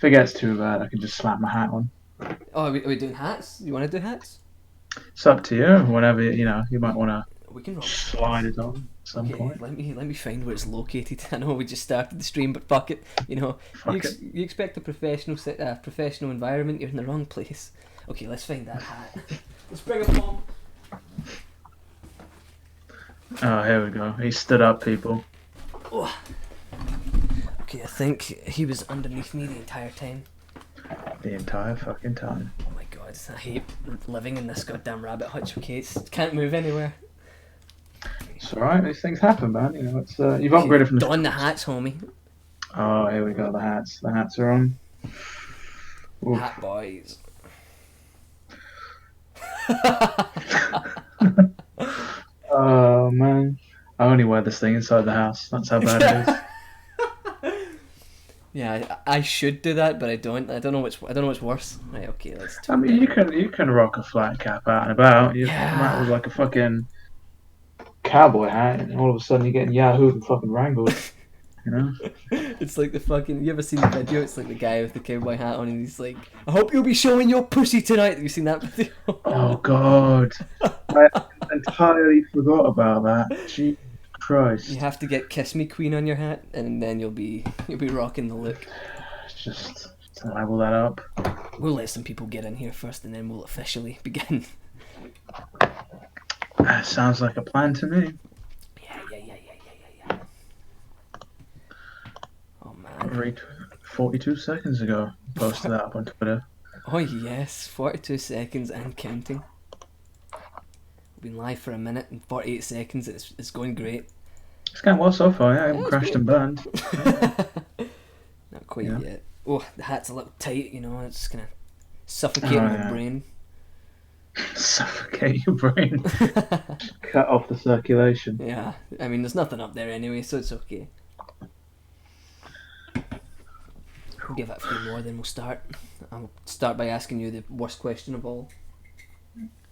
it gets too bad, I can just slap my hat on. Oh, are we doing hats? You want to do hats? It's up to you. Whenever you might want to We can rock slide hats. it on at some Okay, point. let me find where it's located. I know we just started the stream, but fuck it. Fuck it. You expect a professional environment. You're in the wrong place. Okay, let's find that hat. Let's bring it home. Oh, here we go. He stood up, people. Oh. Okay, I think he was underneath me the entire time. The entire fucking time. Oh my god, I hate living in this goddamn rabbit hutch. Okay, can't move anywhere. It's alright, these things happen, man. It's you've Okay, upgraded from the. don the hats, homie. Oh, here we go. The hats. The hats are on. Oof. Hat boys. Oh man, I only wear this thing inside the house. That's how bad it is. Yeah, I should do that, but I don't. I don't know what's worse. Right, okay, let's. I mean, you can rock a flat cap out and about. You come out with Yeah. like a fucking cowboy hat, and all of a sudden you're getting yahooed and fucking wrangled. You know? It's like the fucking. You ever seen the video? It's like the guy with the cowboy hat on, and he's like, "I hope you'll be showing your pussy tonight." Have you seen that video? Oh god, I entirely forgot about that. Jesus Christ. You have to get "Kiss Me Queen" on your hat, and then you'll be rocking the look. Just to level that up. We'll let some people get in here first, and then we'll officially begin. Sounds like a plan to me. Yeah. Oh man. Read 42 seconds ago. Posted that up on Twitter. Oh yes, 42 seconds and counting. We've been live for a minute and 48 seconds. It's going great. It's going well so far. Yeah, I Yeah, haven't it's crashed great. and burned. Not quite Yeah. yet. Oh, the hat's a little tight. It's gonna suffocate Oh, my yeah. brain. Suffocate your brain. Cut off the circulation. Yeah, I mean, there's nothing up there anyway, so it's okay. We'll give it a few more, then we'll start. I'll start by asking you the worst question of all.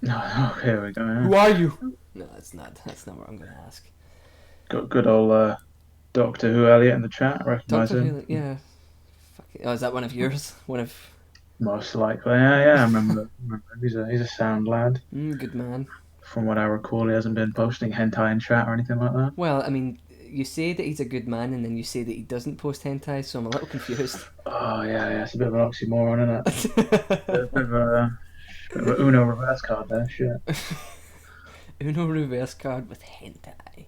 Oh, here we go. Yeah. Who are you? No, that's not what I'm gonna ask. Got good old Doctor Who Elliot in the chat. Recognise Doctor him? Who, yeah. Fuck it. Oh, is that one of yours? One of. Most likely. Yeah. I remember. He's a sound lad. Good man. From what I recall, he hasn't been posting hentai in chat or anything like that. Well, I mean, you say that he's a good man, and then you say that he doesn't post hentai, so I'm a little confused. Oh yeah. It's a bit of an oxymoron, isn't it? A bit of a Uno reverse card there. Shit. Uno reverse card with hentai.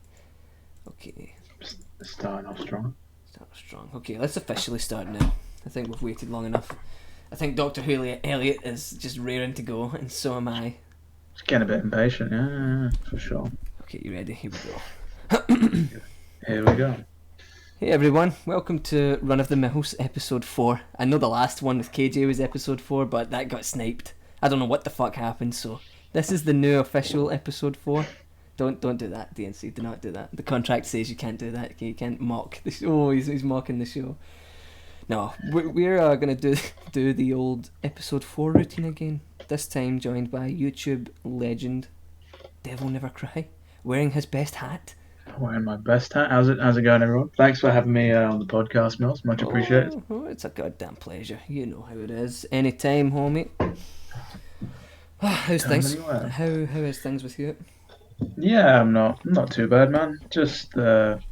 Okay. Starting off strong. Start strong. Okay, let's officially start now. I think we've waited long enough. I think Dr. Elliot is just raring to go, and so am I. It's getting a bit impatient, yeah, for sure. Okay, you ready? Here we go. Here we go. Hey everyone, welcome to Run of the Mills, episode 4. I know the last one with KJ was episode 4, but that got sniped. I don't know what the fuck happened, so this is the new official episode 4. Don't do that, DNC. Do not do that. The contract says you can't do that. Okay, you can't mock the show. Oh, he's mocking the show. No, we're gonna do the old episode 4 routine again. This time joined by YouTube legend DevilNeverCry, wearing his best hat. Wearing my best hat. How's it going, everyone? Thanks for having me on the podcast, Millz. Much appreciated. Oh, it's a goddamn pleasure. You know how it is. Anytime, homie. How's things? How is things with you? Yeah, I'm not too bad, man. Just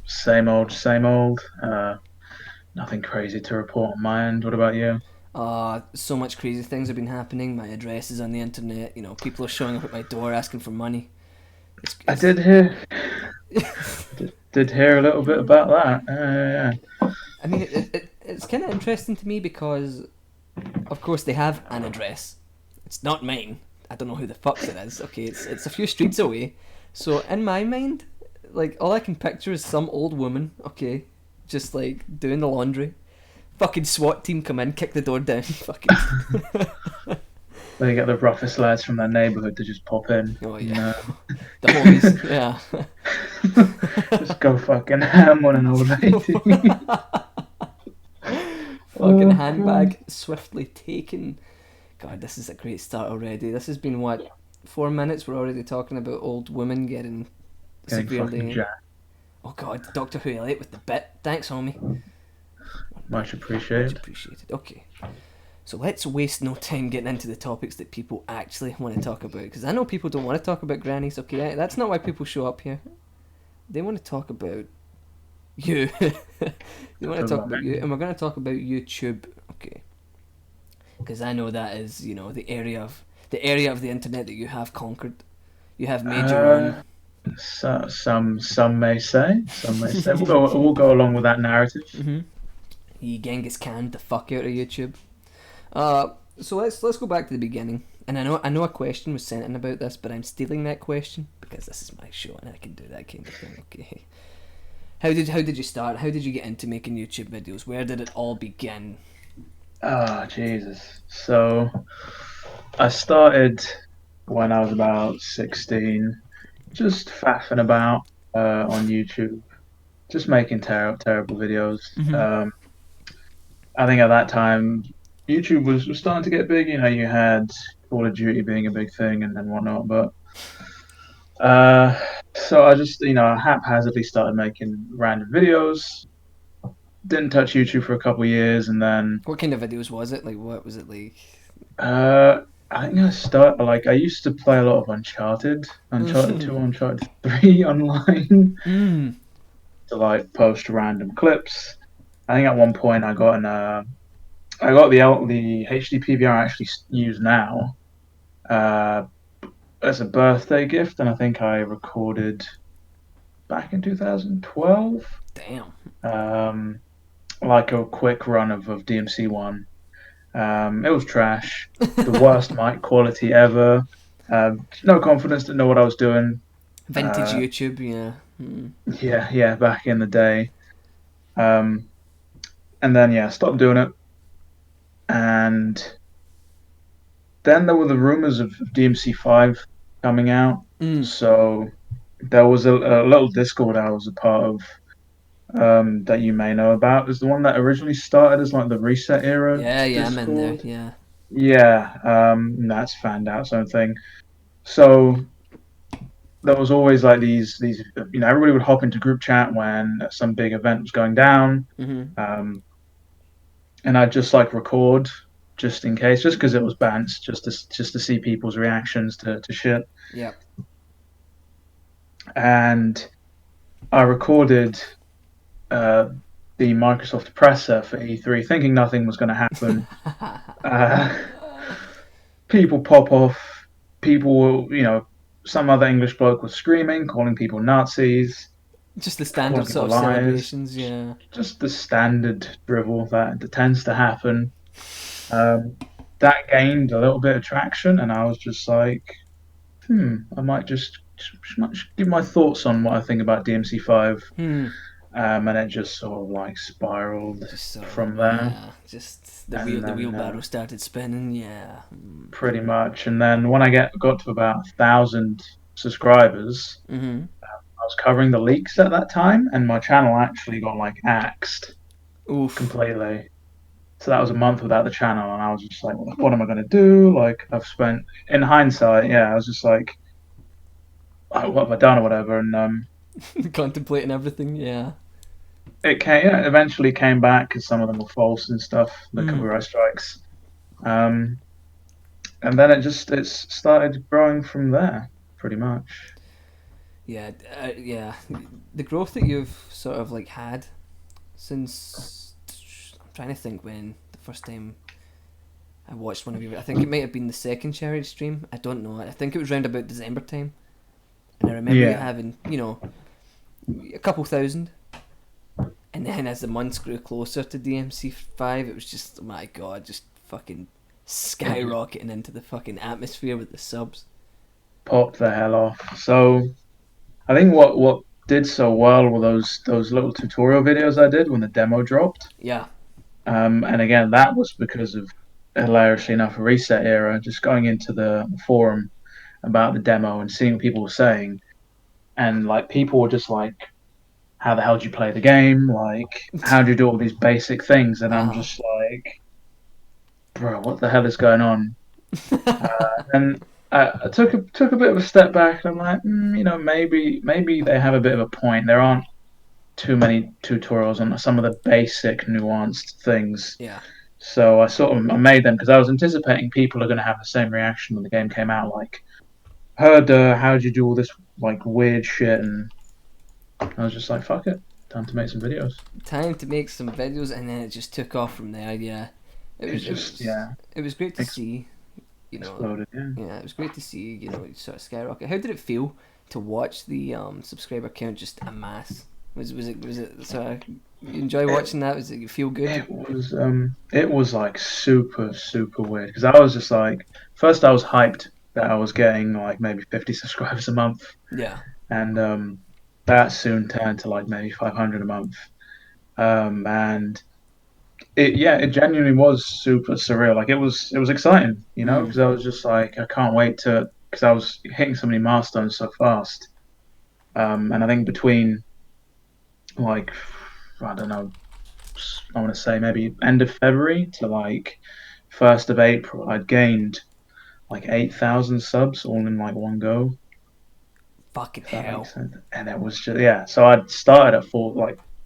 same old. Nothing crazy to report on my end. What about you? So much crazy things have been happening. My address is on the internet. People are showing up at my door asking for money. I did hear. did hear a little bit about that. Yeah. I mean, it's kind of interesting to me because, of course, they have an address. It's not mine. I don't know who the fuck it is. Okay, it's a few streets away. So in my mind, like, all I can picture is some old woman, okay, just like doing the laundry. Fucking SWAT team come in, kick the door down. Fucking. They get the roughest lads from their neighbourhood to just pop in. Oh yeah. The homies. Yeah. Just go fucking ham on an old lady. Fucking handbag swiftly taken. God, this is a great start already. This has been, what, 4 minutes? We're already talking about old women getting severely... Oh God, Doctor Who Elliot with the bit. Thanks, homie. Much appreciated. Okay. So let's waste no time getting into the topics that people actually want to talk about. Because I know people don't want to talk about grannies, okay? That's not why people show up here. They want to talk about you. They want to talk about you. And we're going to talk about YouTube, okay? Because I know that is, the area of the internet that you have conquered. You have made your own. So, some may say. Some may say. We'll go along with that narrative. Mm-hmm. You Genghis Khan the fuck out of YouTube. So let's go back to the beginning. And I know a question was sent in about this, but I'm stealing that question because this is my show and I can do that kind of thing. Okay. How did you start? How did you get into making YouTube videos? Where did it all begin? Oh, Jesus. So I started when I was about 16, just faffing about on YouTube, just making terrible videos. Mm-hmm. I think at that time, YouTube was starting to get big. You had Call of Duty being a big thing and whatnot. But so I just, haphazardly started making random videos. Didn't touch YouTube for a couple of years, and then What kind of videos was it? Like, what was it like? I think I used to play a lot of Uncharted 2, Uncharted 3 online Mm. to like post random clips. I think at one point I got the HD PVR I actually use now uh, as a birthday gift, and I think I recorded back in 2012, Damn. um, like a quick run of DMC one. It was trash, the worst mic quality ever. No confidence to know what I was doing. Vintage Uh, YouTube, yeah. Mm. yeah, back in the day. Um, and then stopped doing it. And then there were the rumors of DMC5 coming out. Mm. So there was a little Discord I was a part of, that you may know about. Is the one that originally started as like the Reset Era Yeah, I'm in there, Discord. yeah. Yeah, that's fanned out something. So there was always like these everybody would hop into group chat when some big event was going down, Mm-hmm. um, and I'd just like record just in case, just because it was bants, just to see people's reactions to shit. Yeah. And I recorded uh, the Microsoft presser for E3, thinking nothing was going to happen. Uh, People pop off. People, some other English bloke was screaming, calling people Nazis, Just the standard calling sort people of liars. celebrations, yeah. Just the standard drivel that tends to happen. Um, that gained a little bit of traction, and I was just like, I might just give my thoughts on what I think about DMC5. Hmm. And it just sort of like spiraled Just sort of, from there. yeah. Just And the then wheelbarrow started spinning, yeah. pretty much. And then when I got to about 1,000 subscribers, Mm-hmm. I was covering the leaks at that time, and my channel actually got like axed Oof. completely. So that was a month without the channel, and I was just like, what am I going to do? Like, I've spent, in hindsight, I was just like, oh, what have I done or whatever. And Contemplating everything, yeah. eventually came back because some of them were false and stuff, the Mm. copyright strikes. Um, and then it started growing from there, pretty much. Yeah, yeah. The growth that you've sort of like had since, I'm trying to think when the first time I watched one of your. I think it might have been the second charity stream. I don't know. I think it was around about December time, and I remember you Yeah, having a couple thousand, and then as the months grew closer to DMC5, it was just, oh my god, just fucking skyrocketing into the fucking atmosphere with the subs. popped the hell off. So I think what did so well were those little tutorial videos I did when the demo dropped. Yeah. And again, that was because of, hilariously enough, a reset era. Just going into the forum about the demo and seeing what people were saying, and like people were just like, "How the hell do you play the game? Like, how do you do all these basic things?" And I'm Uh just like, "Bro, what the hell is going on?" And I took a bit of a step back, and I'm like, maybe they have a bit of a point. There aren't too many tutorials on some of the basic nuanced things. yeah. So I made them because I was anticipating people are going to have the same reaction when the game came out. Like, heard how did you do all this like weird shit, and I was just like, fuck it, time to make some videos. Time to make some videos, and then it just took off from there. Yeah, it It was it just was it was great to see. You know, exploded. Yeah, yeah, it was great to see. You know, sort of skyrocket. How did it feel to watch the subscriber count just amass? Was it sort of you enjoy it, watching that? Was it you feel good? it was like super weird because I was just like, first I was hyped that I was getting like maybe 50 subscribers a month, Yeah. and that soon turned to like maybe 500 a month. And it genuinely was super surreal. Like it was exciting, Mm. because I was just like, I can't wait to, because I was hitting so many milestones so fast. And I think between like, I don't know, I want to say maybe end of February to like 1st of April, I'd gained like 8,000 subs all in like one go, Fucking if that hell. makes sense. And it was just, yeah. So I'd started at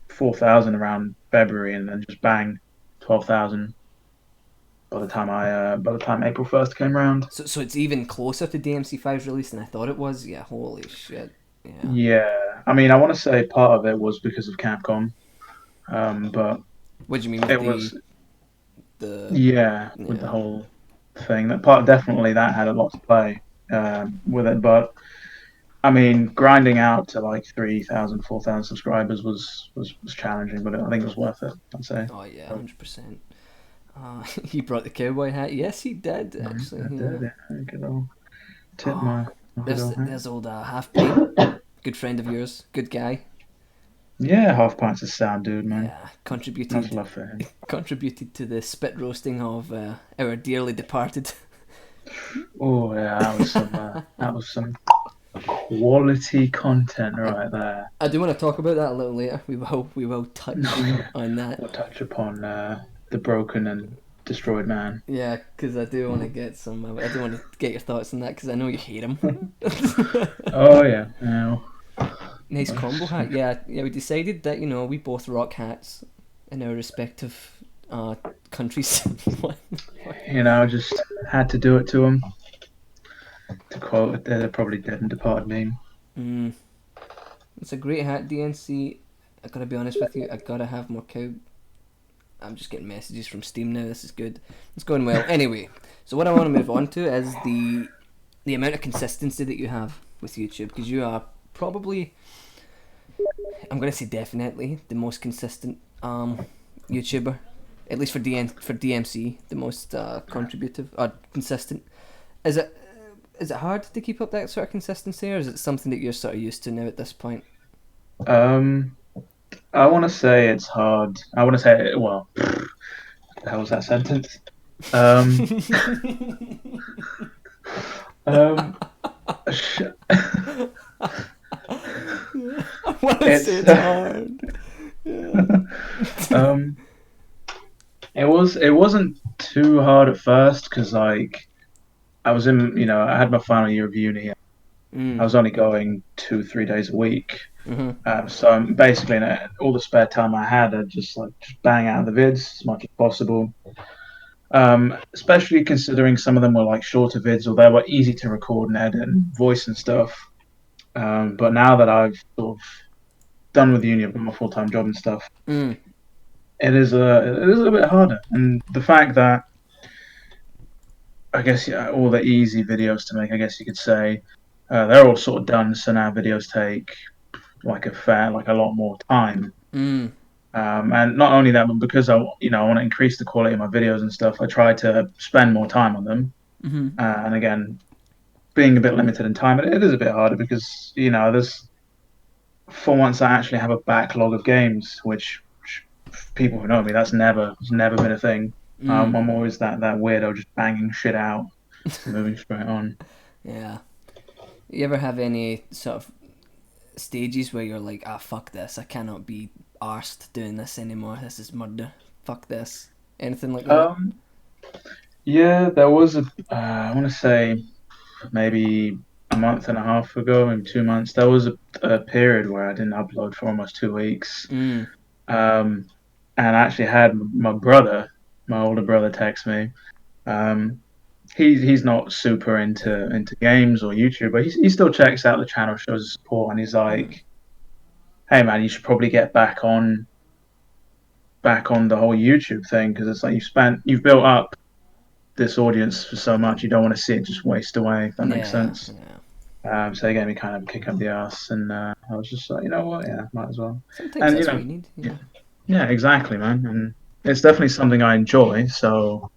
4,000 around February, and then just bang, 12,000 by the time April 1st came around. So it's even closer to DMC5's release than I thought it was. Yeah. Holy shit. Yeah. Yeah, I mean, I want to say part of it was because of Capcom, but What do you mean with it the was, the yeah, with the yeah. whole thing. That part definitely that had a lot to play with it. But I mean, grinding out to like 3,000, 4,000 subscribers was challenging, but I think it was worth it. I'd say. Oh yeah, 100%. He brought the cowboy hat. Yes, he did actually. I Yeah. did. Yeah, I could all tip Oh, my good there's old hat. there's old half pint. Good friend of yours. Good guy. Yeah, half pints of sound, dude, man. Yeah, Much contributed love for him. contributed to the spit roasting of our dearly departed. Oh yeah, that was some quality content I, right there. I do want to talk about that a little later. We will No, touch yeah. on that. We'll touch upon the broken and destroyed man. Yeah, because I do want to get some. I do want to get your thoughts on that because I know you hate him. Oh yeah, no. Nice combo hat. Yeah, yeah. We decided that we both rock hats in our respective countries. Just had to do it to him. To quote it, they're probably dead and departed meme. Mm, it's a great hat, DNC. I gotta be honest with you. I gotta have more cow. I'm just getting messages from Steam now. This is good. It's going well. Anyway, so what I want to move on to is the amount of consistency that you have with YouTube, because you are probably, I'm gonna say definitely the most consistent YouTuber, at least for DMC, the most contributive or consistent. Is it hard to keep up that sort of consistency, or is it something that you're sort of used to now at this point? Um, I want to say it's hard. I want to say, well, how was that sentence? Um, um, sh- I want to say it's it's hard. Yeah. um, it wasn't too hard at first because like I was in, I had my final year of uni. I Mm. was only going 2, 3 days a week. Mhm. So basically, all the spare time I had, I'd just bang out the vids as much as possible. Especially considering some of them were like shorter vids, or they were easy to record and edit and voice and stuff. But now that I've sort of done with uni, I've got my full time job and stuff. Mm. It is a little bit harder, and the fact that I guess, yeah, all the easy videos to make, I guess you could say, they're all sort of done. So now videos take like a lot more time. Mm. And not only that, but because I want to increase the quality of my videos and stuff, I try to spend more time on them. Mhm. And again, being a bit limited in time, it is a bit harder because there's for once I actually have a backlog of games, which people who know me, it's never been a thing. Mm. I'm always that weirdo just banging shit out, moving straight on. Yeah. You ever have any sort of stages where you're like, ah, fuck this, I cannot be arsed doing this anymore. This is murder. Fuck this. Anything like that? Um, yeah, there was I want to say maybe a month and a half ago, maybe 2 months. There was a period where I didn't upload for almost 2 weeks. Mm. Um, and I actually had my brother. my older brother texts me. Um, he's not super into games or YouTube, but he still checks out the channel, shows his support, and he's Hmm. like, "Hey man, you should probably get back on the whole YouTube thing because it's like you've built up this audience for so much, you don't want to see it just waste away. If that makes Yeah, sense." yeah. So they gave me kind of a kick up the ass, and I was just like, you know what, yeah, might as well. Sometimes And that's what you need. yeah, Yeah. yeah, exactly, man. And it's definitely something I enjoy. So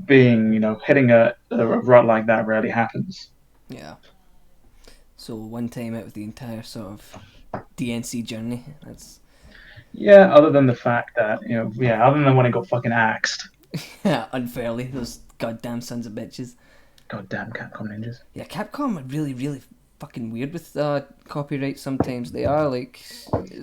being, hitting a rut like that rarely happens. Yeah. So one time out of the entire sort of DNC journey, that's Yeah, other than the fact that, yeah, other than when it got fucking axed. yeah, unfairly, those goddamn sons of bitches. Goddamn Capcom ninjas. Yeah, Capcom are really, really fucking weird with copyright sometimes. They are, like,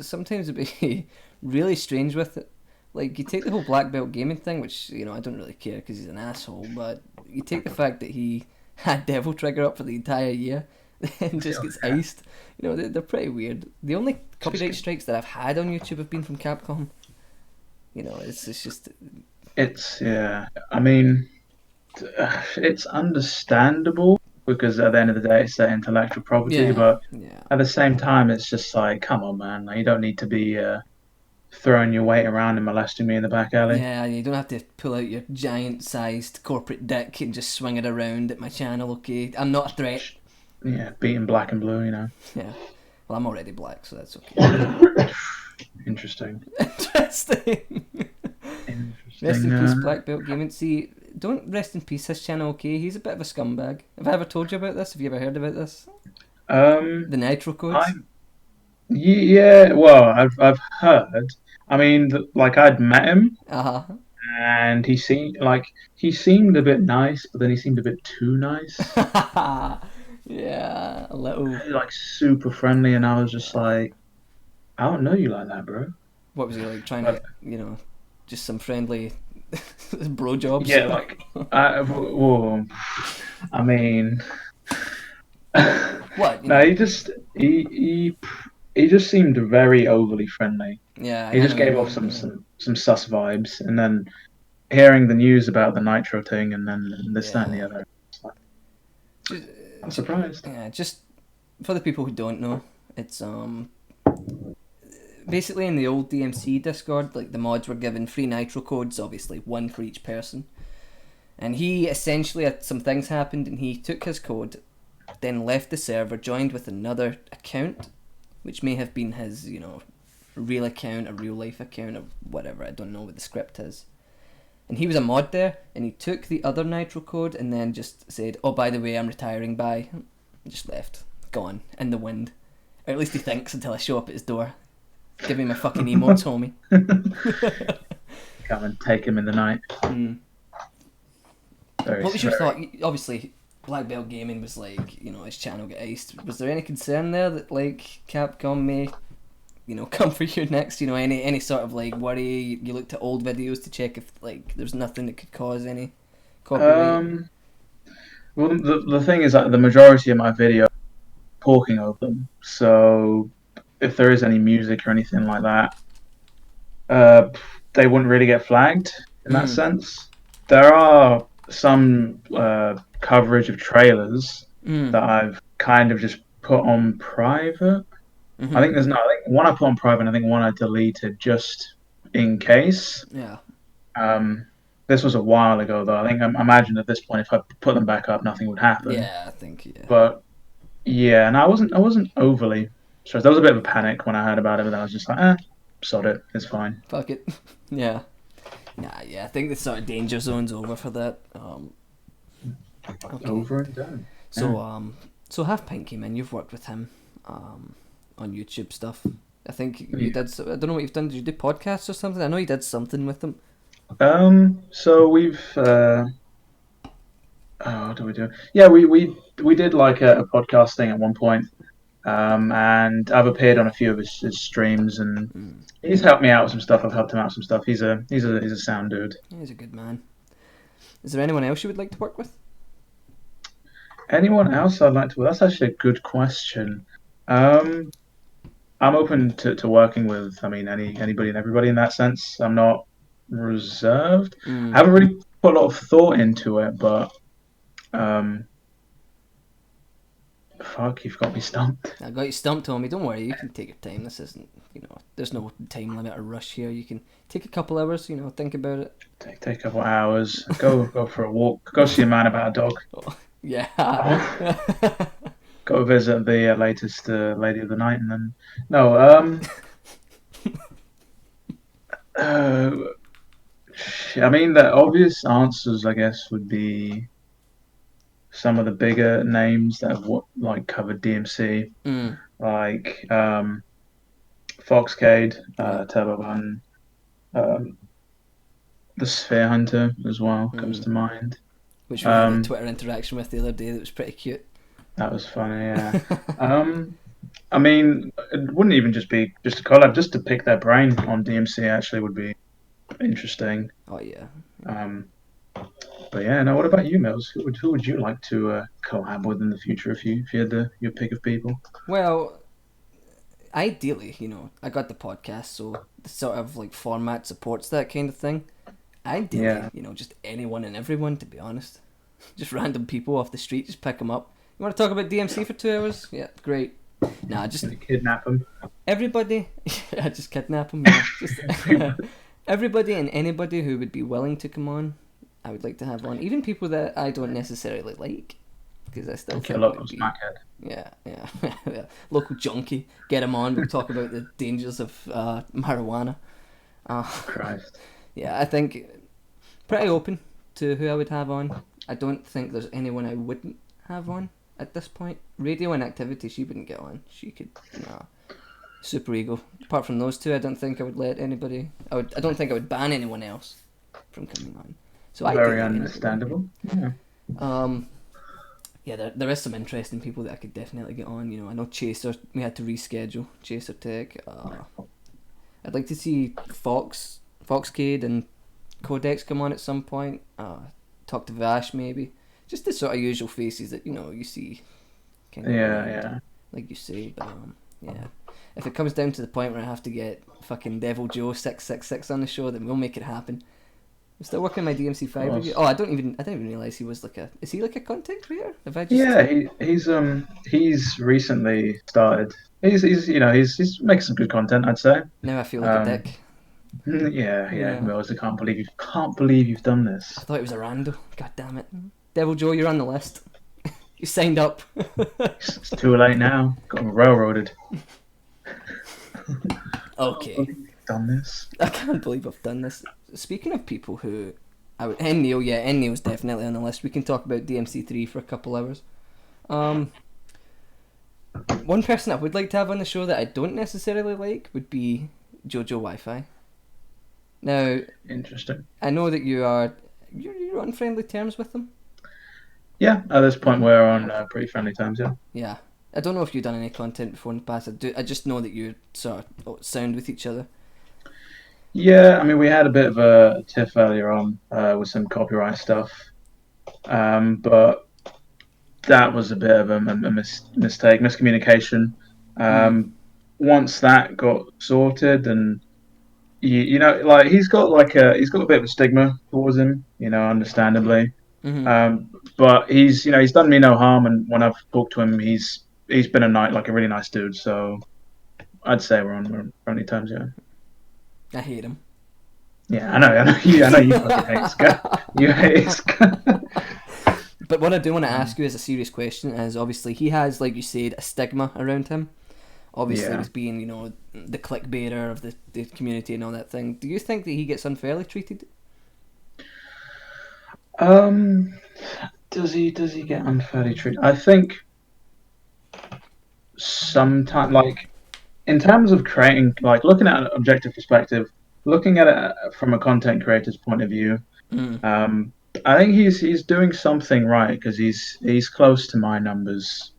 sometimes it'd be really strange with it. Like, you take the whole black belt gaming thing, which, I don't really care because he's an asshole, but you take the fact that he had Devil Trigger up for the entire year and just gets Yeah, iced. They're pretty weird. The only just copyright strikes that I've had on YouTube have been from Capcom. It's just, yeah. I mean, it's understandable because at the end of the day, it's their intellectual property. yeah, But yeah. at the same time, it's just like, come on, man. Like, you don't need to be throwing your weight around and molesting me in the back alley. Yeah, you don't have to pull out your giant-sized corporate dick and just swing it around at my channel, okay? I'm not a threat. Yeah, beating black and blue. Yeah. Well, I'm already black, so that's okay. Interesting. Interesting. Rest Interesting. in peace, Black Belt Gaming. See, don't rest in peace his channel, okay? He's a bit of a scumbag. Have I ever told you about this? Have you ever heard about this? Um, The Nitro codes? I'm yeah. Well, I've heard. I mean, like I'd met him, Uh-huh. and he seemed a bit nice, but then he seemed a bit too nice. Yeah, a little... Like super friendly, and I was just like, I don't know you like that, bro. What was he like, trying to, But just some friendly bro jobs? yeah, like well, I mean, What, no, he just seemed very overly friendly. Yeah, He I just know what you gave off mean, some yeah. some some sus vibes, and then hearing the news about the Nitro thing, and then this, that, and the Yeah. other. It's like, Just, I'm surprised. yeah, just for the people who don't know, it's basically in the old DMC Discord, like the mods were given free Nitro codes, obviously one for each person, and he essentially had some things happened, and he took his code, then left the server, joined with another account, which may have been his, real account, a real life account, or whatever. I don't know what the script is. And he was a mod there, and he took the other Nitro code and then just said, "Oh, by the way, I'm retiring, bye." And just left. Gone. In the wind. Or at least he thinks until I show up at his door. Give me my fucking emotes, homie. Come and take him in the night. Mm. Very, What was your very. thought? Obviously, Black Belt Gaming was like, his channel got iced. Was there any concern there that, like, Capcom may, come for you next? Any sort of, like, worry? You looked at old videos to check if, like, there's nothing that could cause any copyright? Um. Well, the thing is that the majority of my video talking over them. So if there is any music or anything like that, uh, they wouldn't really get flagged in that Mm. sense. There are some coverage of trailers Mm. that I've kind of just put on private. I Mm-hmm. think there's no. I think one I put on private, and I think one I deleted just in case. Yeah. Um, this was a while ago, though. I think I imagine at this point, if I put them back up, nothing would happen. Yeah, I think, yeah. But yeah, and I wasn't overly stressed. There was a bit of a panic when I heard about it, but then I was just like, sod it, it's fine. Fuck it. Yeah. Nah, yeah, I think the sort of danger zone's over for that. Okay. Over and done. So, Yeah. so Half Pint came in. You've worked with him, on YouTube stuff. I think you Yeah. did. I don't know what you've done. Did you do podcasts or something? I know you did something with them. So we've what do we do? Yeah, we did like a podcast thing at one point. And I've appeared on a few of his streams, and Mm. he's helped me out with some stuff. I've helped him out with some stuff. He's a sound dude. Yeah, he's a good man. Is there anyone else you would like to work with? Anyone else I'd like to? That's actually a good question. Um, I'm open to working with. I mean, anybody and everybody in that sense. I'm not. reserved. I Mm. haven't really put a lot of thought into it, but um, fuck, you've got me stumped. I got you stumped, Tommy. Don't worry, you can take your time. This isn't, there's no time limit or rush here. You can take a couple hours, think about it. Take a couple hours. Go for a walk. Go see a man about a dog. Oh, yeah. Go visit the latest lady of the night, and then no. Uh, I mean, the obvious answers, I guess, would be some of the bigger names that have like covered DMC, Mm, like Foxcade, yeah. Turbo Bun, um, the Sphere Hunter as well comes Mm. to mind. Which we had a Um, Twitter interaction with the other day that was pretty cute. that was funny, yeah. I mean, it wouldn't even just be just a collab, just to pick their brain on DMC actually would be interesting. Oh, yeah. Um, but yeah, no. What about you, Mills? Who would you like to collab with in the future if you had your pick of people? Well, ideally, I got the podcast, so the sort of like format supports that kind of thing. Ideally, Yeah, just anyone and everyone, to be honest. Just random people off the street, just pick them up. You want to talk about DMC for 2 hours? Yeah, great. Nah, just maybe kidnap them. everybody. Yeah, just kidnap them. Yeah, just everybody and anybody who would be willing to come on. I would like to have on, even people that I don't necessarily like, because I still Like think your it local would be. smackhead. Yeah, yeah, yeah. Local junkie. Get him on. We'll talk about the dangers of marijuana. Christ. Yeah, I think pretty open to who I would have on. I don't think there's anyone I wouldn't have on at this point. Radio and Activity, she wouldn't get on. She could, nah. Super Ego. Apart from those two, I don't think I would let anybody. I don't think I would ban anyone else from coming on. So Very ideally, understandable. Yeah. um, yeah, there is some interesting people that I could definitely get on. I know Chaser. We had to reschedule Chaser Tech. I'd like to see Foxcade, and Codex come on at some point. Talk to Vash maybe. Just the sort of usual faces that you see, kind of Yeah, around, yeah. like you say. But yeah, if it comes down to the point where I have to get fucking Devil Joe 666 on the show, then we'll make it happen. I'm still working on my DMC5 review. Oh, I didn't even realize he was is he like a content creator? Have I just? Yeah, he's recently started. He's making some good content, I'd say. Now I feel like a Um, dick. yeah. Yeah, Mills, I can't believe you've done I this. thought it was a rando. God damn it, Devil Joe, you're on the list. You signed up. It's too late now. Got railroaded. Okay. You've done this. I can't believe I've done this. Speaking of people who and Neil, yeah, and Neil's definitely on the list. We can talk about DMC3 for a couple hours. One person I would like to have on the show that I don't necessarily like would be Jojo Wi-Fi. Now, Interesting. I know that you're on friendly terms with them. Yeah, at this point we're on pretty friendly terms. Yeah. Yeah. I don't know if you've done any content before in the past. I just know that you sort of sound with each other. Yeah, I mean, we had a bit of a tiff earlier on with some copyright stuff, but that was a bit of a mistake, miscommunication. Mm. Once that got sorted, and like he's got a bit of a stigma towards him, understandably. Mm-hmm. But he's done me no harm, and when I've talked to him, he's been a really nice dude. So I'd say we're on friendly terms, yeah. I hate him. Yeah, I know you fucking hate Scott. You hate Scott. But what I do want to ask you as a serious question is, obviously he has, like you said, a stigma around him. Obviously, Yeah. as being the clickbaiter of the community and all that thing. Do you think that he gets unfairly treated? Um, does he get unfairly treated? I think sometimes, like in terms of creating, like looking at an objective perspective, looking at it from a content creator's point of view, Mm. I think he's doing something right because he's close to my numbers,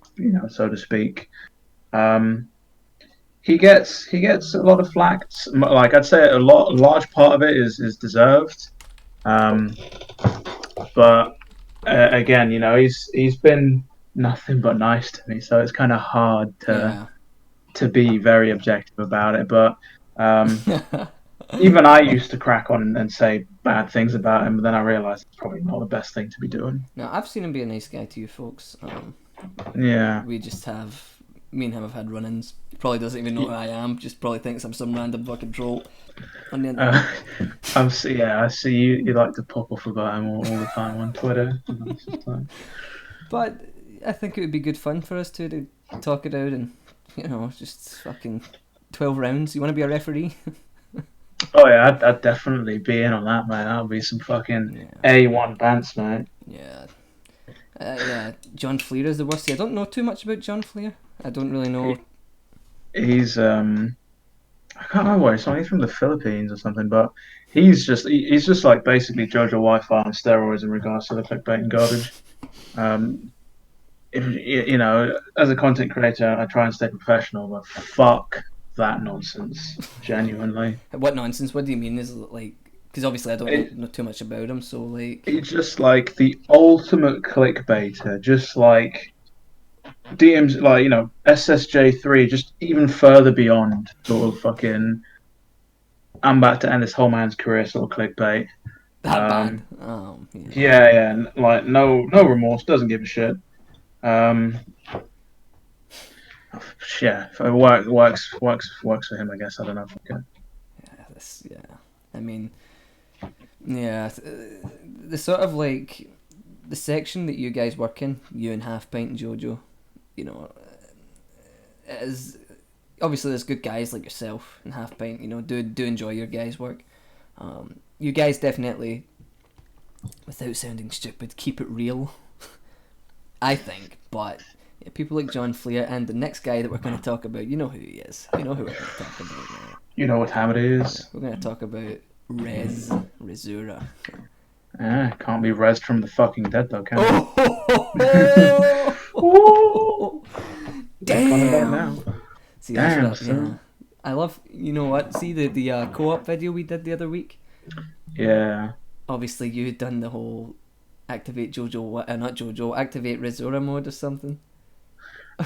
so to speak. Um, he gets a lot of flack. Like I'd say a large part of it is deserved. Um, but again, he's been nothing but nice to me, so it's kind of hard to Yeah. to be very objective about it. But um, even I used to crack on and say bad things about him, but then I realized it's probably not the best thing to be doing. Now, I've seen him be a nice guy to you folks. Yeah. We just have, me and him have had run-ins. He probably doesn't even know who I am. Just probably thinks I'm some random fucking troll on the internet. I see you. You like to pop off about him all the time on Twitter. It's just like, But I think it would be good fun for us to talk it out and, just fucking 12 rounds. You want to be a referee? oh yeah, I'd definitely be in on that, man. That'll be some fucking Yeah. A1 pants, mate. Yeah. Yeah, John Fleer is the worst. See, I don't know too much about John Fleer. I don't really know. He's I can't remember where he's from. He's from the Philippines or something, but he's just like basically Jojo Wi-Fi on steroids in regards to the clickbait and garbage. Um, if as a content creator, I try and stay professional, but fuck that nonsense. Genuinely, What nonsense? What do you mean? Is it like, because obviously I don't it, know too much about him, so like. it's just like the ultimate clickbaiter. Just like DMs, like SSJ3, just even further beyond sort of fucking. I'm about to end this whole man's career sort of clickbait. That bad? Um, Yeah. yeah, like no remorse, doesn't give a shit. Um, yeah, it works for him, I guess. I don't know. Okay. Yeah. I mean, yeah. The sort of like the section that you guys work in, you and Half Pint and Jojo, you know, is obviously there's good guys like yourself and Half Pint. Do enjoy your guys' work. You guys definitely, without sounding stupid, keep it real. I think, but yeah, people like John Fleer and the next guy that we're going to talk about, you know who he is. You know who we're going to talk about now. You know what time it Yeah, is. we're going to talk about Rezura. Can't be rezzed from the fucking dead though, can it? Oh, Back on the boat now. damn! See, that's Damn, what. Yeah, son. I love. You know what? See the co-op video we did the other week. Yeah. Obviously, you had done the whole activate Jojo, not Jojo, activate Rezura mode or something.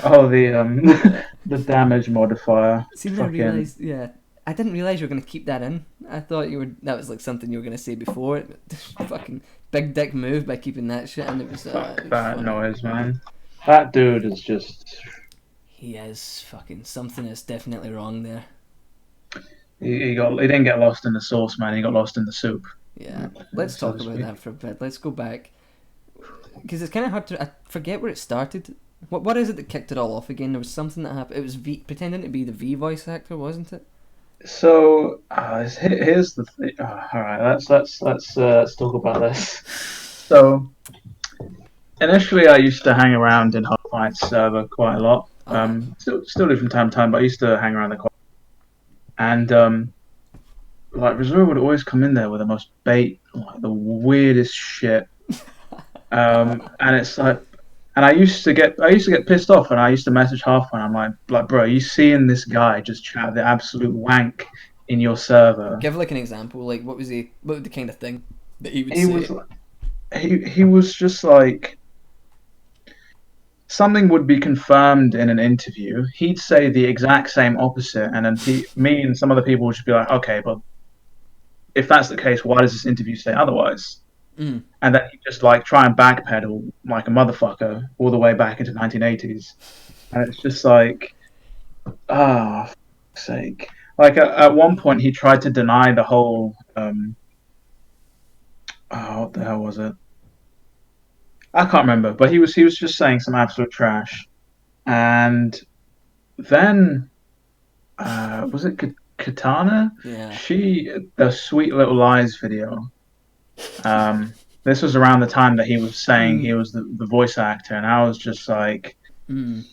Oh, the Yeah. the damage modifier. See, when I Fucking. realised, yeah, I didn't realise you were going to keep that in. I thought that was like something you were going to say before. Fucking big dick move by keeping that shit, and it was Fuck that funny. noise, man. That dude is just. He is fucking something is definitely wrong there. He didn't get lost in the sauce, man. He got lost in the soup, Yeah, let's so talk to about speak. that for a bit. Let's go back because it's kind of hard to. I forget where it started. What is it that kicked it all off again? There was something that happened. It was pretending to be the V voice actor, wasn't it? So here's the thing. All right, let's talk about this. So initially, I used to hang around in Half-Life's server quite a lot. Uh huh. Still do from time to time, but I used to hang around there quite. And like Rizuru would always come in there with the most bait, like the weirdest shit. And it's like, and I used to get pissed off, and I used to message Half, and I'm like, bro, you seeing this guy just chat the absolute wank in your server? Give like an example. Like what was he? What was the kind of thing that he would He was say? he was just like something would be confirmed in an interview. He'd say the exact same opposite, and then me and some other people would just be like, okay, but if that's the case, why does this interview say otherwise? Mm. And then he just like try and backpedal like a motherfucker all the way back into 1980s, and it's just like, ah, oh, sake. Like at one point, he tried to deny the whole. What the hell was it? I can't remember, but he was just saying some absolute trash, and then was it Katana? Yeah. The Sweet Little Lies video. This was around the time that he was saying he Mm. was the voice actor, and I was just like, Mm.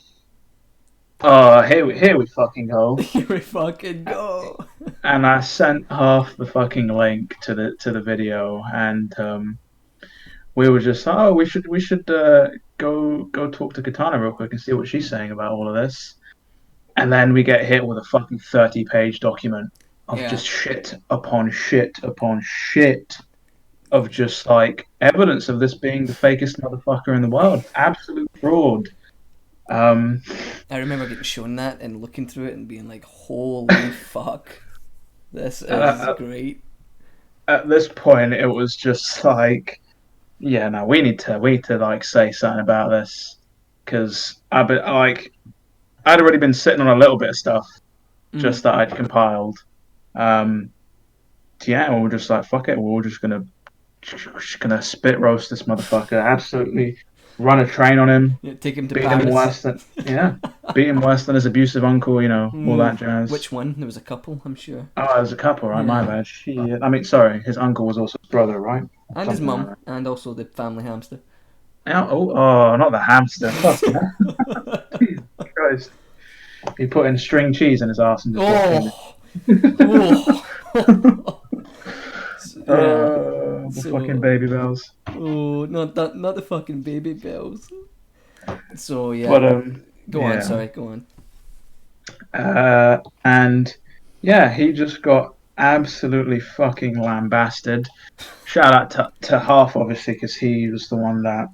oh, here we fucking go. Here we fucking go. And I sent half the fucking link to the video, and we were just, oh, we should go talk to Katana real quick and see what she's saying about all of this. And then we get hit with a fucking 30-page document of Yeah. just shit upon shit upon shit of just like evidence of this being the fakest motherfucker in the world. Absolute fraud. Um, I remember getting shown that and looking through it and being like, "Holy fuck!" This And is great. at this point, it was just like, yeah, no, we need to like say something about this because I'd already been sitting on a little bit of stuff Mm. just that I'd compiled. Um, yeah, we were just like, fuck it, we're just gonna spit roast this motherfucker. Absolutely, run a train on him, Yeah, take him to beat him Paris. worse than yeah, beat him worse than his abusive uncle. All that jazz. Which one? There was a couple, I'm sure. Oh, there's a couple, right? My Yeah. bad. Shit. I mean, sorry, his uncle was also his brother, right? And his Something like mum, that. and also the family hamster. Oh, not the hamster. Fucking hell. Jesus Christ. He put in string cheese in his ass and just watched him. Oh! Oh! Yeah. The fucking So, baby bells. oh, not that, not the fucking baby bells. So yeah, But go on. yeah. Sorry, go on. And yeah, he just got absolutely fucking lambasted. Shout out to Half, obviously, because he was the one that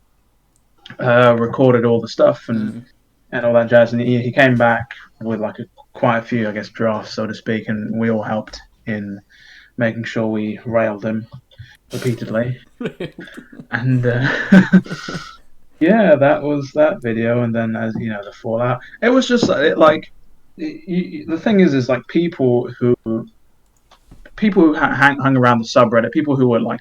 recorded all the stuff Mm. and all that jazz. And he came back with like quite a few, I guess, drafts, so to speak, and we all helped in making sure we railed him repeatedly. And yeah, that was that video. And then, as you know, the fallout. It was just like the thing is like people who hung around the subreddit, people who were like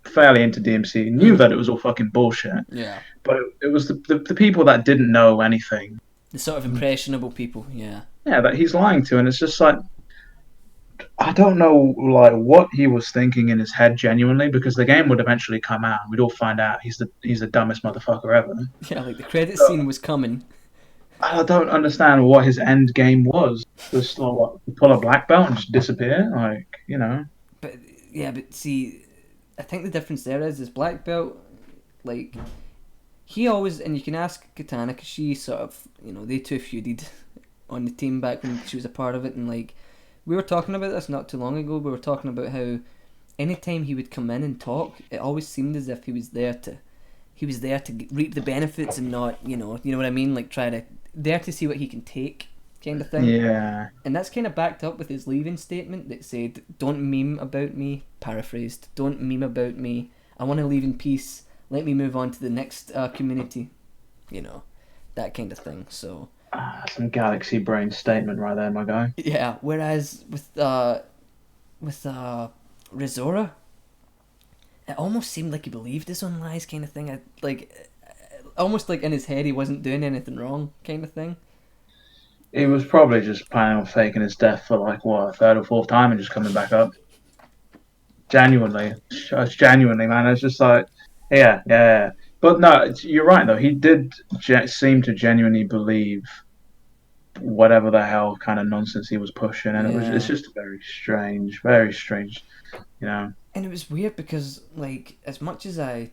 fairly into DMC, knew Mm. that it was all fucking bullshit. Yeah. But it was the people that didn't know anything. The sort of impressionable people. Yeah. Yeah, that he's lying to, and it's just like I don't know, like what he was thinking in his head genuinely, because the game would eventually come out. We'd all find out he's the dumbest motherfucker ever. Yeah, like the credit So scene was coming. I don't understand what his end game was. Just like, what, pull a black belt and just disappear, But yeah, but see, I think the difference there is black belt. Like he always, and you can ask Katana because she sort of, they two feuded on the team back when she was a part of it, and like we were talking about this not too long ago. We were talking about how anytime he would come in and talk, it always seemed as if he was there to reap the benefits and not, you know what I mean, like try to there to see what he can take, kind of thing. Yeah. And that's kind of backed up with his leaving statement that said, "Don't meme about me." Paraphrased, "Don't meme about me. I want to leave in peace. Let me move on to the next community." That kind of thing. So Some galaxy brain statement right there, my guy. yeah. Whereas with Rizora, it almost seemed like he believed his own lies, kind of thing. Almost like in his head he wasn't doing anything wrong, kind of thing. He was probably just planning on faking his death for like what, a third or fourth time and just coming back up. Genuinely, just genuinely, man. It's just like, yeah, yeah, yeah. But no, you're right though. He did seem to genuinely believe whatever the hell kind of nonsense he was pushing, and it's Yeah. just very strange, you know. And it was weird because, like, as much as I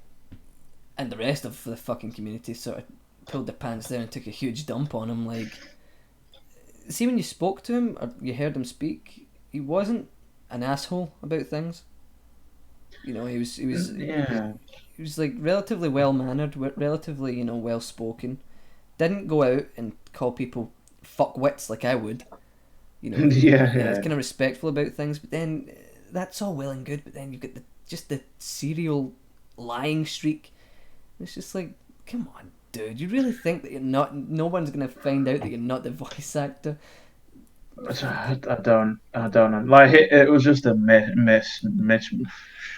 and the rest of the fucking community sort of pulled their pants down and took a huge dump on him, like, see, when you spoke to him or you heard him speak, he wasn't an asshole about things. Yeah, He was like relatively well mannered, relatively well spoken. Didn't go out and call people fuck wits like I would. yeah, Yeah, it's yeah. kind of respectful about things. But then that's all well and good. But then you get the serial lying streak. It's just like, come on, dude. You really think that you're not? No one's gonna find out that you're not the voice actor. I don't know. Like it was just a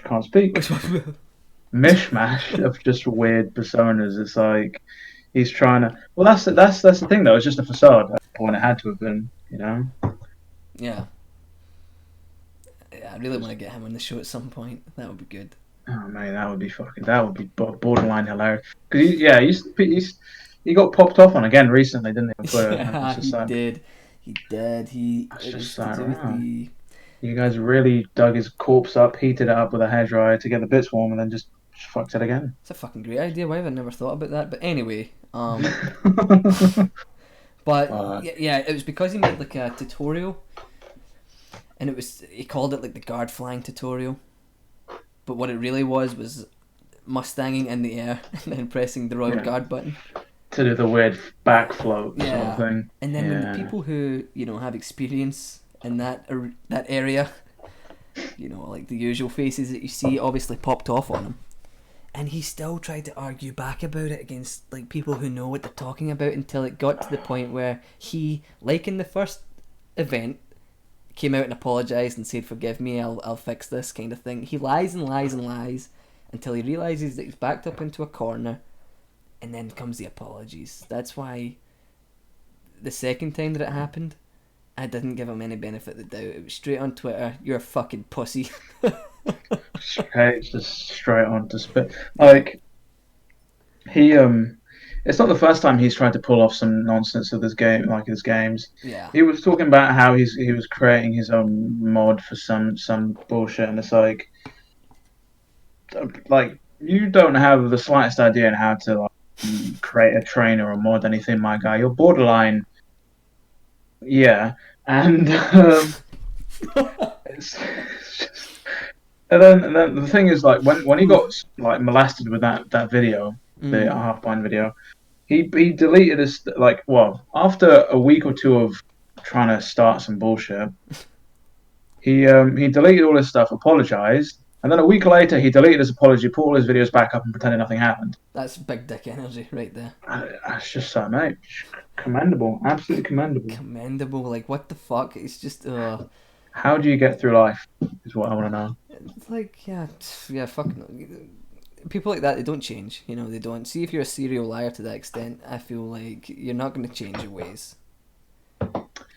can't speak Which one? mishmash of just weird personas. It's like he's trying to. Well, that's the thing though. It's just a facade when it had to have been. Yeah. Yeah, I really want to get him on the show at some point. That would be good. Oh man, that would be borderline hilarious. Because he got popped off on again recently, didn't he? On Twitter. And it's Yeah, he just like did. He did. it's It just was to like, do with oh, the. you guys really dug his corpse up, heated it up with a hairdryer to get the bits warm, and then just fucked it again. It's a fucking great idea. Why have I never thought about that? But anyway, but uh, yeah, it was because he made like a tutorial, and he called it like the guard flying tutorial, but what it really was mustanging in the air and then pressing the royal yeah, guard button. to do the weird back float sort of Yeah, thing. and then when the Yeah. people who have experience in that area you know, like the usual faces that you see, obviously popped off on him. And he still tried to argue back about it against like people who know what they're talking about until it got to the point where he, like in the first event, came out and apologised and said, "Forgive me, I'll fix this," kind of thing. He lies and lies and lies until he realises that he's backed up into a corner, and then comes the apologies. That's why the second time that it happened, I didn't give him any benefit of the doubt. It was straight on Twitter, "You're a fucking pussy." Just straight on to spit. Like he it's not the first time he's tried to pull off some nonsense with his game, like his games. Yeah. He was talking about how he was creating his own mod for some bullshit, and it's like you don't have the slightest idea on how to like, create a trainer or mod anything, my guy. You're borderline, yeah, and it's just. And then the thing is, like, when he got like molested with that video, the half pint video, he deleted his like, well, after a week or two of trying to start some bullshit, he deleted all his stuff, apologized, and then a week later he deleted his apology, put all his videos back up, and pretended nothing happened. That's big dick energy right there. That's just so, mate, commendable, absolutely commendable. Commendable. Like, what the fuck? It's just How do you get through life? Is what I want to know. it's like, yeah, fuck. People like that, they don't change. You know, they don't. See, if you're a serial liar to that extent, I feel like you're not going to change your ways.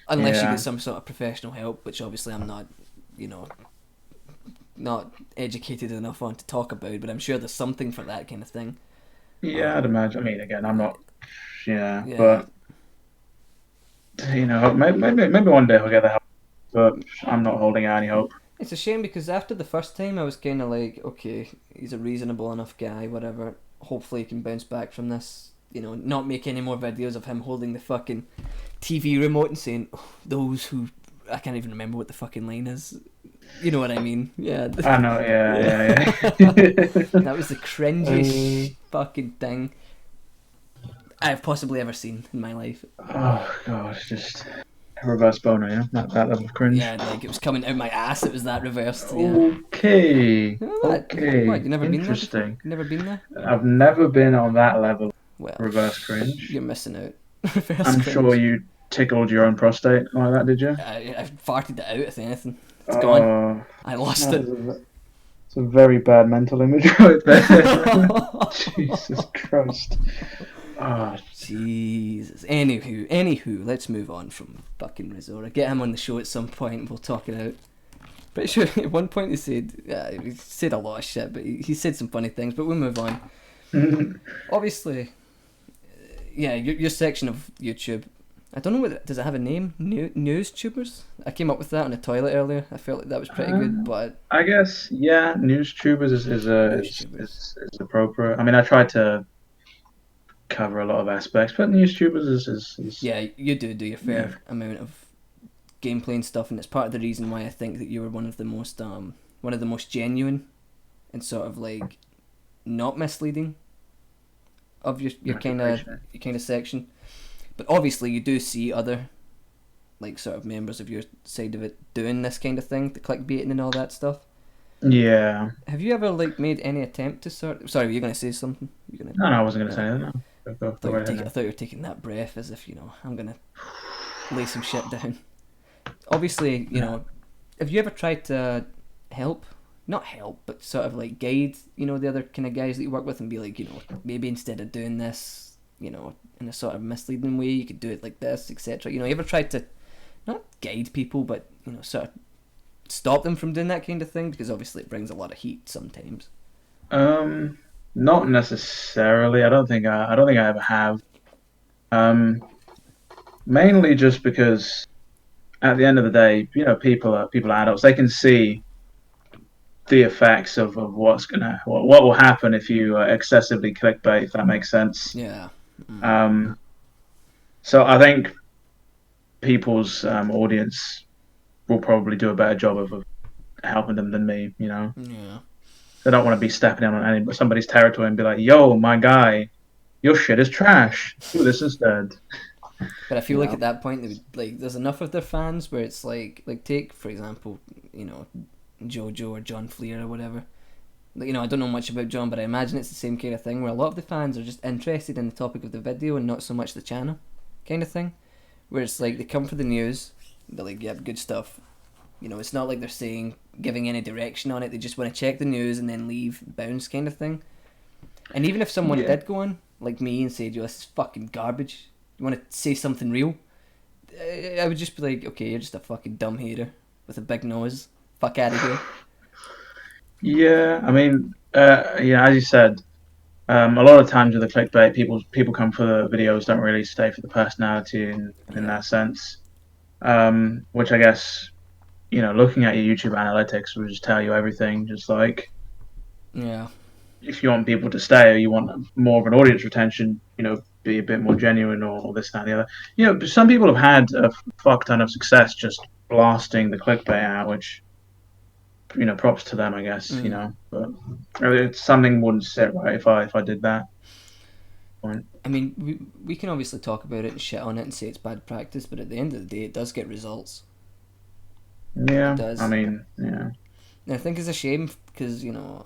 Unless you Yeah. get some sort of professional help, which obviously I'm not, you know, not educated enough on to talk about, but I'm sure there's something for that kind of thing. Yeah, I'd imagine. I mean, again, I'm not. Yeah, Yeah. but you know, maybe one day he'll get the help, but I'm not holding out any hope. It's a shame because after the first time I was kind of like, okay, he's a reasonable enough guy, whatever. Hopefully he can bounce back from this. You know, not make any more videos of him holding the fucking TV remote and saying, oh, those who... I can't even remember what the fucking line is. You know what I mean? Yeah. I know, yeah. That was the cringiest fucking thing I've possibly ever seen in my life. Oh god, it's just a reverse boner, yeah. That level of cringe. Yeah, like it was coming out my ass. It was that reversed. Yeah. Okay, What? okay. What? You never been there? Interesting. You never been there? I've never been on that level of Well, reverse cringe. you're missing out. Reverse I'm cringe. sure you tickled your own prostate like that, did you? I farted it out, if anything. It's gone. I lost it. It's a very bad mental image right there. Jesus Christ. Oh, Jesus. Anywho, let's move on from fucking Rizora. Get him on the show at some point and we'll talk it out. Pretty sure at one point he said a lot of shit, but he said some funny things, but we'll move on. Obviously, yeah, your section of YouTube, I don't know does it have a name? Newstubers? I came up with that on the toilet earlier. I felt like that was pretty good, but I guess, yeah, newstubers is appropriate. I mean, I tried to cover a lot of aspects, but newstubers is yeah, you do your fair amount of gameplay and stuff, and it's part of the reason why I think that you were one of the most genuine and sort of like not misleading of your kind of section. But obviously you do see other like sort of members of your side of it doing this kind of thing, the clickbaiting and all that stuff. Yeah. Have you ever like made any attempt to sorry, were you gonna say something? No, I wasn't gonna say that. No. I thought you were taking that breath as if, you know, I'm gonna lay some shit down. Obviously, you know, have you ever tried to not help, but sort of like guide, you know, the other kind of guys that you work with and be like, you know, maybe instead of doing this, you know, in a sort of misleading way, you could do it like this, etc. You know, you ever tried to not guide people, but, you know, sort of stop them from doing that kind of thing? Because obviously it brings a lot of heat sometimes. Not necessarily. I don't think I ever have. Mainly just because at the end of the day, you know, people are adults. They can see the effects of what will happen if you excessively clickbait, if that makes sense. Yeah. So I think people's audience will probably do a better job of helping them than me. You know, Yeah. they don't want to be stepping on somebody's territory and be like, "Yo, my guy, your shit is trash. Do this instead." But I feel like at that point, they would, like, there's enough of their fans where it's like take for example, you know, Jojo or John Fleer or whatever. You know, I don't know much about John, but I imagine it's the same kind of thing where a lot of the fans are just interested in the topic of the video and not so much the channel, kind of thing. Where it's like they come for the news, they're like, yep, good stuff. You know, it's not like they're saying, giving any direction on it, they just want to check the news and then leave, bounce kind of thing. And even if someone Yeah. did go on, like me, and say, yo, this is fucking garbage, you want to say something real, I would just be like, okay, you're just a fucking dumb hater with a big nose. Fuck out of here. Yeah, I mean, yeah, as you said, a lot of times with the clickbait, people come for the videos, don't really stay for the personality in Yeah. that sense. Which I guess, looking at your YouTube analytics will just tell you everything. Just like Yeah. if you want people to stay or you want more of an audience retention, be a bit more genuine or this, that, and the other. Some people have had a fuck ton of success just blasting the clickbait out, which props to them, I guess. Mm. But it's something wouldn't sit right if I did that. Point. I mean, we can obviously talk about it and shit on it and say it's bad practice, but at the end of the day, it does get results. It Yeah, I does. mean, yeah. And I think it's a shame because, you know,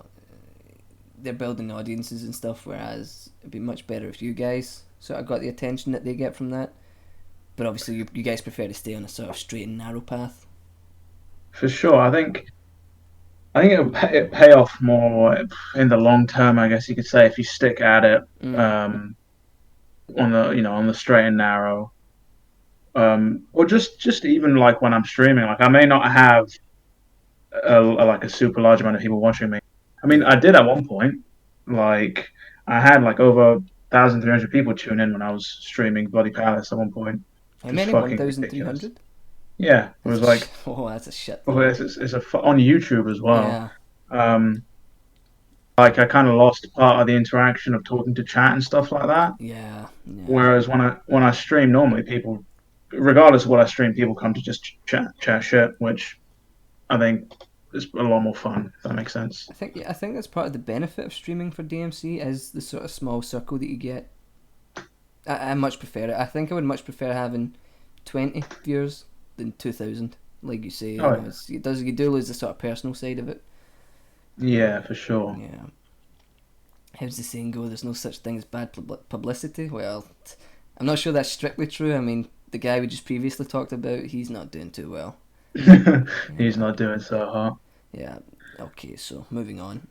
they're building audiences and stuff, whereas it'd be much better if you guys sort of got the attention that they get from that. But obviously, you guys prefer to stay on a sort of straight and narrow path. For sure. I think it'll pay off more in the long term, I guess you could say, if you stick at it Mm. um, on the straight and narrow, or just even like when I'm streaming. Like I may not have like a super large amount of people watching me. I mean, Yeah. I did at one point. Like I had like over 1,300 people tune in when I was streaming Bloody Palace at one point. How Just many? fucking ridiculous. 1,300? Yeah, it That's was like oh, that's a shit well, ton. it's on YouTube as well. Yeah. Um, like I kind of lost part of the interaction of talking to chat and stuff like that. Yeah. Yeah. Whereas when I stream normally, people, regardless of what I stream, people come to just chat shit, which I think is a lot more fun. If that makes sense. I think that's part of the benefit of streaming for DMC is the sort of small circle that you get. I much prefer it. I think I would much prefer having 20 viewers than 2,000. Like you say, Oh yeah, you do lose the sort of personal side of it. yeah, for sure. Yeah. How's the saying go? There's no such thing as bad publicity. Well, I'm not sure that's strictly true. I mean, the guy we just previously talked about, he's not doing too well. He's Yeah. not doing so hot. Yeah. Okay, so moving on.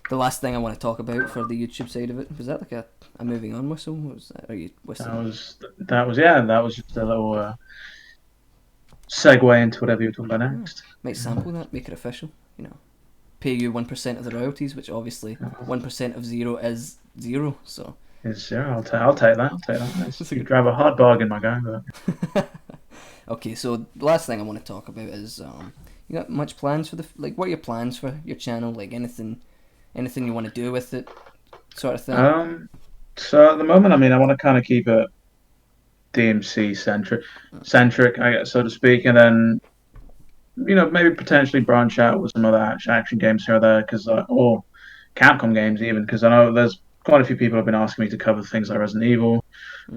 The last thing I want to talk about for the YouTube side of it was that like a moving on whistle? What was that? Are you That whistling? was that was yeah. That was just a little segue into whatever you're talking about Yeah. next. Might sample that, make it official. You know, pay you 1% of the royalties, which obviously Uh, 1% of zero is zero. So yeah, I'll take that. I'll take that. it's a You good. drive a hard bargain, my guy. But Okay, so the last thing I want to talk about is you got much plans for like what are your plans for your channel? Like anything you want to do with it, sort of thing. um, so at the moment, I mean, I want to kind of keep it DMC centric, I guess, so to speak, and then maybe potentially branch out with some other action games here or there, or Capcom games even, because I know there's quite a few people have been asking me to cover things like Resident Evil,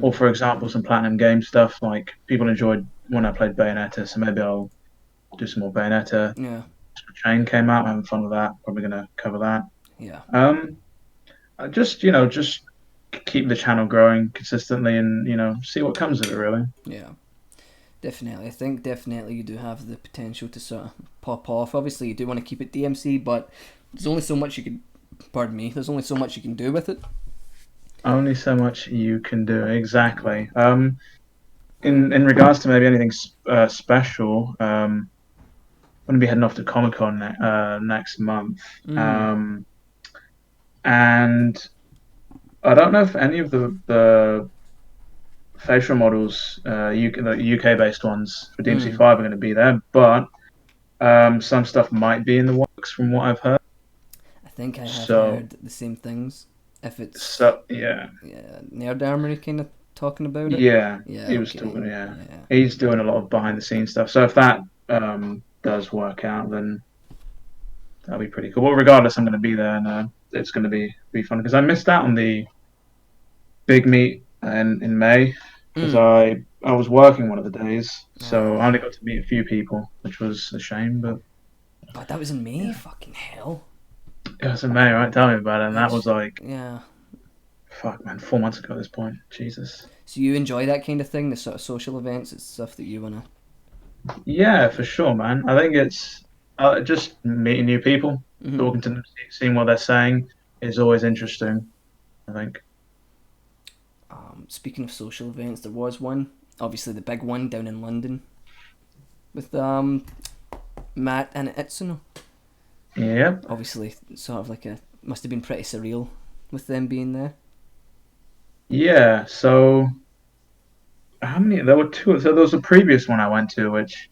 or Mm. for example, some Platinum game stuff. Like people enjoyed when I played Bayonetta, so maybe I'll do some more Bayonetta. Yeah, Chain came out, I'm having fun with that. Probably gonna cover that. yeah, Just keep the channel growing consistently, and see what comes of it. Really. yeah. Definitely, I think definitely you do have the potential to sort of pop off. Obviously, you do want to keep it DMC, but there's only so much you can. Pardon me. There's only so much you can do with it. Only so much you can do. Exactly. In regards to maybe anything special, I'm going to be heading off to Comic Con next month, Mm. um, and I don't know if any of the facial models, the UK based ones for Mm. DMC5 are going to be there, but some stuff might be in the works from what I've heard. I think I have So, heard the same things. If it's so yeah, Nerd Armory kind of talking about it. yeah, Yeah. he was Okay. talking. Yeah, Yeah. he's doing a lot of behind the scenes stuff. So if that does work out, then that'll be pretty cool. Well, regardless, I'm going to be there, and it's going to be fun because I missed out on the big meet in May because Mm. I was working one of the days, so I only Ah. got to meet a few people, which was a shame. But But that was in May. Fucking hell. It was in May, right? Tell me about it. And that was like, Yeah. fuck, man, 4 months ago at this point. Jesus. So you enjoy that kind of thing, the sort of social events, it's stuff that you wanna. Yeah, for sure, man. I think it's just meeting new people, Mm-hmm. talking to them, seeing what they're saying is always interesting, I think. Speaking of social events, there was one, obviously the big one down in London with Matt and Itsuno. Yeah. Obviously, sort of like a must have been pretty surreal with them being there. Yeah. So, how many? There were two. So, there was a previous one I went to, which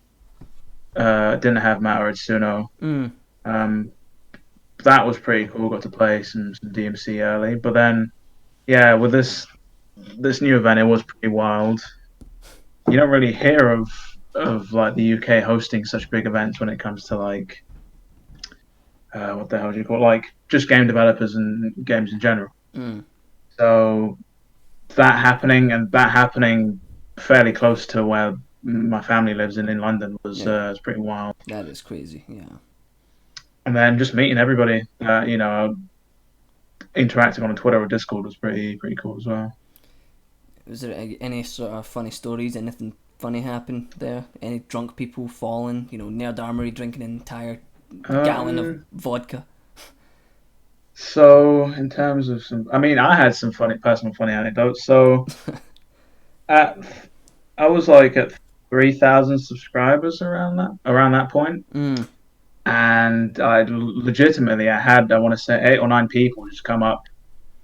didn't have Matt or Itsuno. Mm. Um, that was pretty cool. Got to play some DMC early, but then yeah, with this new event, it was pretty wild. You don't really hear of like the UK hosting such big events when it comes to like what the hell do you call it? Like just game developers and games in general. Mm. So that happening fairly close to where my family lives in London Yeah, was pretty wild. that is crazy. Yeah. And then just meeting everybody, interacting on Twitter or Discord was pretty cool as well. Was there any sort of funny stories? Anything funny happened there? Any drunk people falling? Nerd Armory drinking an entire gallon of Um, vodka. so in terms of I mean, I had some personal funny anecdotes. So at, I was like at 3,000 subscribers around that point, Mm. and I had I want to say 8 or 9 people just come up,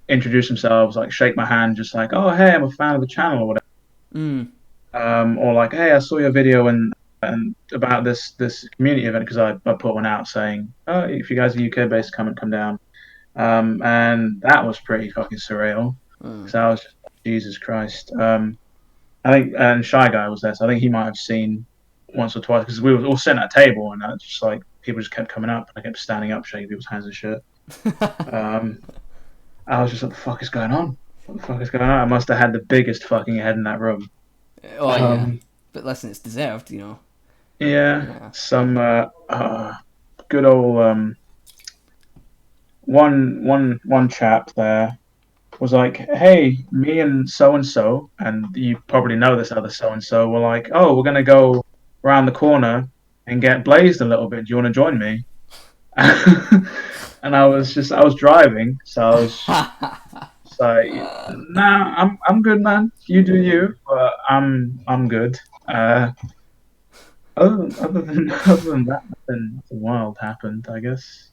introduce themselves, like shake my hand, just like, oh hey, I'm a fan of the channel or whatever, Mm. or like, hey, I saw your video and about this community event because I put one out saying, oh, if you guys are UK based, come down. And that was pretty fucking surreal. Mm. So I was just like, Jesus Christ. I think, and Shy Guy was there, so I think he might have seen once or twice because we were all sitting at a table and just like people just kept coming up and I kept standing up, shaking people's hands and shit. Um, I was just like, what the fuck is going on? What the fuck is going on? I must have had the biggest fucking head in that room. Oh yeah, Um, but listen, it's deserved. yeah, Yeah. some good old one chap there was like, "Hey, me and so, and you probably know this other so and so, were like, oh, we're gonna go around the corner and get blazed a little bit. Do you want to join me?" And I was driving, so I was just like, "Nah, I'm good, man. You do you, but I'm good." Uh, other than that, nothing wild happened. I guess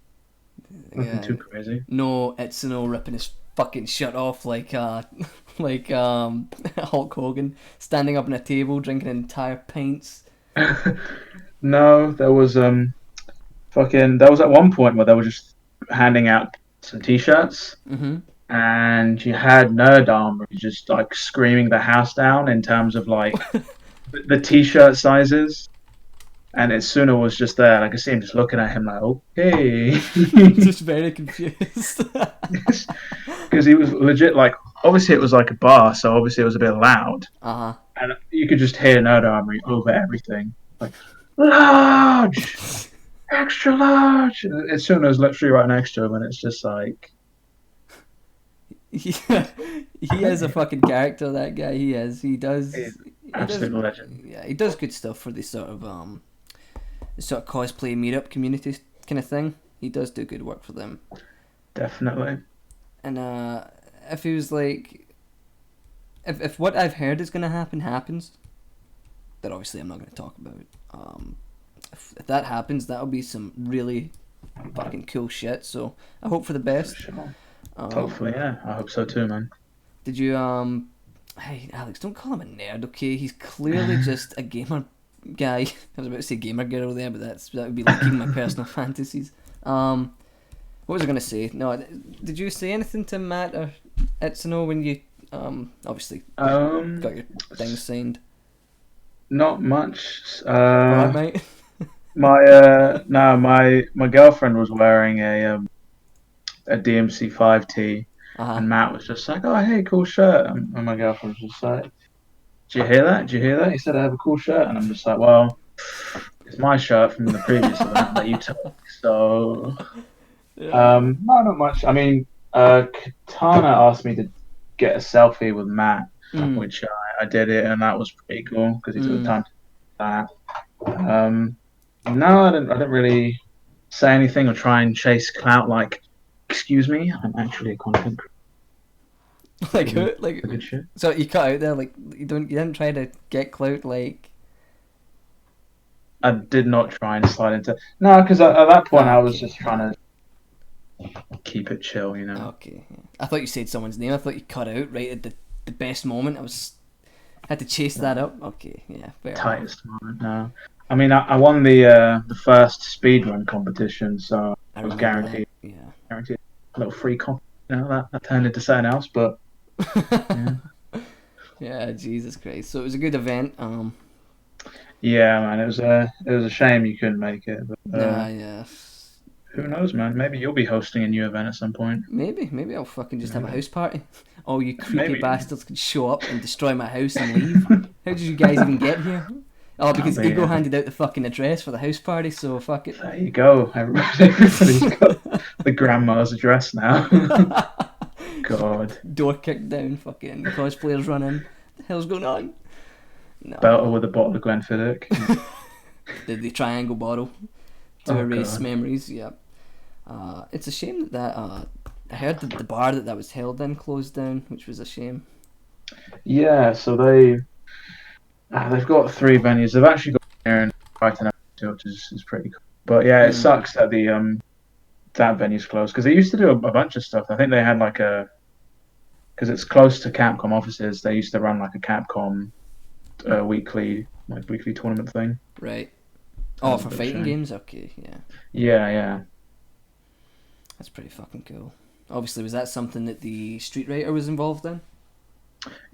nothing Yeah. too crazy. No, Itsuno ripping his fucking shirt off like like Hulk Hogan standing up on a table drinking entire pints. No, there was fucking there was at one point where they were just handing out some t-shirts Mm-hmm. and you had Nerd Armory just like screaming the house down in terms of like the t-shirt sizes, and Suna was just there. Like I see him just looking at him like, okay. Just very confused. Because he was legit like, obviously it was like a bar, so obviously it was a bit loud, Uh-huh. and you could just hear Nerd Armory over everything, like large, extra large. And Suna's literally right next to him, and it's just like, Yeah, he is a fucking character. That guy, he is. He he's does. He does. absolute legend. Yeah, he does good stuff for the sort of cosplay meetup community kind of thing. He does do good work for them. Definitely. And if he was like, if what I've heard is gonna happens, that obviously I'm not gonna talk about. If that happens, that'll be some really fucking cool shit. So I hope for the For best. sure. Um, Hopefully, yeah. I hope so too, man. Did you Hey Alex, don't call him a nerd, okay? He's clearly just a gamer guy. I was about to say gamer girl there, but that would be leaking my personal fantasies. What was I gonna say? No, did you say anything to Matt or Itsuno when you obviously got your thing signed? Not much. Alright, mate. My no, my girlfriend was wearing a DMC5 tee, Uh-huh. and Matt was just like, "Oh, hey, cool shirt," and my girlfriend was just like, "Did you hear that? Did you hear that?" He said, "I have a cool shirt," and I'm just like, "Well." It's my shirt from the previous event that you took. So, Yeah. no, not much. I mean, Katana asked me to get a selfie with Matt, Mm, which I did it, and that was pretty cool because he took the mm. time to do that. No, I didn't really say anything or try and chase clout. Like, excuse me, I'm actually a content creator Like doing who? Like good shit. so you cut out there. Like you didn't try to get clout. Like I did not try and slide into no, because at that point I was okay, just yeah. trying to keep it chill, you know. Okay. Yeah. I thought you said someone's name. I thought you cut out right at the best moment. Had to chase that up. Okay, yeah, fair enough. Tightest moment. No, I mean I won the first speedrun competition, so I I was remember that. guaranteed a little free comp. You know that turned into something else, but Yeah. yeah, Yeah, Jesus Christ. So it was a good event. yeah, man, it was a shame you couldn't make it, but Nah, yeah. who Yeah. knows, man? Maybe you'll be hosting a new event at some point. Maybe I'll fucking just have a Maybe, house party. All you creepy maybe bastards can show up and destroy my house and leave. How did you guys even get here? Oh, that'll because be. Ego handed out the fucking address for the house party, so fuck it. There you go. Everybody's got the grandma's address now. God. Door kicked down, fucking cosplayers running. What the hell's going on? Belter No. with a bottle of Glenfiddich. The triangle bottle to Oh erase God. memories, yep. It's a shame that I heard that the bar that was held in closed down, which was a shame. Yeah, so they've got three venues. They've actually got here in Brighton, which is pretty cool. But yeah, it Mm, sucks that the that venue's closed because they used to do a bunch of stuff. I think they had like a because it's close to Capcom offices. They used to run like a Capcom weekly tournament thing. right. That Oh, was a for bit of a fighting shame. games? Okay, yeah. Yeah, yeah. That's pretty fucking cool. Obviously, was that something that the Street Writer was involved in?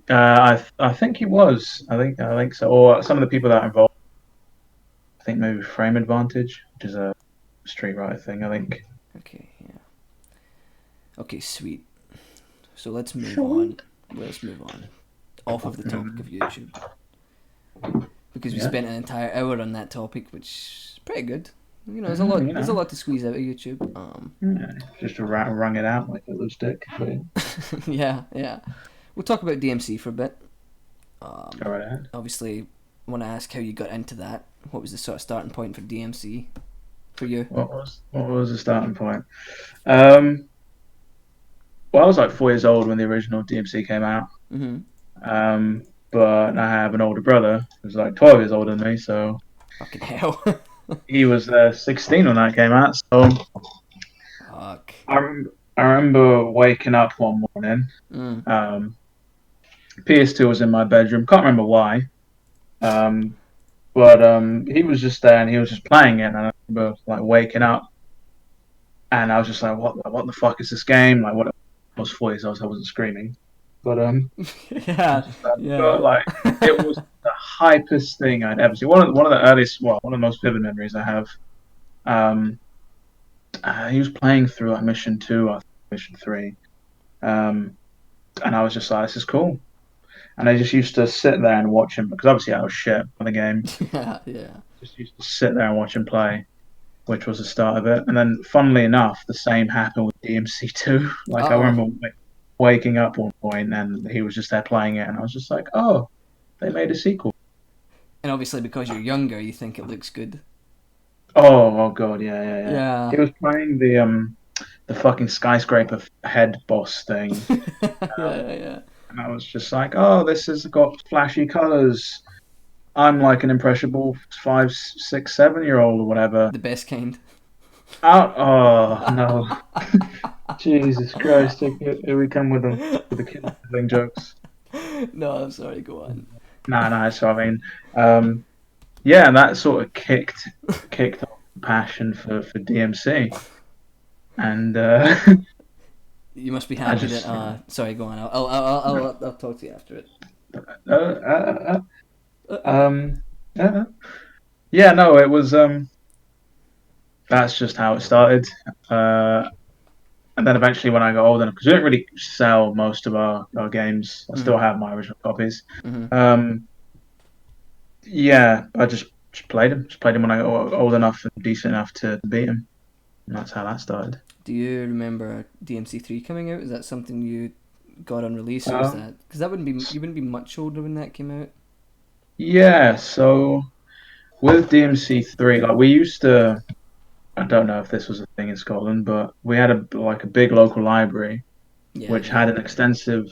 I think he was. I think so. Or some of the people that are involved. I think maybe Frame Advantage, which is a Street Writer thing. I think. Okay, yeah. Okay, sweet. So let's move on. Sweet. Let's move on. Off of the topic of YouTube. Because we Yeah. spent an entire hour on that topic, which is pretty good. You know, You there's a know. lot to squeeze out of YouTube. Yeah, just to wrung it out like a loose stick. But Yeah, yeah. We'll talk about DMC for a bit. go right ahead. Obviously, I want to ask how you got into that. What was the sort of starting point for DMC for you? What was the starting point? Um, well, I was like 4 years old when the original DMC came out. Mm-hmm. Um, but I have an older brother who's like 12 years older than me, so Fucking hell. he was 16 when that came out. So Fuck. I remember waking up one morning. Mm. Um, PS2 was in my bedroom. Can't remember why. Um, but he was just there and he was just playing it. And I remember like waking up and I was just like, what the fuck is this game? Like, what? I was 4 years old, so I wasn't screaming. But I was Yeah, just like, yeah. but, like it was the hypest thing I'd ever seen. One of the earliest, well, one of the most vivid memories I have. Um, he was playing through like mission two, or mission three, um, and I was just like, this is cool. And I just used to sit there and watch him because obviously I was shit on the game. Yeah, yeah. Just used to sit there and watch him play, which was the start of it. And then, funnily enough, the same happened with DMC2. Like I Uh remember waking up one point and he was just there playing it, and I was just like, oh, they made a sequel. And obviously, because you're younger, you think it looks good. Oh god, yeah, yeah, yeah. Yeah. He was playing the fucking skyscraper head boss thing, Yeah, yeah. and I was just like, oh, this has got flashy colors. I'm like an impressionable 5, 6, 7 year old or whatever. The best kind. Out. Oh no, Jesus Christ! Here we come with the killing jokes. No, I'm sorry, go on. Nah, nah. So I mean, um, yeah, and that sort of kicked off the passion for DMC, and You must be I happy that. just Sorry, go on. I'll talk to you after it. uh, uh, um uh, yeah, no, it was that's just how it started. And then eventually, when I got older, because we didn't really sell most of our games, I still Mm, have my original copies. mm-hmm. Um, yeah, I just just played him. Just played him when I got old enough and decent enough to beat him. And that's how that started. Do you remember DMC3 coming out? Is that something you got on release, or was Um, that because that wouldn't be you wouldn't be much older when that came out? yeah, so with DMC3, like we used to, I don't know if this was a thing in Scotland, but we had a big local library Yeah, which yeah. had an extensive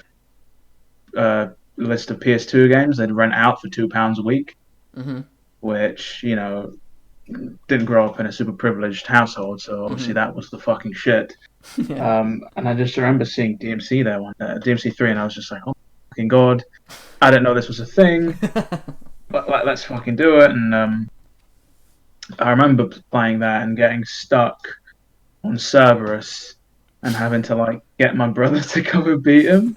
uh, list of PS2 games they'd rent out for £2 a week, Mhm. which didn't grow up in a super privileged household, so obviously Mhm. that was the fucking shit. Yeah. And I just remember seeing DMC there DMC3, and I was just like, oh fucking god, I didn't know this was a thing. But let's fucking do it. And I remember playing that and getting stuck on Cerberus and having to like get my brother to come and beat him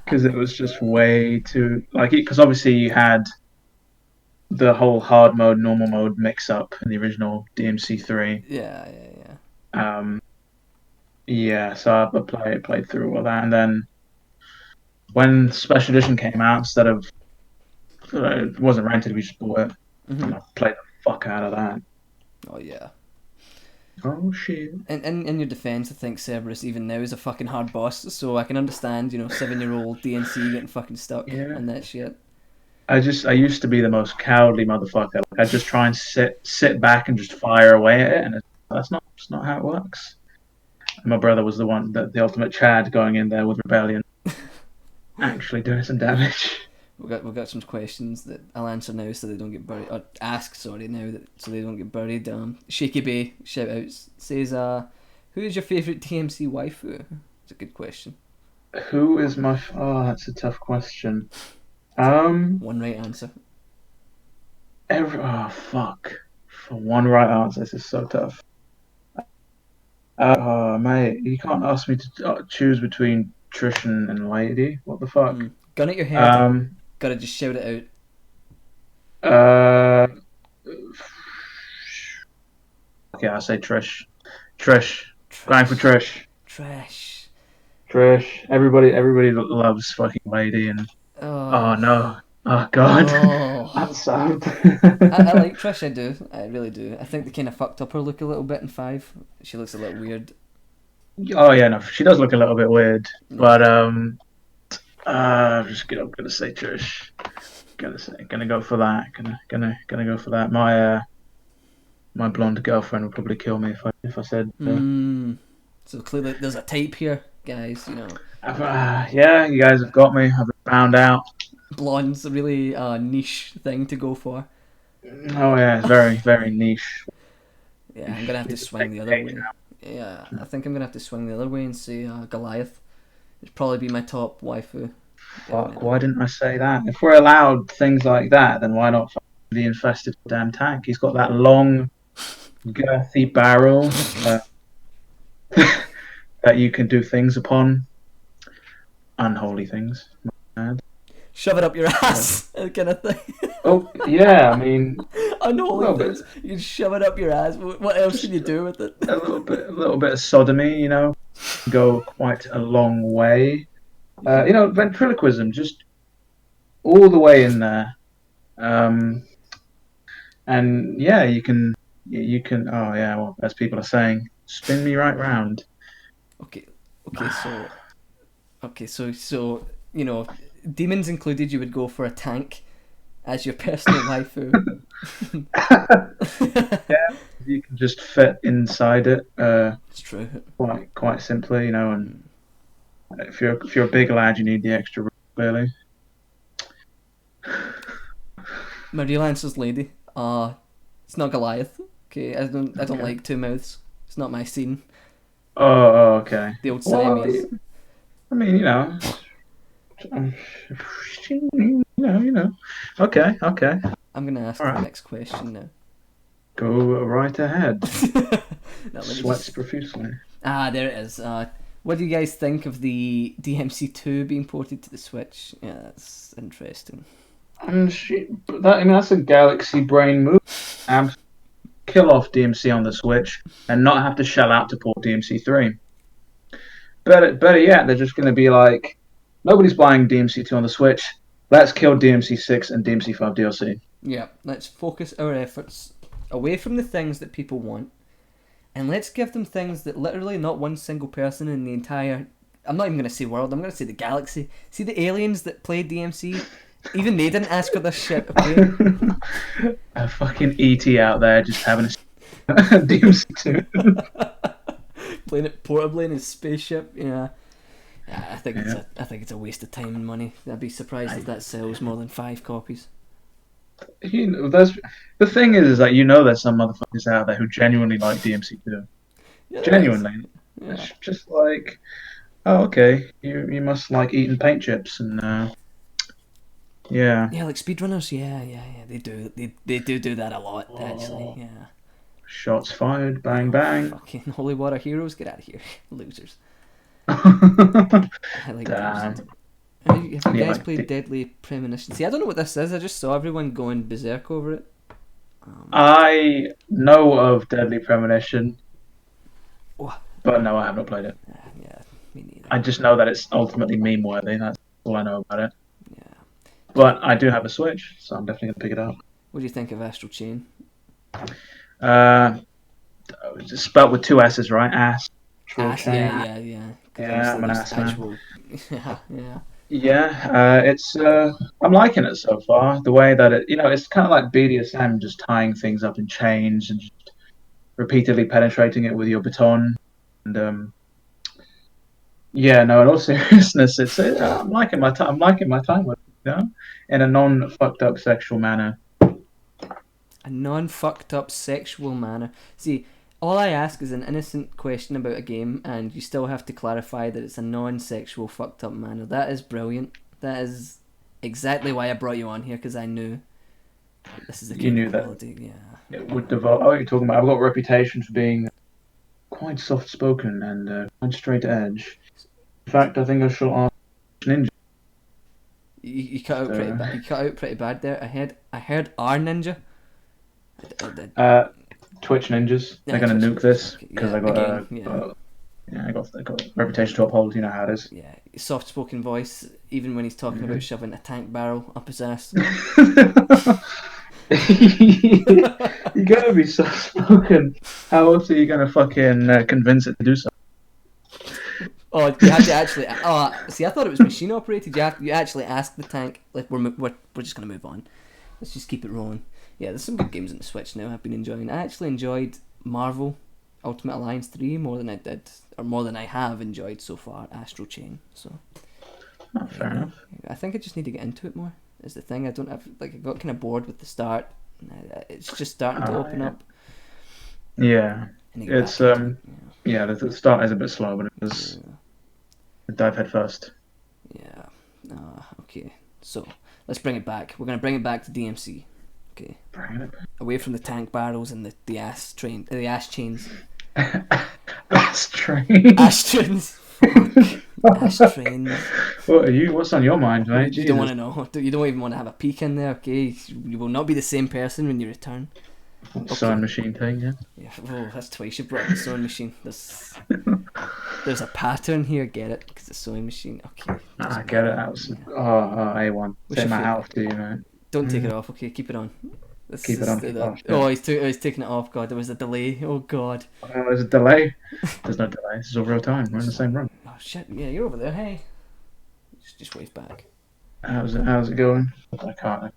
because it was just way too like because obviously you had the whole hard mode, normal mode mix up in the original DMC3. Yeah, yeah, yeah. Um, yeah, so I played through all that, and then when Special Edition came out, instead of it wasn't rented, we just bought it, and Mhm. I played the fuck out of that. Oh yeah. Oh shit! And in your defense, I think Cerberus even now is a fucking hard boss, so I can understand, 7-year-old DNC getting fucking stuck Yeah, on that shit. I used to be the most cowardly motherfucker. Like, I just try and sit back and just fire away at it, and that's not how it works. And my brother was the ultimate Chad going in there with rebellion, actually doing some damage. We got some questions that I'll answer now so they don't get buried. Or ask, sorry, now so they don't get buried. Shaky Bay shout outs says, who is your favourite DMC waifu? It's a good question. Who is my? Oh, that's a tough question. Um, One right answer. oh fuck. For one right answer, this is so tough. Oh mate, you can't ask me to choose between Trish and Lady. What the fuck? Gun at your head. Um, Gotta just shout it out. uh, okay, I'll say Trish. Trish, going for Trash. Trish. Trash. Trish. Everybody loves fucking Lady, and oh Oh. no, oh god, Oh. that's sad. I like Trish, I do. I really do. I think they kind of fucked up her look a little bit in 5. She looks a little weird. Oh yeah, no, she does look a little bit weird, but Yeah. I'm gonna say Trish. Gonna go for that. Gonna go for that. My blonde girlfriend would probably kill me if I said. So clearly there's a type here, guys, Yeah, you guys have got me. I've found out. Blonde's a really niche thing to go for. Oh yeah, it's very niche. Yeah, I'm gonna have to It's a swing the other way. Yeah, I think I'm gonna have to swing the other way and say Goliath. It'd probably be my top waifu. Fuck, Definitely. why didn't I say that? If we're allowed things like that, then why not the infested damn tank? He's got that long, girthy barrel that you can do things upon. Unholy things. Shove it up your ass, kind of thing. Oh, yeah, I mean, a Unholy little bit. things. You can shove it up your ass. What else can Just you do with it? a little bit of sodomy, go quite a long way. Ventriloquism, just all the way in there. Um, and yeah, you can. Oh yeah, well, as people are saying, spin me right round. Okay, okay, so demons included, you would go for a tank as your personal waifu. Yeah, you can just fit inside it, It's true. quite simply, and if you're a big lad, you need the extra room, clearly. My real answer's lady. It's not Goliath. Okay, I don't Okay. like two mouths. It's not my scene. Okay. The old Well, Siamese. I mean, Okay, okay. I'm gonna All ask the right. next question now. Go right ahead. Now let me Sweats just. profusely. There it is. What do you guys think of the DMC2 being ported to the Switch? Yeah, that's interesting. And that's a galaxy brain move. Kill off DMC on the Switch and not have to shell out to port DMC3. Better yet, they're just going to be like, nobody's buying DMC2 on the Switch. Let's kill DMC6 and DMC5 DLC. Yeah, let's focus our efforts away from the things that people want, and let's give them things that literally not one single person in the entire, I'm not even going to say world, I'm going to say the galaxy. See the aliens that played DMC? Even they didn't ask for this shit, okay? A fucking ET out there just having a DMC2. Playing it portably in his spaceship, yeah. Yeah, Yeah. I think it's a waste of time and money. I'd be surprised if that sells more than 5 copies. The thing is that there's some motherfuckers out there who genuinely like DMC2. Yeah, there is. Genuinely. Yeah. It's just like, oh, okay, you must like eating paint chips and yeah, Yeah, like speedrunners, yeah. They do that a lot, actually, oh, yeah. shots fired, bang Oh, bang. fucking holy water heroes, get out of here, losers. I like DMC. Damn. Have you Yeah, guys like played Deadly Premonition? See, I don't know what this is. I just saw everyone going berserk over it. I know of Deadly Premonition, Oh, but no, I have not played it. yeah, me neither. I just know that it's ultimately meme worthy. That's all I know about it. Yeah. But I do have a Switch, so I'm definitely gonna pick it up. What do you think of Astral Chain? Uh, it's spelled with two S's, right? Astral Ass, yeah, Chain. yeah. Because Yeah, obviously I'm an there's ass man. actual. Yeah. Yeah, it's I'm liking it so far. The way that it's kind of like BDSM, just tying things up in chains and just repeatedly penetrating it with your baton. And yeah, no, in all seriousness, I'm liking my time. I'm liking my time with it, in a non fucked up sexual manner. A non fucked up sexual manner. See, all I ask is an innocent question about a game, and you still have to clarify that it's a non sexual fucked up manner. That is brilliant. That is exactly why I brought you on here, because I knew this is the You kind of knew that quality. Yeah. it would devolve. Oh, you're talking about. I've got a reputation for being quite soft spoken and quite straight edge. In fact, I think I shall ask Ninja. You cut out pretty So, bad. You cut out pretty bad there. I heard our ninja. I did. Twitch ninjas. They're Yeah, gonna Twitch nuke ninjas. this Okay, because yeah, I got again, a yeah. I got a reputation to uphold. You know how it is. Yeah, soft spoken voice, even when he's talking about shoving a tank barrel up his ass. You gotta be soft spoken. How else are you gonna fucking convince it to do something? Oh, you had to actually. Oh, see, I thought it was machine operated. You actually asked the tank, like, we're just gonna move on. Let's just keep it rolling. Yeah, there's some good games on the Switch now. I've been enjoying. I actually enjoyed Marvel Ultimate Alliance 3 more than I did, or more than I have enjoyed so far. Astral Chain. So Oh, there you fair go. enough. I think I just need to get into it more. Is the thing. I don't have I got kind of bored with the start. It's just starting to open Yeah. up. Yeah, I need to get it's back into it. yeah. The start is a bit slow, but it was Yeah. dive head first. Yeah. Okay. So let's bring it back. We're gonna bring it back to DMC. Okay. Bring it Away from the tank barrels and the ass chains. That's train. Ash trains. Fuck. Ash trains. What are you? What's on your mind, mate? You don't want Jesus. to know. You don't even want to have a peek in there. Okay. You will not be the same person when you return. Sewing machine thing, yeah. Yeah. Oh, that's twice you brought up the sewing machine. There's a pattern here. Get it? Because the sewing machine. Okay. I get it. That was A1. What's Take your my hat favourite? off to you, mate. Don't take it off. Okay, keep it on. Keep it on. Oh, shit. Oh, he's taking it off. God, there was a delay. Oh God. Oh, there's a delay. There's no delay. This is all real time. We're in the same room. Oh shit. Yeah, you're over there. Hey. Just wave back. How's it going? I can't.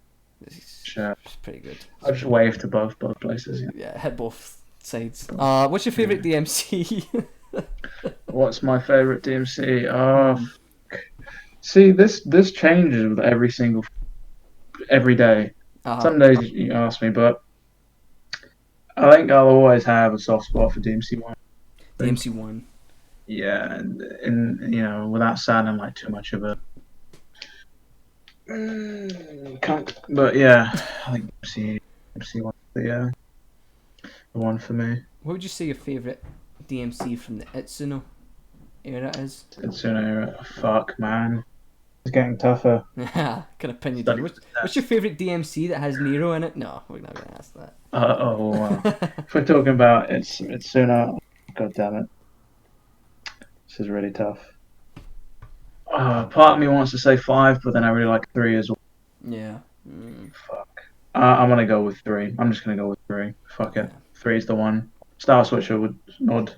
Sure. It's pretty good. I just waved to both places. Yeah. Yeah, hit both sides. What's your favourite DMC? What's my favorite DMC? See, this changes with every day. Some days you ask me, but I think I'll always have a soft spot for DMC1. DMC1. Yeah, and without sounding like too much of a cunt, but yeah, I think DMC1 is the one for me. What would you say your favourite DMC from the Itsuno era is? It's fuck, man. It's getting tougher. Yeah, kind of pin you down. What's your favourite DMC that has Nero in it? No, we're not going to ask that. If we're talking about it's sooner. God damn it. This is really tough. Part of me wants to say 5, but then I really like 3 as well. Yeah. Fuck. I'm gonna go with 3. I'm just gonna go with 3. Fuck it. Yeah, 3 is the one. Star Switcher would nod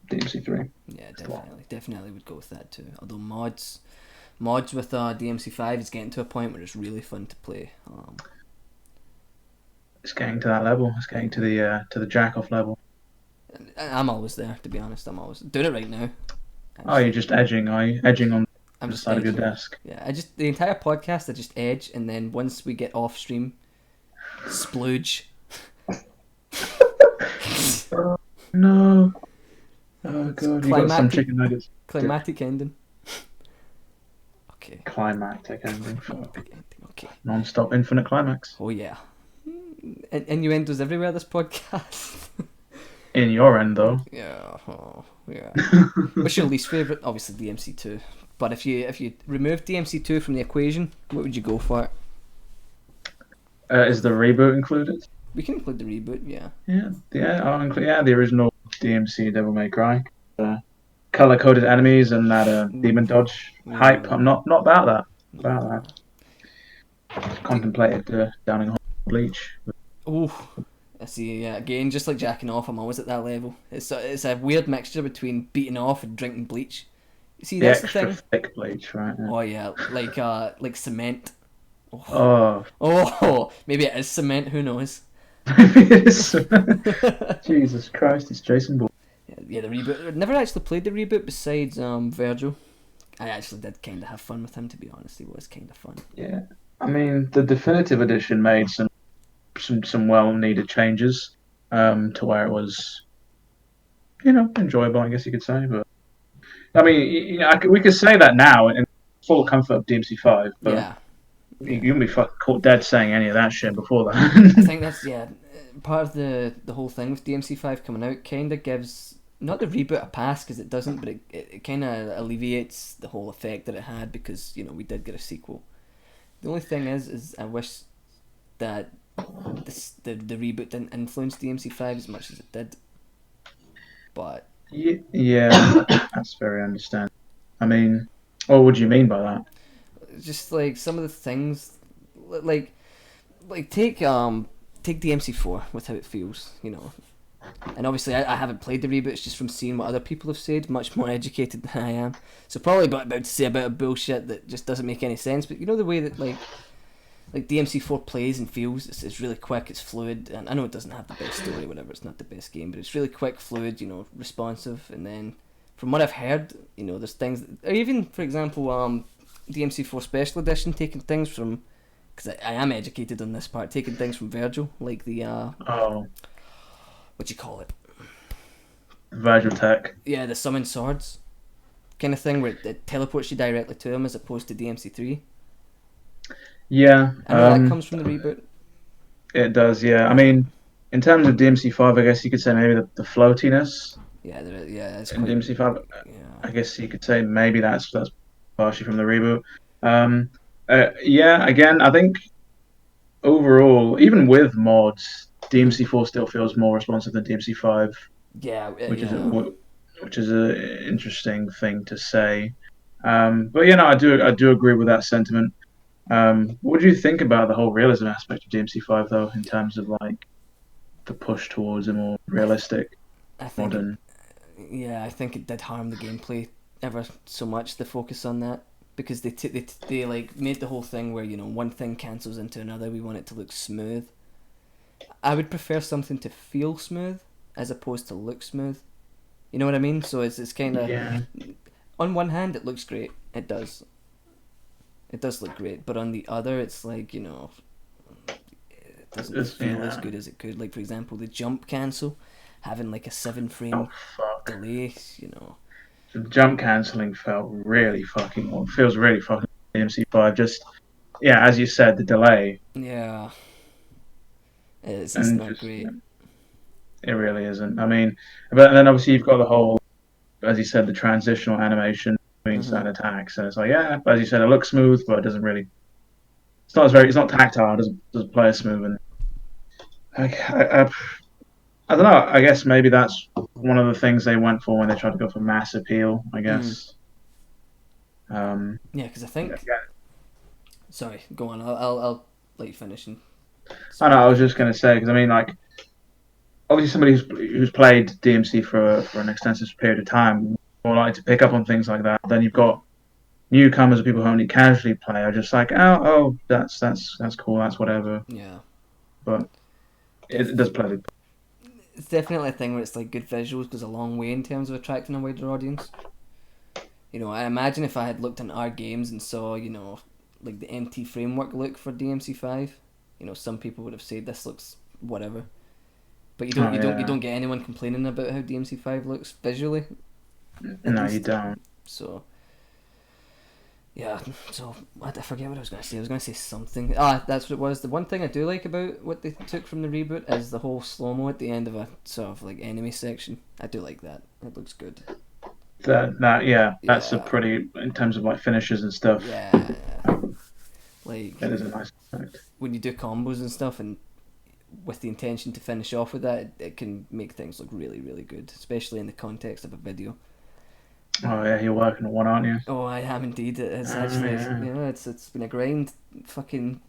DMC 3. yeah, It's the one. definitely would go with that too. Although mods with DMC5 is getting to a point where it's really fun to play. It's getting to that level. It's getting to the jack off level. I'm always there, to be honest. I'm always doing it right now. Oh, you're Actually, just edging, are you? Edging on I'm the just side of your edging. desk. Yeah, the entire podcast I just edge, and then once we get off stream, splooge. No. Oh It's god, you got some climactic, chicken nuggets. climactic ending. Okay, Climactic ending. climactic ending. Okay. Non-stop infinite climax. Oh yeah. Innuendos everywhere. This podcast. In your end, though. Yeah. Oh, yeah. What's your least favorite? Obviously DMC2. But if you remove DMC2 from the equation, what would you go for? Is the reboot included? We can include the reboot. Yeah. Yeah. I'll include the original DMC Devil May Cry. Color-coded enemies and that demon dodge hype. I'm not about that. About that. Contemplated downing hole bleach. Oh, I see. Yeah, again, just like jacking off, I'm always at that level. It's a weird mixture between beating off and drinking bleach. You see, The that's the extra thing. thick bleach, right? Yeah. Oh yeah, like cement. Oh, Oh, maybe it is cement. Who knows? maybe it is. Jesus Christ, it's Jason Bourne. Yeah, the reboot. I never actually played the reboot besides Virgil. I actually did kind of have fun with him, to be honest. He was kind of fun. Yeah, I mean the definitive edition made some well-needed changes to where it was, enjoyable, I guess you could say. But I mean, we could say that now in full comfort of DMC5, but Yeah, you yeah. can be fucking caught dead saying any of that shit before I that. think that's part of the whole thing with DMC5 coming out. Kind of gives not the reboot a pass because it doesn't, but it kind of alleviates the whole effect that it had because we did get a sequel. The only thing is I wish that the reboot didn't influence DMC5 as much as it did. But Yeah, that's very understandable. I mean, what would you mean by that? just like some of the things, like take DMC4 with how it feels, And obviously, I haven't played the reboots just from seeing what other people have said, much more educated than I am. So probably about to say about a bullshit that just doesn't make any sense. But the way that like DMC4 plays and feels, it's really quick, it's fluid, and I know it doesn't have the best story, whatever. It's not the best game, but it's really quick, fluid, responsive. And then from what I've heard, there's things, or even for example, DMC4 Special Edition taking things from, because I am educated on this part, taking things from Virgil, like the Oh, what do you call it? Virgil Tech. Yeah, the summon swords kind of thing where it teleports you directly to him as opposed to DMC3. Yeah, I know that comes from the reboot. it does. Yeah, I mean, in terms of DMC5, I guess you could say maybe the floatiness Yeah, it's in quite. DMC5. Yeah, I guess you could say maybe that's partially from the reboot. Yeah, again, I think overall, even with mods, DMC4 still feels more responsive than DMC5, yeah, which is yeah. which is an interesting thing to say. But no, I do agree with that sentiment. What do you think about the whole realism aspect of DMC5 though, in terms of like the push towards a more realistic, I think modern? I think it did harm the gameplay ever so much. The focus on that because they like made the whole thing where one thing cancels into another. We want it to look smooth. I would prefer something to feel smooth as opposed to look smooth. You know what I mean? So it's kind of, Yeah, on one hand it looks great. It does. It does look great, but on the other, it's like it doesn't feel as good as it could. Like for example, the jump cancel, having like a 7 frame oh fuck. delay. The jump cancelling feels really fucking DMC5. Just as you said, the delay Yeah, it's and not just great. it really isn't. I mean, but then obviously you've got the whole, as you said, the transitional animation between Hmm. certain attacks, and it's like as you said, it looks smooth, but it doesn't really. It's not tactile. It doesn't play as smooth, and I don't know. I guess maybe that's one of the things they went for when they tried to go for mass appeal. I Mm. guess. Um, Yeah, because I yeah, think. Sorry, go on. I'll let you finish. It's I know. I really was just going to say because I mean, like, obviously, somebody who's played DMC for an extensive period of time more likely to pick up on things like that. Then you've got newcomers or people who only casually play are just like, that's cool, that's whatever. yeah. But it Def- does play. it's definitely a thing where it's like good visuals goes a long way in terms of attracting a wider audience. You know, I imagine if I had looked into our games and saw, you know, like the MT framework look for DMC5, you know, some people would have said this looks whatever. But Oh you yeah, don't get anyone complaining about how DMC5 looks visually, at no, you least. don't. So yeah, so I forget what I was going to say. I was going to say something. Ah, that's what it was. The one thing I do like about what they took from the reboot is the whole slow mo at the end of a sort of like enemy section. I do like that. It looks good. That's a Yeah, pretty in terms of like finishes and stuff. yeah, yeah. Like That is a nice effect. when you do combos and stuff, and with the intention to finish off with that, it can make things look really, really good, especially in the context of a video. Oh yeah, you're working on one, aren't you? Oh, I am indeed. It's Oh actually, yeah. you know, it's been a grind. Fucking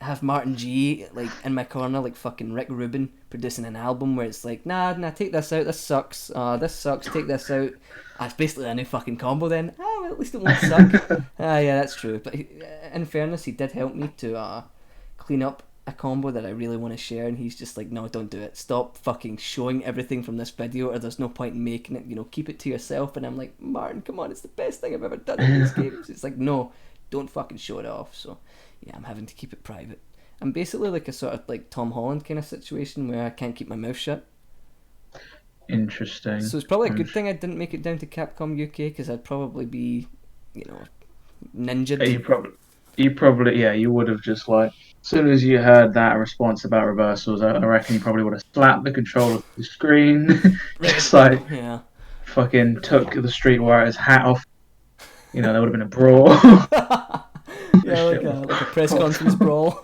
have Martin G like in my corner, like fucking Rick Rubin producing an album where it's like, nah, take this out. This sucks. This sucks. Take this out. It's basically a new fucking combo. Then, well, at least it won't suck. Yeah, that's true. But in fairness, he did help me to clean up a combo that I really want to share, and he's just like, no, don't do it. Stop fucking showing everything from this video, or there's no point in making it. You know, keep it to yourself. And I'm like, Martin, come on, it's the best thing I've ever done in these games. It's like, no, don't fucking show it off. So, yeah, I'm having to keep it private. I'm basically like a sort of like Tom Holland kind of situation where I can't keep my mouth shut. Interesting. So it's probably a good thing I didn't make it down to Capcom UK because I'd probably be, you know, ninja'd. Yeah, you would have just like, as soon as you heard that response about reversals, I reckon you probably would have slapped the controller off the screen, Right, just like yeah. fucking took the streetwriter's hat off. You know, there would have been a brawl. This Yeah, shit was like a press conference proper. brawl.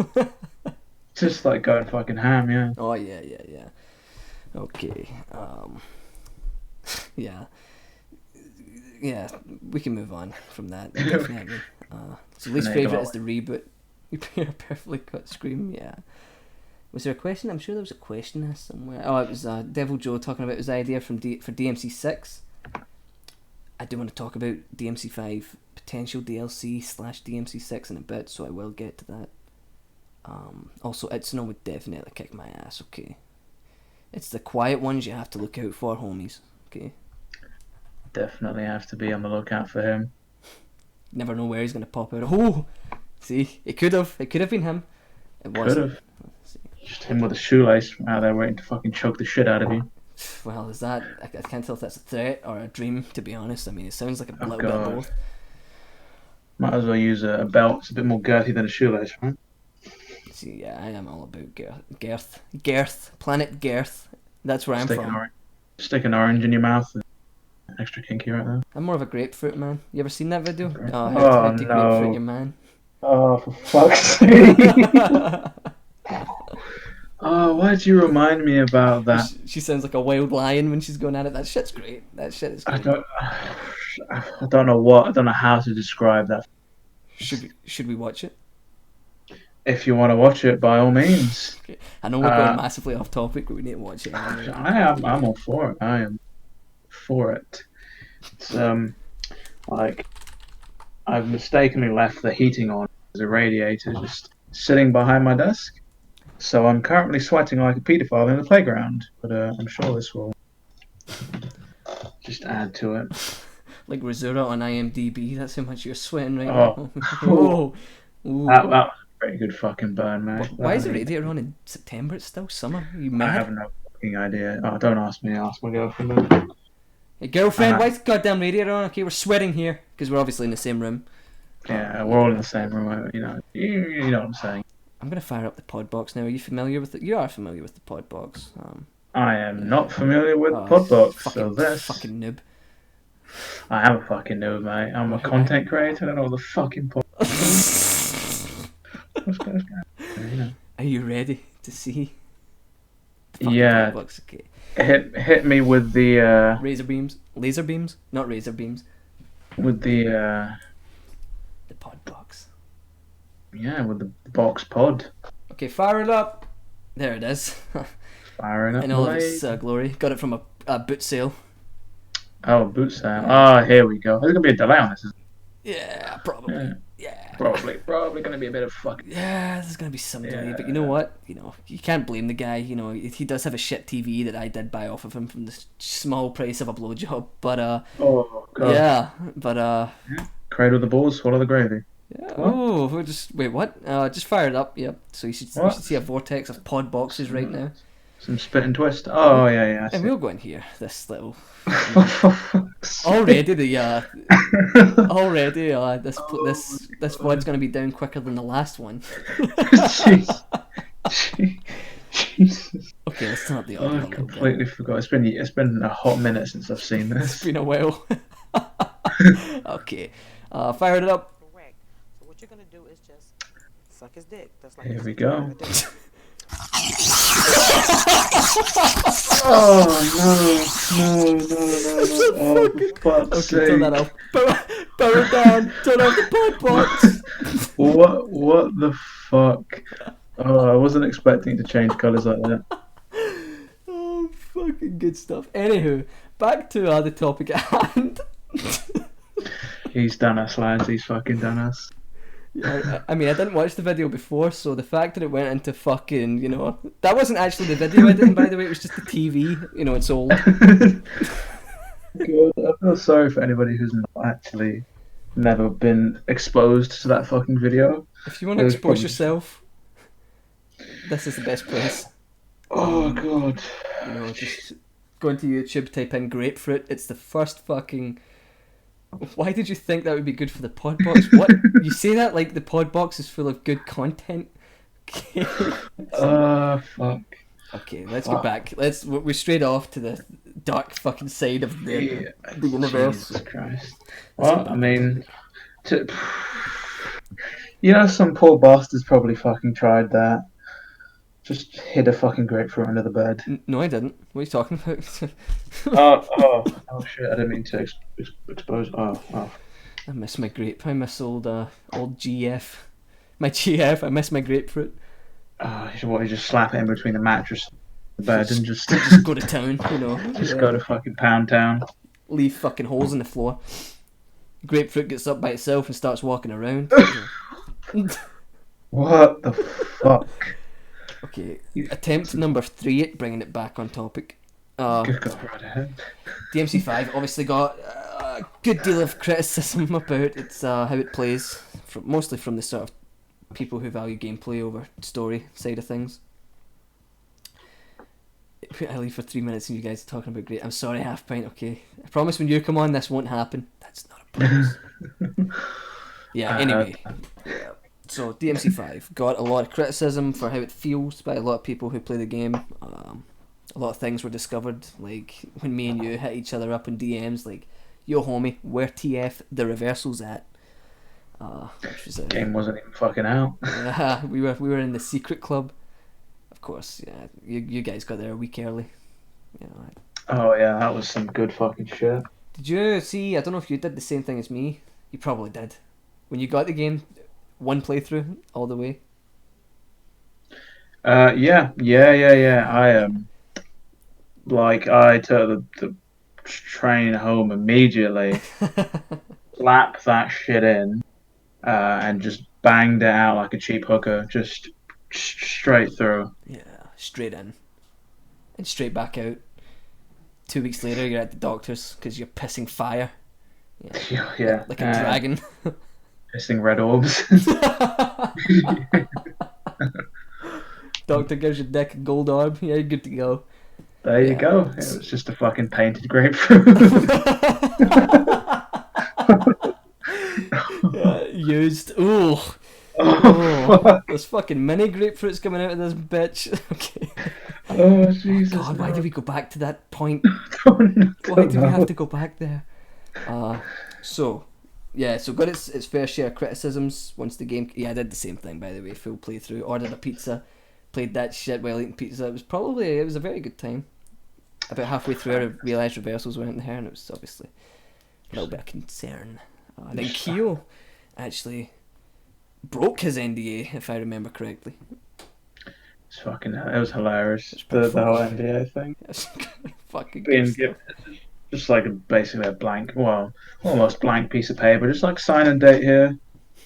Just like going fucking ham, yeah. Oh yeah. Okay. Yeah. Yeah, we can move on from that, definitely. So least favourite is the reboot. You hear a perfectly cut scream, yeah. Was there a question? I'm sure there was a question asked somewhere. Oh, it was Devil Joe talking about his idea for DMC6. I do want to talk about DMC5 potential DLC / DMC6 in a bit, so I will get to that. Also, Itsuno would definitely kick my ass, okay? It's the quiet ones you have to look out for, homies, okay? Definitely have to be on the lookout for him. Never know where he's going to pop out. Oh! See? It could have been him. It Could wasn't. have. Just him with a shoelace out there waiting to fucking choke the shit out of you. Well, is that... I can't tell if that's a threat or a dream, to be honest. I mean, it sounds like a Oh little bit of god. both. Might as well use a belt. It's a bit more girthy than a shoelace, right? See, yeah, I am all about Girth. Planet Girth. That's where I'm from. Stick an orange in your mouth. Extra kinky right there. I'm more of a grapefruit man. You ever seen that video? Oh, Oh how to grapefruit no. your man. Oh, for fuck's sake. Oh, why'd you remind me about that? She sounds like a wild lion when she's going at it. That shit's great. That shit is I great. don't, I don't know what, I don't know how to describe that. Should we watch it? If you want to watch it, by all means. Okay. I know we're going massively off topic, but we need to watch it anyway. I'm all for it. I am for it. It's like I've mistakenly left the heating on as a radiator just sitting behind my desk. So I'm currently sweating like a paedophile in the playground. But I'm sure this will just add to it. Like Rosura on IMDb, that's how much you're sweating right Oh, now. Whoa. Ooh. that was a pretty good fucking burn, mate. Why is the radiator on in September? It's still summer. Are you mad? I have no fucking idea. Oh, don't ask me. Ask my girlfriend. Hey, girlfriend, why's the goddamn radiator on? Okay, we're sweating here because we're obviously in the same room. Yeah, we're all in the same room. You know what I'm saying. I'm gonna fire up the pod box now. Are you familiar with it? You are familiar with the pod box. I am not familiar with Podbox, so this fucking noob. I am a fucking noob, mate. I'm a content creator. I don't know what the fucking Podbox. What's going on? You know. Are you ready to see? The Yeah. Podbox? Okay. Hit me with the laser beams, not razor beams. with the The pod box. yeah, with the box pod. Okay, fire it up. There it is. Firing up In the all of its blade. glory. Got it from a boot sale. Oh, boot sale. Yeah. Oh, here we go. There's gonna be a delay on this. Yeah, probably. Yeah, Yeah. probably gonna be a bit of fucking. Yeah, there's gonna be some delay, but you know Yeah. what? You can't blame the guy. He does have a shit TV that I did buy off of him from the small price of a blowjob. But Oh god. yeah, but Cradle the balls, swallow the gravy. yeah. What? Oh, we'll just wait. What? Just fire it up. Yep. So you should What? see a vortex of pod boxes right now. Some spit and twist. Oh yeah, I And see. we'll go in here. This little For fuck's sake. already the Oh this VOD's gonna be down quicker than the last one. Jeez. Jesus. Okay, let's turn up the Oh, audio a I little bit. completely forgot. It's been a hot minute since I've seen It's this. been a while. Okay, fire it up. Correct. So what you're gonna do is just suck his dick. That's like Here you we suck go. a dick. Oh no! Oh, for fuck's Okay, turn that sake! off. Power down. Turn off the pod box. What the fuck? Oh, I wasn't expecting to change colours like that. Oh, fucking good stuff. Anywho, back to the topic at hand. He's done us, lads. He's fucking done us. Yeah, I mean, I didn't watch the video before, so the fact that it went into fucking, that wasn't actually the video editing, by the way, it was just the TV, it's old. God, I feel sorry for anybody who's not actually never been exposed to that fucking video. If you want to It was expose probably- yourself, this is the best place. Oh god. Just go into YouTube, type in grapefruit, it's the first fucking... Why did you think that would be good for the pod box? What? You say that like the pod box is full of good content? Okay. Fuck. Okay, let's get back. We're straight off to the dark fucking side of the universe. Jesus Christ. Let's Well, get back I mean, some poor bastard's probably fucking tried that. Just hid a fucking grapefruit under the bed. No, I didn't. What are you talking about? Oh shit! I didn't mean to expose. Oh. I miss my grape. I miss old GF. My GF. I miss my grapefruit. You just slap it in between the mattress and the bed and just Just go to town, just go to fucking Pound Town. Leave fucking holes in the floor. Grapefruit gets up by itself and starts walking around. What the fuck? Okay, attempt number 3 at bringing it back on topic. Good God, right ahead. DMC5 obviously got a good deal of criticism about its how it plays, mostly from the sort of people who value gameplay over story side of things. I leave for 3 minutes and you guys are talking about great. I'm sorry, half pint. Okay, I promise when you come on, this won't happen. That's not a promise. Yeah. Anyway. Yeah. So DMC5 got a lot of criticism for how it feels by a lot of people who play the game. A lot of things were discovered, like when me and you hit each other up in DMs, like, "Yo, homie, where TF the reversals at?" Which was Game wasn't even fucking out. we were in the secret club. Of course, yeah. You guys got there a week early. Oh yeah, that was some good fucking shit. Did you see? I don't know if you did the same thing as me. You probably did. When you got the game, one playthrough all the way. Yeah. I took the train home immediately, slapped that shit in, and just banged it out like a cheap hooker, just straight through. Yeah, straight in and straight back out. 2 weeks later, you're at the doctor's because you're pissing fire. Yeah, Like a dragon. Pissing red orbs. Doctor gives your dick a gold orb. Yeah, you're good to go. There you Yeah. go. It was just a fucking painted grapefruit. Yeah, used. Ooh. Oh, fuck. There's fucking mini grapefruits coming out of this bitch. Okay. Oh, Jesus. God, why did we go back to that point? Don't Why did we know. have to go back there? So got its fair share of criticisms once the game. Yeah, I did the same thing, by the way. Full playthrough, ordered a pizza, played that shit while eating pizza. It was a very good time. About halfway through, I realised reversals weren't there, and it was obviously a little bit of concern. And then Kyo actually broke his NDA, if I remember correctly. It was hilarious. It's pretty The whole funny. NDA thing It's fucking good being stuff. given just like basically a blank, well, almost blank piece of paper, just like sign and date here.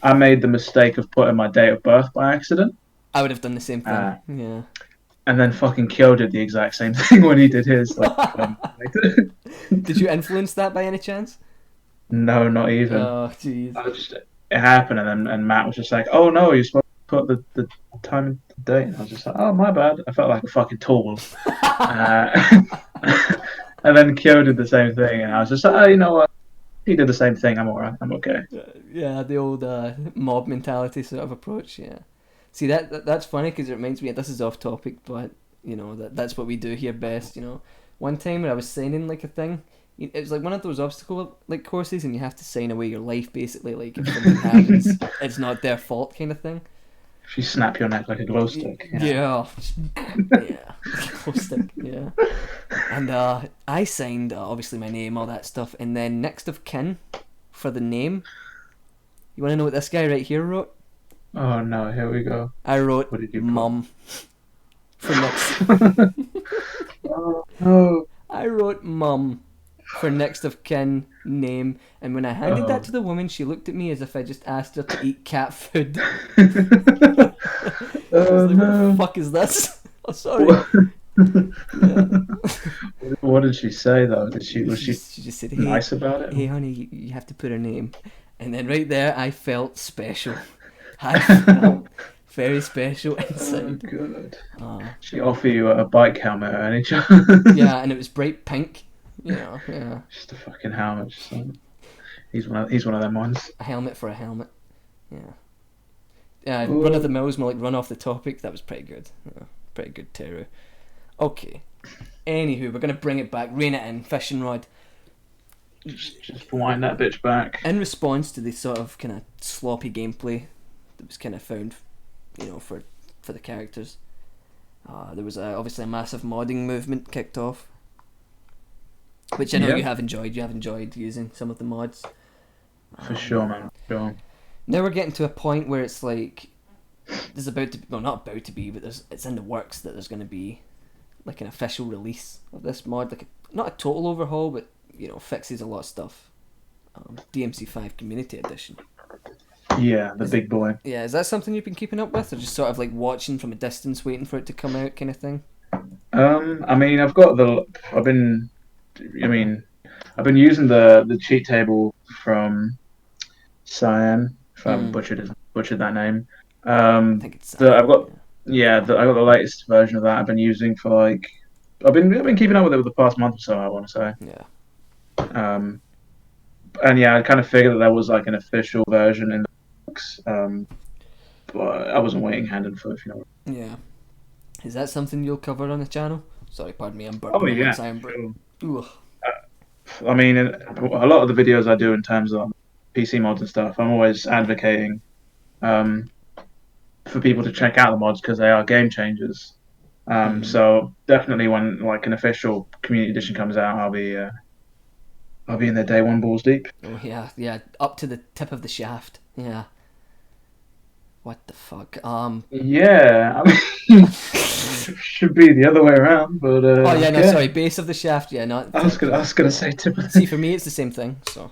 I made the mistake of putting my date of birth by accident, I would have done the same thing. uh, Yeah. and then fucking Kyo did the exact same thing when he did his. Like, later. Did you influence that by any chance? No, not even. Oh, jeez. It happened, and Matt was just like, "Oh no, you're supposed to put the time and the date." And I was just like, "Oh my bad." I felt like a fucking tool. Uh, and then Kyo did the same thing, and I was just like, "Oh, you know what? He did the same thing. I'm alright. I'm okay." Yeah, the old mob mentality sort of approach. Yeah. See that's funny because it reminds me. This is off topic, but that's what we do here best. One time when I was signing like a thing, it was like one of those obstacle like courses, and you have to sign away your life basically. Like if something happens, it's not their fault kind of thing. If you snap your neck like a glow stick. Yeah, yeah, glow stick. Yeah, and I signed obviously my name, all that stuff, and then next of kin for the name. You want to know what this guy right here wrote? Oh no, here we go. I wrote What did you put? mum for next. Oh no. I wrote mum for next of kin name, and when I handed that to the woman, she looked at me as if I just asked her to eat cat food. I was Oh like, what the no. fuck is this? Oh, sorry. Yeah. What did she say though? Was she She just said, nice about it? hey, honey, you have to put her name. And then right there, I felt special. I felt very special Oh, inside. good. Uh, She offer you a bike helmet or any chance? yeah, and it was bright pink. Yeah. Just a fucking helmet. He's one of them ones. A helmet for a helmet. Yeah. Yeah, Ooh. Run of the Mills, more like run off the topic. That was pretty good. Yeah, pretty good, Teru. Okay. Anywho, we're going to bring it back, rein it in, fishing rod. Just wind that bitch back. In response to the sort of kind of sloppy gameplay that was kind of found, for the characters, there was obviously a massive modding movement kicked off, which I know Yep. you have enjoyed. You have enjoyed using some of the mods. For sure, man. Sure. Now we're getting to a point where it's like there's about to be, well, not about to be, but it's in the works that there's going to be like an official release of this mod, like not a total overhaul, but fixes a lot of stuff. DMC5 Community Edition. Yeah, the big boy. Yeah, is that something you've been keeping up with, or just sort of like watching from a distance, waiting for it to come out, kind of thing? I mean, I've been using the cheat table from Cyan. If I haven't butchered that name. I think it's. I've got I got the latest version of that. I've been using for like I've been keeping up with it for the past month or so. I want to say. Yeah. And yeah, I kind of figured that there was like an official version in the books. But I wasn't waiting hand and foot, if you know. Yeah. Is that something you'll cover on the channel? Sorry, pardon me, I'm burping. Oh yeah. Ugh. I mean, a lot of the videos I do in terms of PC mods and stuff, I'm always advocating for people to check out the mods because they are game changers. So definitely when like an official community edition comes out, I'll be in there day one balls deep. Oh yeah, up to the tip of the shaft. Yeah. What the fuck? Yeah, I mean, should be the other way around, but oh yeah, no, sorry, base of the shaft. Yeah, not. I was gonna say tip. See, for me, it's the same thing. So.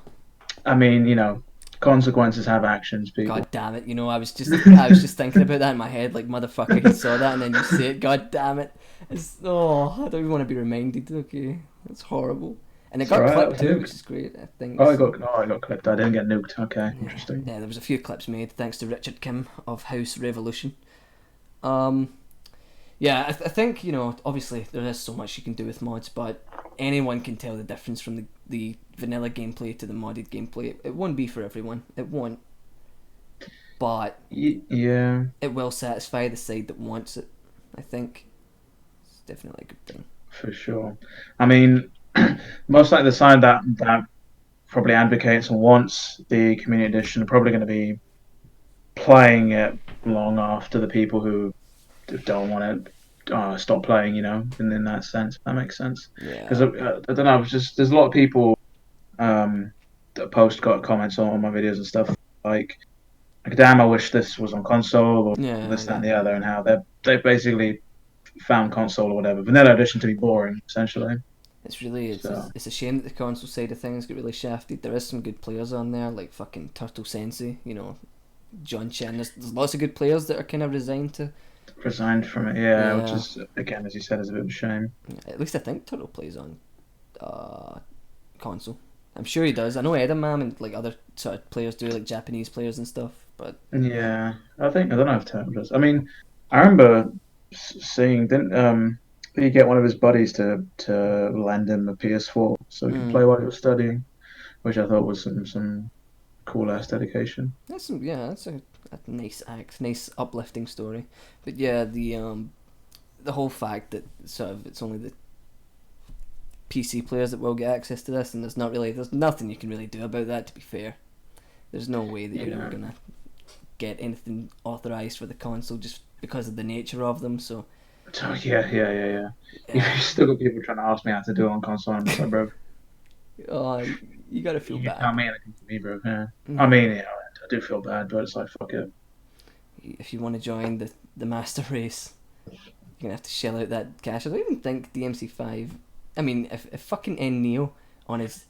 I mean, consequences have actions, people. God damn it! I was just thinking about that in my head, like motherfucker, he saw that and then you say it. God damn it! I don't even want to be reminded. Okay, that's horrible. And it got clipped too, which is great. I think. I got clipped. I didn't get nuked. Okay, interesting. Yeah, there was a few clips made thanks to Richard Kim of House Revolution. Yeah, I think obviously there is so much you can do with mods, but anyone can tell the difference from the vanilla gameplay to the modded gameplay. It won't be for everyone. It won't. But yeah, it will satisfy the side that wants it. I think it's definitely a good thing. For sure. I mean, most likely the side that probably advocates and wants the community edition are probably going to be playing it long after the people who don't want to stop playing. In that sense, if that makes sense. Yeah. Because I don't know. It's just there's a lot of people that got comments on my videos and stuff like damn, I wish this was on console or this, that, and the other, and how they basically found console or whatever. Vanilla Edition to be boring, essentially. It's really So it's a shame that the console side of things get really shafted. There is some good players on there, like fucking Turtle Sensei, John Chen. There's lots of good players that are kind of resigned to. resigned from it, yeah, which Yeah, is again, as you said, is a bit of a shame. at least I think Turtle plays on console. I'm sure he does. I know Edamam and like other sort of players do, like Japanese players and stuff. But Yeah, I don't know if Turtle does. I mean, I remember seeing did he get one of his buddies to lend him a PS4 so he could mm, play while he was studying, which I thought was some cool ass dedication. that's a nice act, nice uplifting story. But yeah, the whole fact that sort of it's only the PC players that will get access to this, and there's nothing you can really do about that. To be fair, there's no way that you're ever Yeah. gonna get anything authorized for the console just because of the nature of them. So So yeah. yeah, You still got people trying to ask me how to do it on console. I'm just like, bro, oh, you gotta feel you tell bad. me anything to me, bro. Yeah. I Yeah, mean, yeah, I do feel bad, but it's like, fuck it. if you want to join the master race, you're gonna have to shell out that cash. I don't even think DMC5. I mean, if fucking N Neo on his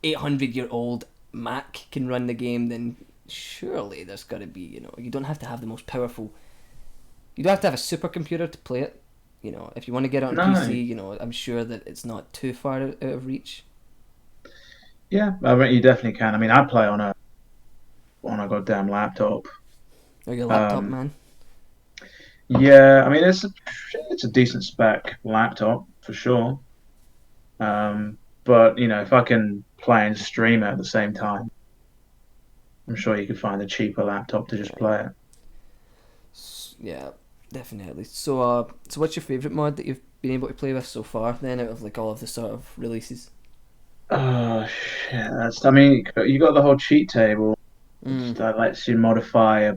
800-year-old Mac can run the game, then surely there's got to be, you don't have to have the most powerful. You don't have to have a supercomputer to play it. If you want to get it on No, PC, I'm sure that it's not too far out of reach. yeah, I mean, you definitely can. I mean, I play on a goddamn laptop. Or your laptop, Um, man. yeah, I mean, it's a decent spec laptop for sure. But if I can play and stream it at the same time, I'm sure you could find a cheaper laptop to just play it. Yeah, definitely. So what's your favourite mod that you've been able to play with so far? Then, out of like all of the sort of releases. Oh shit! I mean, you got the whole cheat table Mm. that lets you modify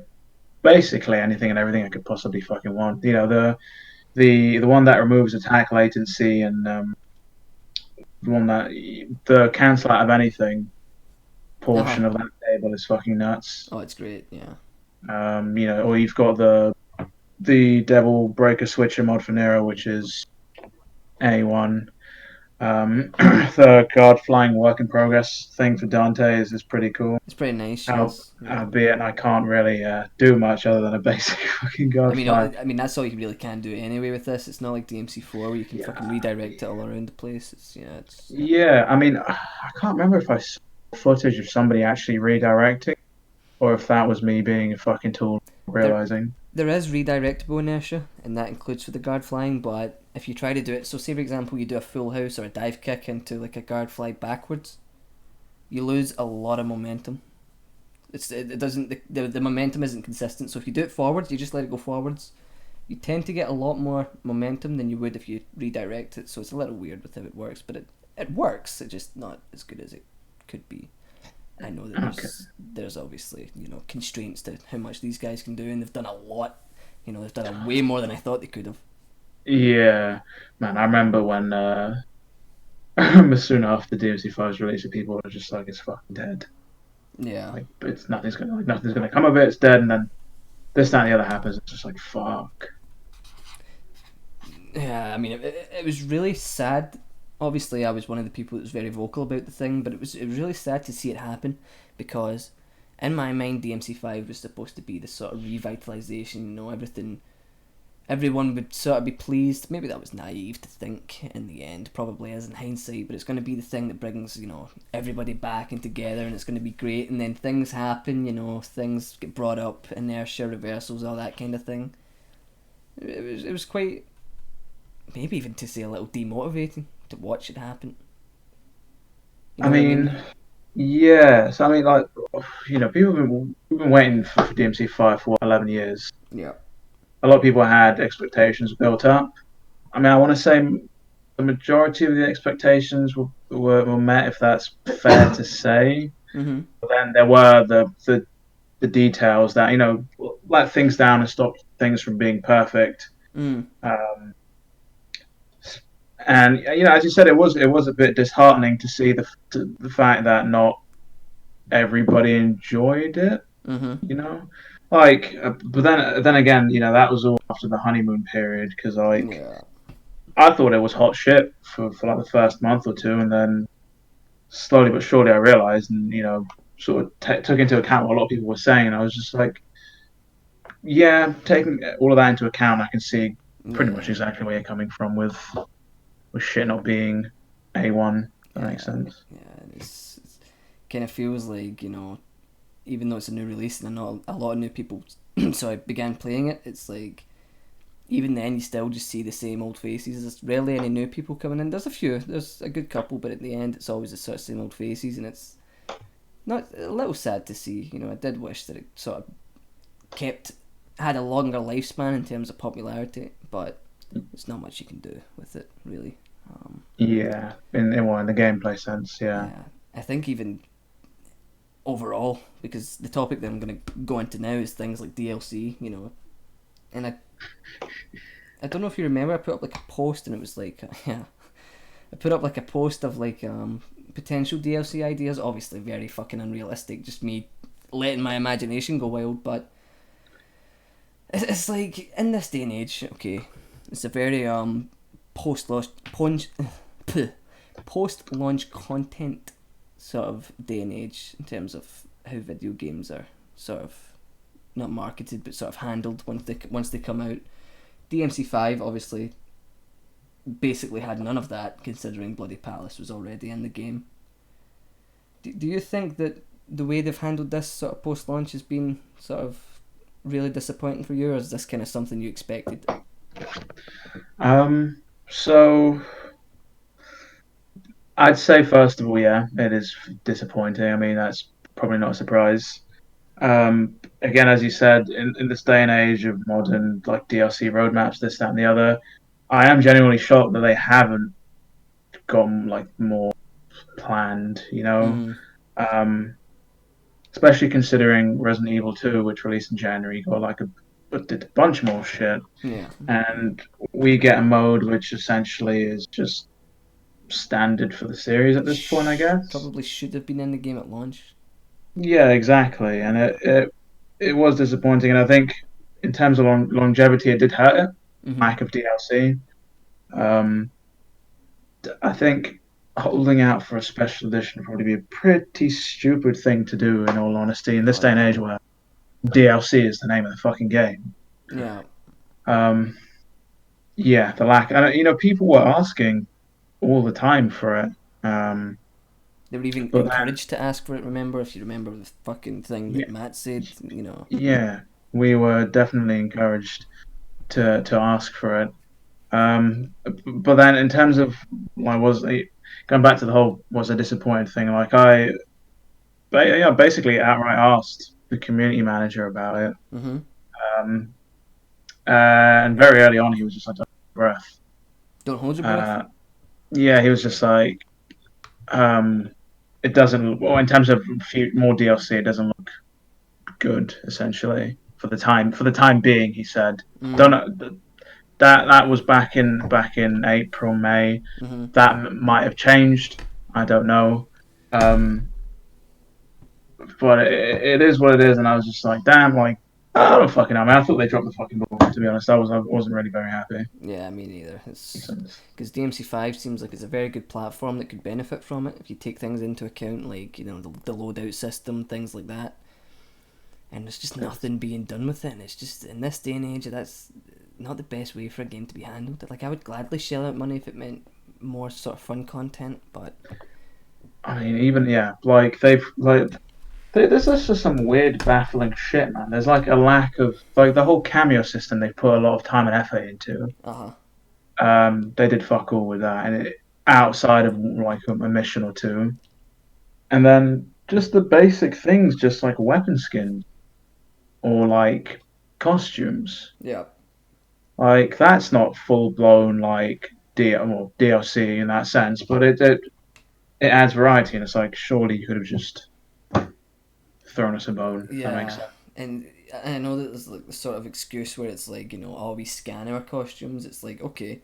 basically anything and everything I could possibly fucking want. The one that removes attack latency and the one that the cancel out of anything Uh huh. portion of that table is fucking nuts. Oh, it's great. Yeah. Or you've got the Devil Breaker Switcher mod for Nero, which is A1. The God Flying Work in Progress thing for Dante is pretty cool. It's pretty nice. How, Yes. Yeah. albeit I can't really do much other than a basic fucking I God mean, Fly. that's all you really can do anyway with this. It's not like DMC4 where you can fucking Yeah, redirect it all around the place. It's yeah. I mean, I can't remember if I saw footage of somebody actually redirecting, or if that was me being a fucking tool there. realizing. There is redirectable inertia, and that includes for the guard flying. But if you try to do it, so say for example, you do a full house or a dive kick into like a guard fly backwards, you lose a lot of momentum. It doesn't the momentum isn't consistent. So if you do it forwards, you just let it go forwards. You tend to get a lot more momentum than you would if you redirect it. So it's a little weird with how it works, but it works. It's just not as good as it could be. I know that Okay. there's obviously constraints to how much these guys can do, and they've done a lot. They've done a way more than I thought they could have. Yeah, man. I remember when as soon after DMC5's release, people were just like, "It's fucking dead. Yeah, Like, it's nothing's gonna come of it. It's dead." And then this, that, and the other happens. It's just like, fuck. yeah. I mean, it was really sad. Obviously, I was one of the people that was very vocal about the thing, but it was really sad to see it happen because, in my mind, DMC5 was supposed to be the sort of revitalization. Everything. Everyone would sort of be pleased. Maybe that was naive to think in the end, probably is in hindsight, but it's going to be the thing that brings, everybody back and together, and it's going to be great. And then things happen, things get brought up, inertia, reversals, all that kind of thing. It was quite, maybe even to say a little demotivating to watch it happen. You I know what I mean? mean, yeah. So I mean, like, people we've been waiting for DMC5 for what, 11 years. Yeah. A lot of people had expectations built up. I mean, I want to say the majority of the expectations were met, if that's fair to say. Mhm. But then there were the details that let things down and stop things from being perfect. Mm. Um, and as you said, it was a bit disheartening to see the fact that not everybody enjoyed it. Mm-hmm. you know, like. But then again, that was all after the honeymoon period because like Yeah. I thought it was hot shit for like the first month or two, and then slowly but surely I realized, and sort of took into account what a lot of people were saying, and I was just like, yeah, taking all of that into account, I can see pretty much Yeah. exactly where you're coming from with shit not being A1. That makes Yeah. sense. Yeah. It's kind of feels like, even though it's a new release and not a lot of new people so I began playing it, it's like even then you still just see the same old faces. There's rarely any new people coming in. There's a few, there's a good couple, but at the end it's always the sort of same old faces, and it's not a little sad to see. I did wish that it sort of kept had a longer lifespan in terms of popularity, but there's not much you can do with it really. Yeah, in the gameplay sense, yeah. Yeah, I think even overall, because the topic that I'm going to go into now is things like DLC, and I don't know if you remember, I put up like a post and it was like, yeah, I put up like a post of like potential DLC ideas, obviously very fucking unrealistic, just me letting my imagination go wild, but it's like in this day and age, okay, it's a very post launch content sort of day and age in terms of how video games are sort of not marketed but sort of handled once they come out. DMC5 obviously basically had none of that, considering Bloody Palace was already in the game. Do you think that the way they've handled this sort of post launch has been sort of really disappointing for you, or is this kind of something you expected? So I'd say first of all, yeah, it is disappointing. I mean, that's probably not a surprise. Again, as you said, in this day and age of modern like DLC roadmaps, this, that, and the other, I am genuinely shocked that they haven't gotten like more planned. Mm-hmm. Um, Especially considering Resident Evil 2, which released in January, got like did a bunch more shit, Yeah. and we get a mode which essentially is just standard for the series at this point, I guess. Probably should have been in the game at launch. Yeah, exactly, and it was disappointing, and I think in terms of longevity, it did hurt it. Mm-hmm. Lack of DLC. Um, I think holding out for a special edition would probably be a pretty stupid thing to do, in all honesty, in this Oh day and yeah. age where DLC is the name of the fucking game. Yeah. Um, yeah, the lack. And people were asking all the time for it. Um, They were even but then, encouraged to ask for it, remember? If you remember the fucking thing yeah, that Matt said. yeah, we were definitely encouraged to ask for it. But then, in terms of why was going back to the whole was a disappointed thing, like yeah, basically outright asked the community manager about it. Mm-hmm. Um, and very early on, he was just like, "Don't hold your breath." Don't hold your breath. Uh, yeah, he was just like, it doesn't. Well, in terms of more DLC, it doesn't look good. Essentially, for the time being, he said. Don't Mm. know that was back in April, May. Mm-hmm. That might have changed. I don't know. Um, but it is what it is, and I was just like, damn, like I don't fucking know, man. I thought they dropped the fucking ball. To be honest, I wasn't really very happy. Yeah, me neither. It's Makes because DMC5 seems like it's a very good platform that could benefit from it if you take things into account, like the loadout system, things like that. And there's just sense. nothing being done with it. And it's just in this day and age, that's not the best way for a game to be handled. Like I would gladly shell out money if it meant more sort of fun content, but I mean, even yeah, like there's just some weird, baffling shit, man. There's like a lack of like the whole cameo system. They put a lot of time and effort into. uh huh, They did fuck all with that, and outside of like a mission or two, and then just the basic things, just like weapon skins or like costumes. yeah, Like that's not full blown like DLC in that sense, but it adds variety, and it's like surely you could have just thrown us a bone. If that makes yeah. sense. And I know that there's like the sort of excuse where it's like oh, we scan our costumes. It's like okay,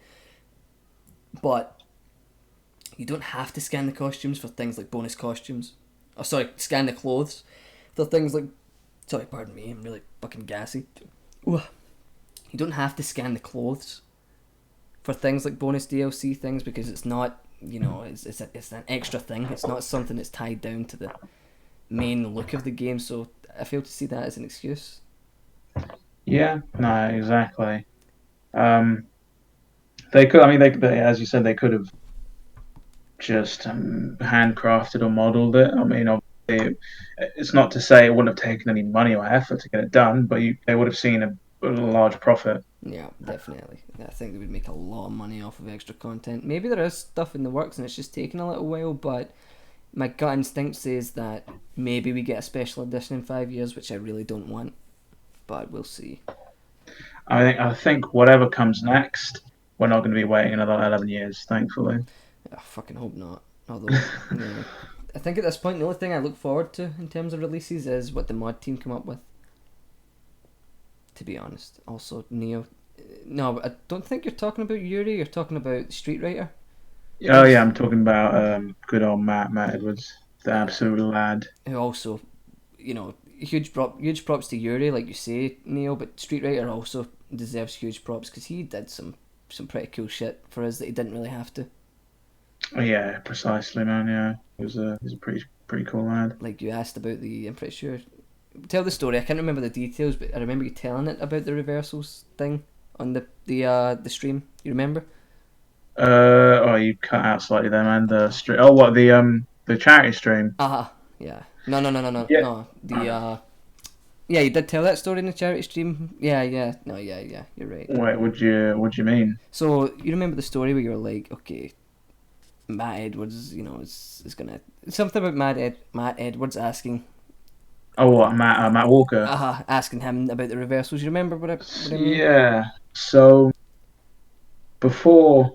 but you don't have to scan the costumes for things like bonus costumes. Oh, sorry, scan the clothes for things like Sorry, pardon me, I'm really fucking gassy. Ooh. You don't have to scan the clothes for things like bonus DLC things because it's not, it's an extra thing. It's not something that's tied down to the main look of the game, so I fail to see that as an excuse. Yeah, no, exactly. Um, they could. I mean, they as you said, they could have just handcrafted or modeled it. I mean, obviously, it's not to say it wouldn't have taken any money or effort to get it done, but they would have seen a large profit. Yeah, definitely. I think they would make a lot of money off of extra content. Maybe there is stuff in the works and it's just taking a little while, but my gut instinct says that maybe we get a special edition in 5 years, which I really don't want, but we'll see. I think whatever comes next, we're not going to be waiting another 11 years, thankfully. I fucking hope not. Although, yeah. I think at this point, the only thing I look forward to in terms of releases is what the mod team come up with. To be honest. Also, Neo. No, I don't think you're talking about Yuri, you're talking about Street Writer. Oh yeah, I'm talking about good old Matt Edwards, the absolute lad. Who also, huge props to Yuri, like you say, Neo, but Street Writer also deserves huge props because he did some pretty cool shit for us that he didn't really have to. Oh, yeah, precisely, man. Yeah, he's a pretty cool lad. Like you asked about I'm pretty sure. Tell the story. I can't remember the details, but I remember you telling it about the reversals thing on the stream. You remember? Oh, you cut out slightly there, man. The stream. Oh, what the charity stream? Yeah. No. Yeah. No. Yeah, you did tell that story in the charity stream. Yeah. No, yeah. You're right. Wait, would you mean? So you remember the story where you were like, okay, Matt Edwards, is gonna something about Matt Edwards asking. Oh, what Matt Walker? Asking him about the reversals. You remember what I mean? Yeah. So before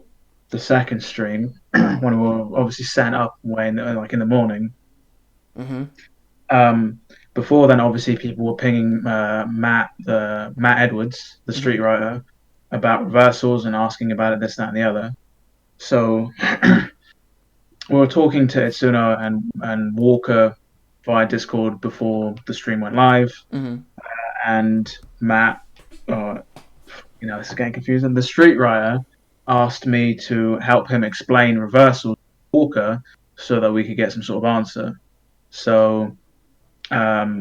the second stream, when we were obviously set up when like in the morning. Mhm. Before then, obviously, people were pinging Matt Edwards, the street writer, about reversals and asking about it, this, that, and the other. So we were talking to Itsuno and Walker via Discord before the stream went live, Mhm. and Matt, this is getting confusing. The street writer asked me to help him explain reversals to Walker so that we could get some sort of answer. So I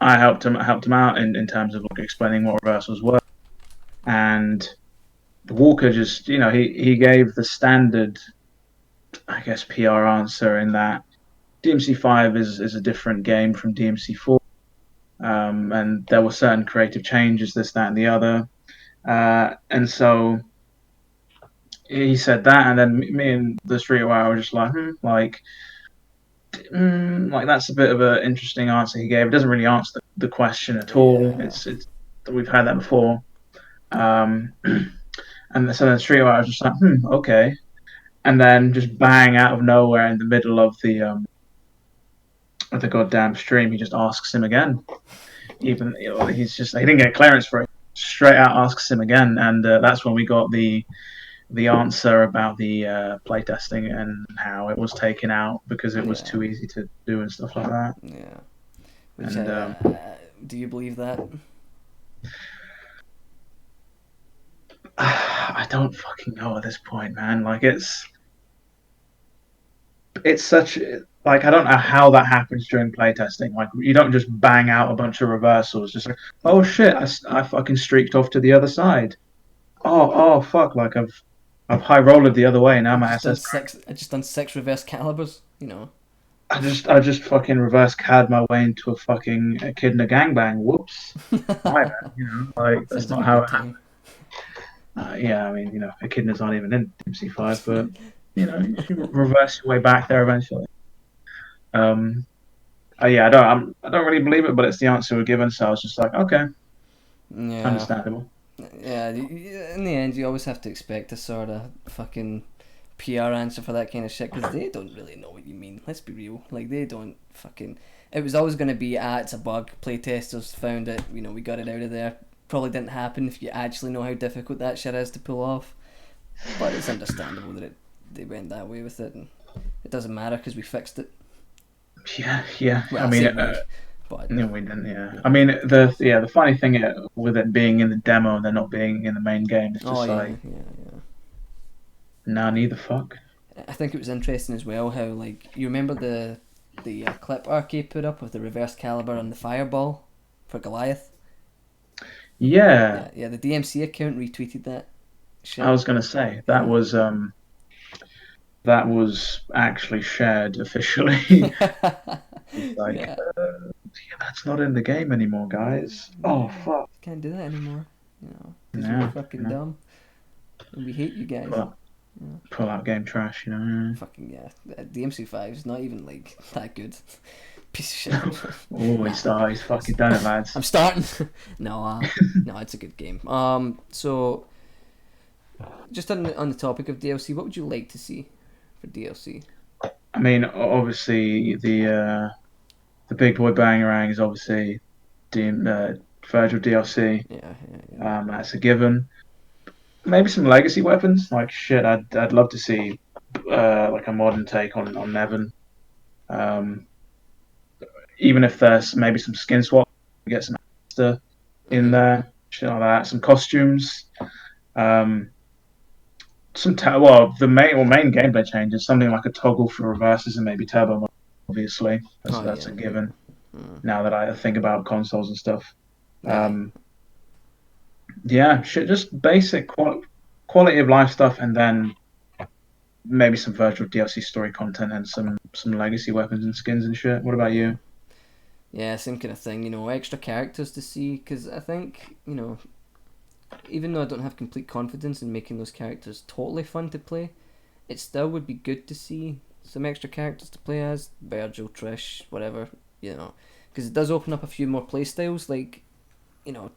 helped him out in terms of like explaining what reversals were, and Walker just he gave the standard, I guess, PR answer in that DMC5 is a different game from DMC4, and there were certain creative changes, this, that, and the other, and so he said that, and then me and the street wire were just like, like that's a bit of an interesting answer he gave. It doesn't really answer the question at all. Yeah. It's we've had that before. And so the street I was just like, okay. And then just bang out of nowhere in the middle of the goddamn stream, he just asks him again. Even he didn't get clearance for it. Straight out asks him again, and that's when we got the answer about the playtesting and how it was taken out because it was too easy to do and stuff like that. Yeah. Which And do you believe that? I don't fucking know at this point, man. Like it's such like I don't know how that happens during playtesting. Like you don't just bang out a bunch of reversals. Just like, oh shit, I fucking streaked off to the other side. Oh fuck, like I've high rolled the other way now. My SS. I just done 6 reverse calibers. I just fucking reverse cad my way into a kid in a gangbang. Whoops. My bad, like that's Sounds not like a how good it happens. time. Yeah, I mean, echidnas aren't even in MC5, but you reverse your way back there eventually. Yeah, I don't really believe it, but it's the answer we're given, so I was just like, okay, Yeah. understandable. Yeah, in the end, you always have to expect a sort of fucking PR answer for that kind of shit because they don't really know what you mean. Let's be real. Like, they don't fucking. It was always going to be, it's a bug. Playtesters found it, we got it out of there. Probably didn't happen if you actually know how difficult that shit is to pull off. But it's understandable that they went that way with it, and it doesn't matter because we fixed it. Yeah. Well, I mean, say we, But No, we didn't. Yeah, I mean the funny thing with it being in the demo and they're not being in the main game, it's oh just yeah, like, yeah. nah, neither fuck. I think it was interesting as well how like you remember the clip Arcade put up with the reverse caliber and the fireball for Goliath. Yeah, Yeah, the DMC account retweeted that I shit. was gonna say Yeah. that was actually shared officially. It's like, Yeah. yeah, that's not in the game anymore, guys. Oh No, fuck. can't do that anymore. Because you're Yeah, fucking dumb and we hate you pull guys. out, Yeah. pull out game trash, you know. Fucking yeah. DMC5 is not even like that good. Piece of shit. Oh, Nah. he's fucking done it, lads. I'm starting. No, no, it's a good game. So just on the topic of DLC, what would you like to see for DLC? I mean, obviously the big boy bangerang is obviously Virgil DLC. Yeah, yeah, yeah. That's a given. Maybe some legacy weapons. Like shit, I'd love to see like a modern take on Nevin. Um, Even if there's maybe some skin swap, get some extra in Mm-hmm. there, shit like that. Some costumes. Um, well, the main gameplay changes. Something like a toggle for reverses and maybe turbo mode. Obviously, Oh that's yeah, a yeah. given. Mm. Now that I think about consoles and stuff. Aye. Um, yeah, shit, just basic quality of life stuff, and then maybe some virtual DLC story content and some legacy weapons and skins and shit. What about Yeah. you? Yeah, same kind of thing. Extra characters to see because I think even though I don't have complete confidence in making those characters totally fun to play, it still would be good to see some extra characters to play as Virgil, Trish, whatever. Because it does open up a few more playstyles. Like you know,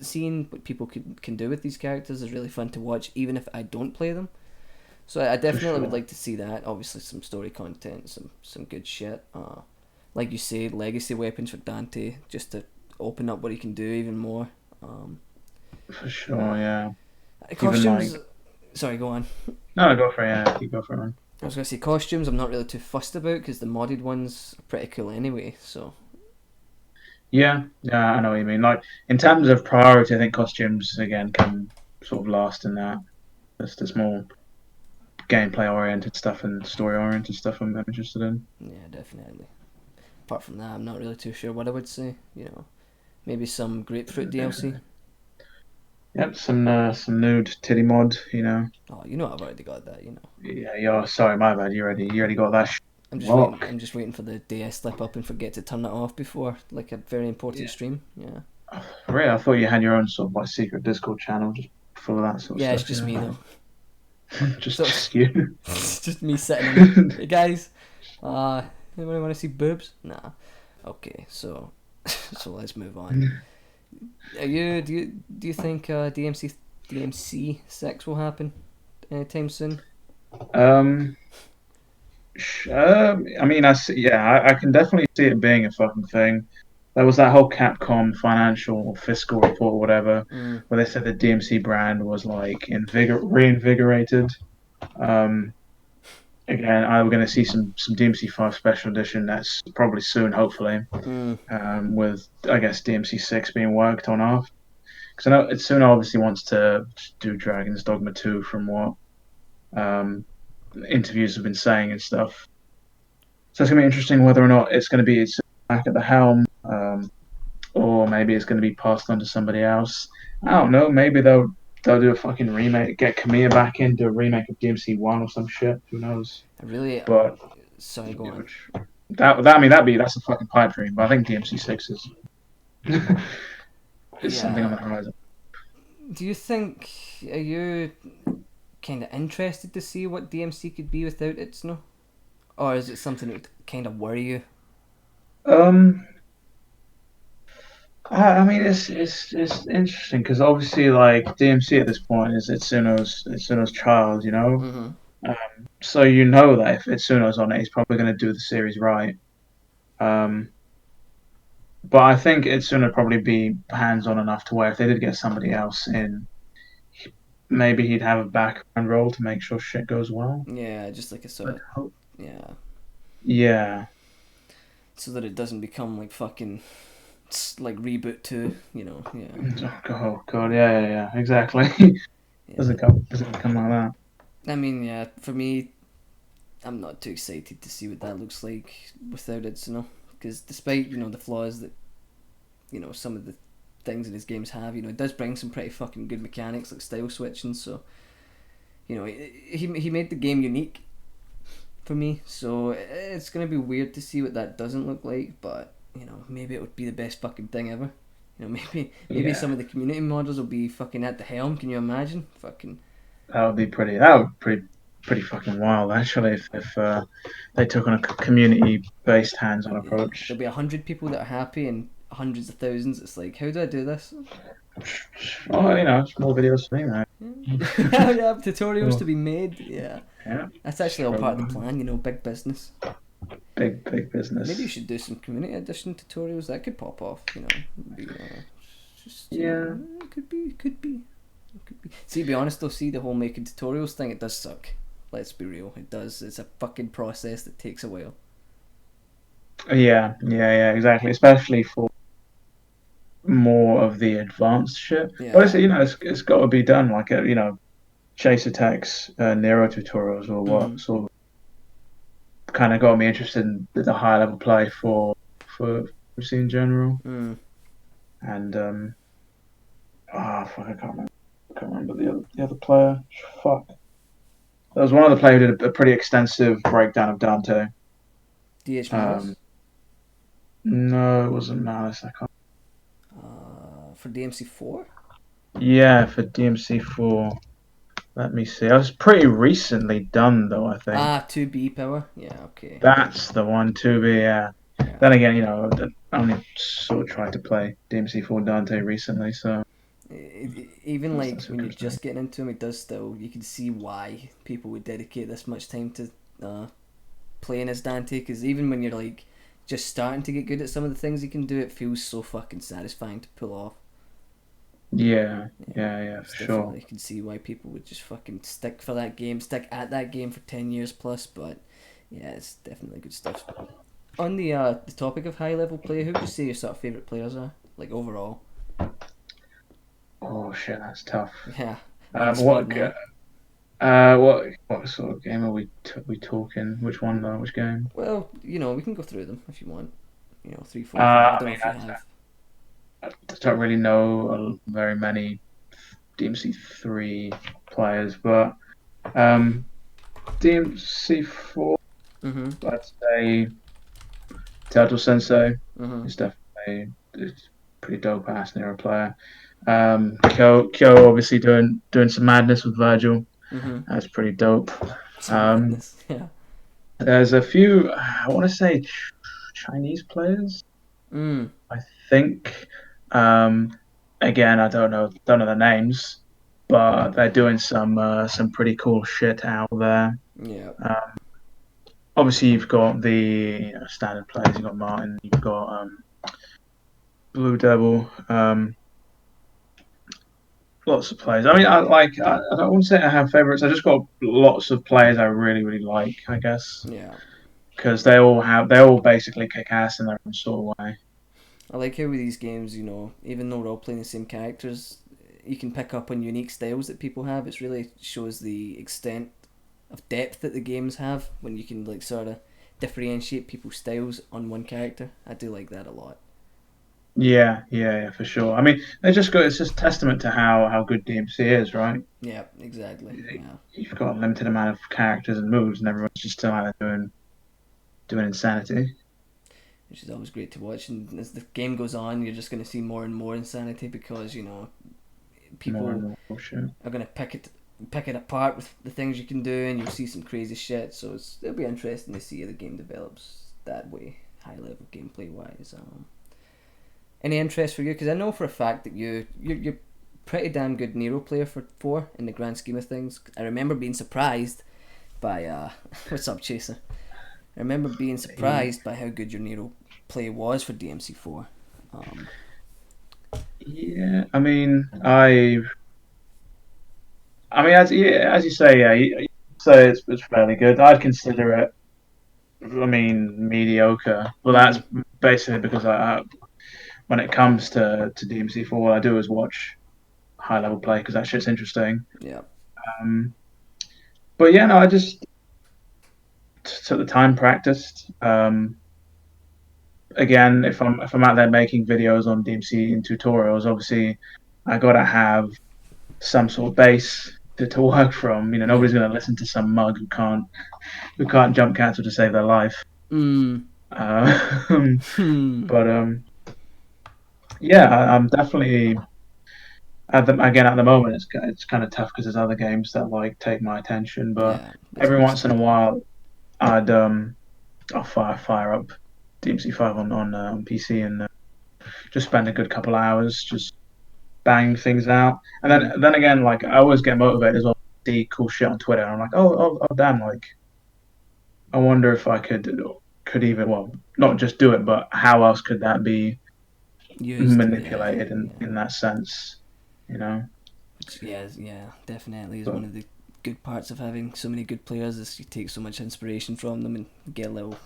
seeing what people can do with these characters is really fun to watch, even if I don't play them. So I For definitely would sure. like to see that. Obviously, some story content, some good shit. Like you say, legacy weapons for Dante, just to open up what he can do even more. Um, For sure, yeah. Even Costumes. like Sorry, go on. no, go for it. Yeah, keep go for it, man. I was gonna say costumes. I'm not really too fussed about because the modded ones are pretty cool anyway. So Yeah, yeah, I know what you mean. Like in terms of priority, I think costumes again can sort of last in that. There's more gameplay oriented stuff and story oriented stuff I'm interested in. yeah, definitely. Apart from that, I'm not really too sure what I would say. Maybe some grapefruit DLC. Yep, some nude titty mod, you know. Oh, I've already got that. Yeah, you're sorry, my bad. You already got that I'm just waiting. lock. I'm just waiting for the day I slip up and forget to turn it off before like a very important Yeah. stream. Yeah. Really, I thought you had your own sort of like secret Discord channel just full of that sort of Yeah, it's stuff, just me though. just So just you. it's just me sitting in there. Hey guys, anybody want to see boobs? Nah. Okay, so so let's move on. Do you think DMC 6 will happen anytime soon? um, I mean, yeah, I can definitely see it being a fucking thing. There was that whole Capcom financial or fiscal report, or whatever, Mm, where they said the DMC brand was like reinvigorated. Um, Again, I'm going to see some DMC5 special edition. That's probably soon, hopefully. mm. With I guess DMC6 being worked on after. Because I know Suna obviously wants to do Dragon's Dogma 2 from what um, interviews have been saying and stuff. So it's going to be interesting whether or not it's going to be back at the helm, or maybe it's going to be passed on to somebody else. I don't know. Maybe they'll do a fucking remake, get Kamiya back in, do a remake of DMC1 or some shit. Who knows? I really. But Sorry, go you know, on. I mean that's a fucking pipe dream. But I think DMC6 is something on Yeah. the horizon. Do you think are you kind of interested to see what DMC could be without it, Snow? Or is it something that would kind of worry you? Um, I mean, it's interesting because obviously, like DMC at this point is Itsuno's child, you know. Mm-hmm. So you know that if Itsuno's on it, he's probably going to do the series right. Um, but I think Itsuno would probably be hands-on enough to where if they did get somebody else in, maybe he'd have a background role to make sure shit goes well. Yeah, just like a sort I'd of hope. yeah. Yeah, so that it doesn't become like fucking like Reboot 2, you know. Yeah, Oh god, yeah, exactly. yeah. Doesn't come like that. I mean, yeah, for me, I'm not too excited to see what that looks like without it, you know, because despite the flaws that some of the things in his games have, it does bring some pretty fucking good mechanics like style switching. So he made the game unique for me. So it's gonna be weird to see what that doesn't look like, but maybe it would be the best fucking thing ever. Maybe Yeah, some of the community models will be fucking at the helm. Can you imagine? Fucking that would be pretty. That would be pretty fucking wild, actually, if they took on a community-based hands-on yeah. approach. There'll be 100 people that are happy and hundreds of thousands. It's like, how do I do this? Oh, it's more videos for me, man. Yeah, yeah, tutorials Sure. to be made. Yeah, Yeah, that's actually all part of the sure. plan. Big business. Big Maybe you business. should do some community edition tutorials. That could pop off. Be, just Yeah, could be. See, to be honest though, see the whole making tutorials thing. It does suck. Let's be real. It does. It's a fucking process that takes a while. yeah, exactly. Especially for more of the advanced shit. But Yeah. it's got to be done like chase attacks, Nero tutorials or what Mm. sort of kind of got me interested in the high level play for FC in general. Mm. And fuck, I can't remember the other player. Fuck, there was one other player who did a pretty extensive breakdown of Dante. DH Um, Malice. no, it wasn't Malice. I can't. For DMC4. Yeah, for DMC4. Let me see. That was pretty recently done, though, I think. 2B power. Yeah. Okay. That's the one to be. Yeah. Then again, I only sort of tried to play DMC4 Dante recently, so Even like that's when you're interesting. just getting into him, it does still. You can see why people would dedicate this much time to playing as Dante. Because even when you're like just starting to get good at some of the things he can do, it feels so fucking satisfying to pull off. Yeah, It's for sure. definitely, you can see why people would just fucking stick for that game, stick at that game for 10 years plus. But yeah, it's definitely good stuff. On the topic of high level play, who would you say your sort of favorite players are, like overall? Oh shit, that's tough. Yeah, on the spot now. What sort of game are we talking? Which one though? Which game? Well, we can go through them if you want. 3, 4, 5. I I don't know mean, if you have. I don't really know very many DMC3 players, but um, DMC4, Mm-hmm. I'd say Turtle Sensei Mm-hmm. is definitely it's pretty dope ass Nero player. Kyo obviously doing some madness with Virgil. Mm-hmm. That's pretty dope. Some Um, madness. Yeah. there's a few I want to say Chinese players. Mm. I think. Um, Again, I don't know the names, but they're doing some pretty cool shit out there. Yeah. Um, Obviously, you've got the standard players. You've got Martin. You've got Blue Devil. Lots of players. I mean, I don't want to say I have favorites. I just got lots of players I really really like. I guess Yeah. because they all basically kick ass in their own sort of way. I like how with these games, even though we're all playing the same characters, you can pick up on unique styles that people have. It really shows the extent of depth that the games have when you can like sort of differentiate people's styles on one character. I do like that a lot. Yeah, for sure. I mean, it's just testament to how good DMC is, right? Yeah, exactly. Yeah. You've got a limited amount of characters and moves, and everyone's just still out there doing insanity. Which is always great to watch. And as the game goes on, you're just going to see more and more insanity because More and people more bullshit. are going to pick it apart with the things you can do, and you'll see some crazy shit. So it'll be interesting to see how the game develops that way, high level gameplay wise. Any interest for you? Because I know for a fact that you're pretty damn good Nero player for 4 in the grand scheme of things. I remember being surprised by what's up, Chaser? I remember being surprised by how good your Nero play was for DMC4. Um, Yeah, I mean, as you say, yeah, you say it's fairly good. I'd consider it I mean, mediocre. Well, that's Mm, basically because when it comes to DMC4, all I do is watch high level play because that shit's interesting. yeah. Um, but yeah, no, I just took the time, practiced. Again, if I'm out there making videos on DMC and tutorials, obviously I gotta have some sort of base to work from. You know, Yeah. nobody's gonna listen to some mug who can't jump cancel to save their life. Mm. Uh, Hmm. but yeah, I'm definitely at the moment it's kind of tough because there's other games that like take my attention. But Yeah, it's every once in a understandable. while, I'd I'll fire up DMC5 on PC and just spend a good couple hours just bang things out. And Mm. then again, like I always get motivated as well. See cool shit on Twitter, and I'm like, oh damn, like I wonder if I could even well not just do it, but how else could that be Used. Yeah. manipulated Yeah. in that sense, you know? Which, yeah, definitely is But one of the good parts of having so many good players is you take so much inspiration from them and get a little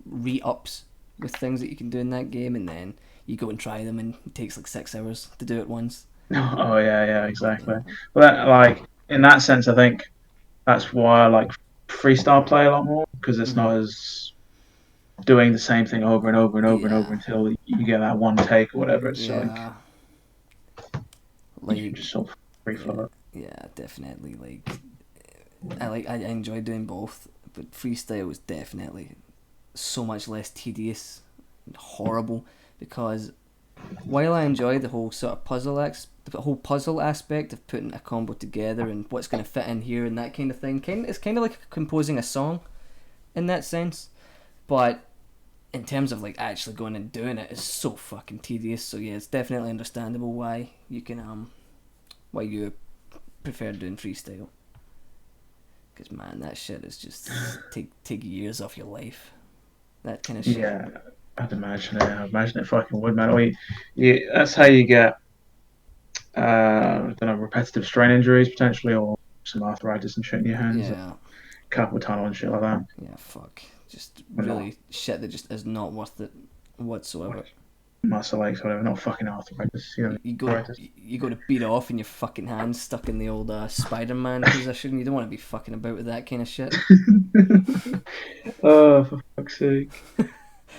re-ups with things that you can do in that game, and then you go and try them and it takes like 6 hours to do it once. oh yeah, exactly. Yeah. Well, that, like in that sense, I think that's why I like freestyle play a lot more because it's Hmm. not as doing the same thing over and over and over and over Yeah. until you get that one take or whatever. It's like Yeah. you can Like, just sort of free yeah, flow. yeah, definitely. I enjoy doing both, but freestyle was definitely so much less tedious and horrible because while I enjoy the whole sort of the whole puzzle aspect of putting a combo together and what's going to fit in here and that kind of thing, it's kind of like composing a song in that sense. But in terms of like actually going and doing it, it's so fucking tedious. So yeah, it's definitely understandable why you prefer doing freestyle. Because man, that shit is just take years off your life. That kind of shit. Yeah, I'd imagine it fucking would, man. That's how you get I don't know, repetitive strain injuries potentially, or some arthritis and shit in your hands, Yeah, carpal tunnel and shit like that. yeah, fuck. Just Or not really shit that just is not worth it what whatsoever. muscle aches, whatever. Not fucking arthritis. You know, You go to arthritis. you go to beat off and your fucking hands stuck in the old Spider-Man position. You don't want to be fucking about with that kind of shit. Oh, for fuck's sake!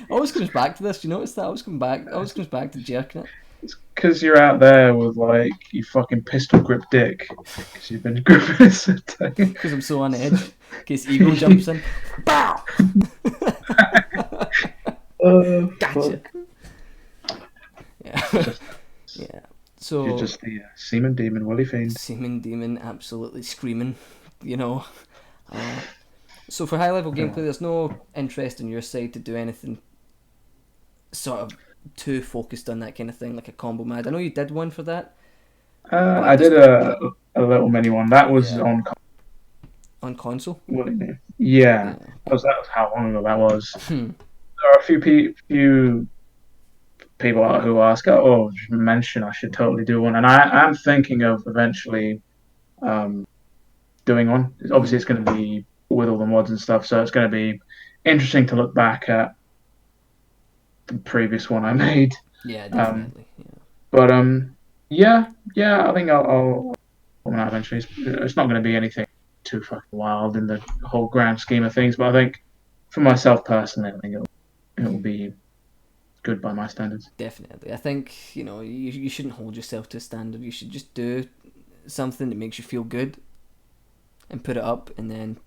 Always comes back to this. You notice that? Always come back. Always comes back to jerking it. It's because you're out there with like you fucking pistol grip dick because you've been gripping it so tight. Because I'm so on So, edge. In case Ego jumps in. Bow! oh Gotcha. fuck! Yeah. Just Yeah. you're So just the semen demon, Willy Fiend. Seaman Demon absolutely screaming, you know. Uh, so for high level gameplay, there's no interest on your side to do anything sort of too focused on that kind of thing, like a combo mad. I know you did one for that, I but did there's a little mini one. That was yeah on on console. Yeah, Yeah. that was how long ago that was. Hmm. There are a few people who ask, "Oh, just mention I should totally do one," and I am thinking of eventually um, doing one. Obviously, Hmm. it's going to be with all the mods and stuff, so it's going to be interesting to look back at the previous one I made. Yeah, Um, definitely. Yeah. but yeah, I think I'll come out eventually. It's not going to be anything too fucking wild in the whole grand scheme of things, but I think for myself personally, I think it will be good by my standards. Definitely. I think, you shouldn't hold yourself to a standard. You should just do something that makes you feel good and put it up, and then,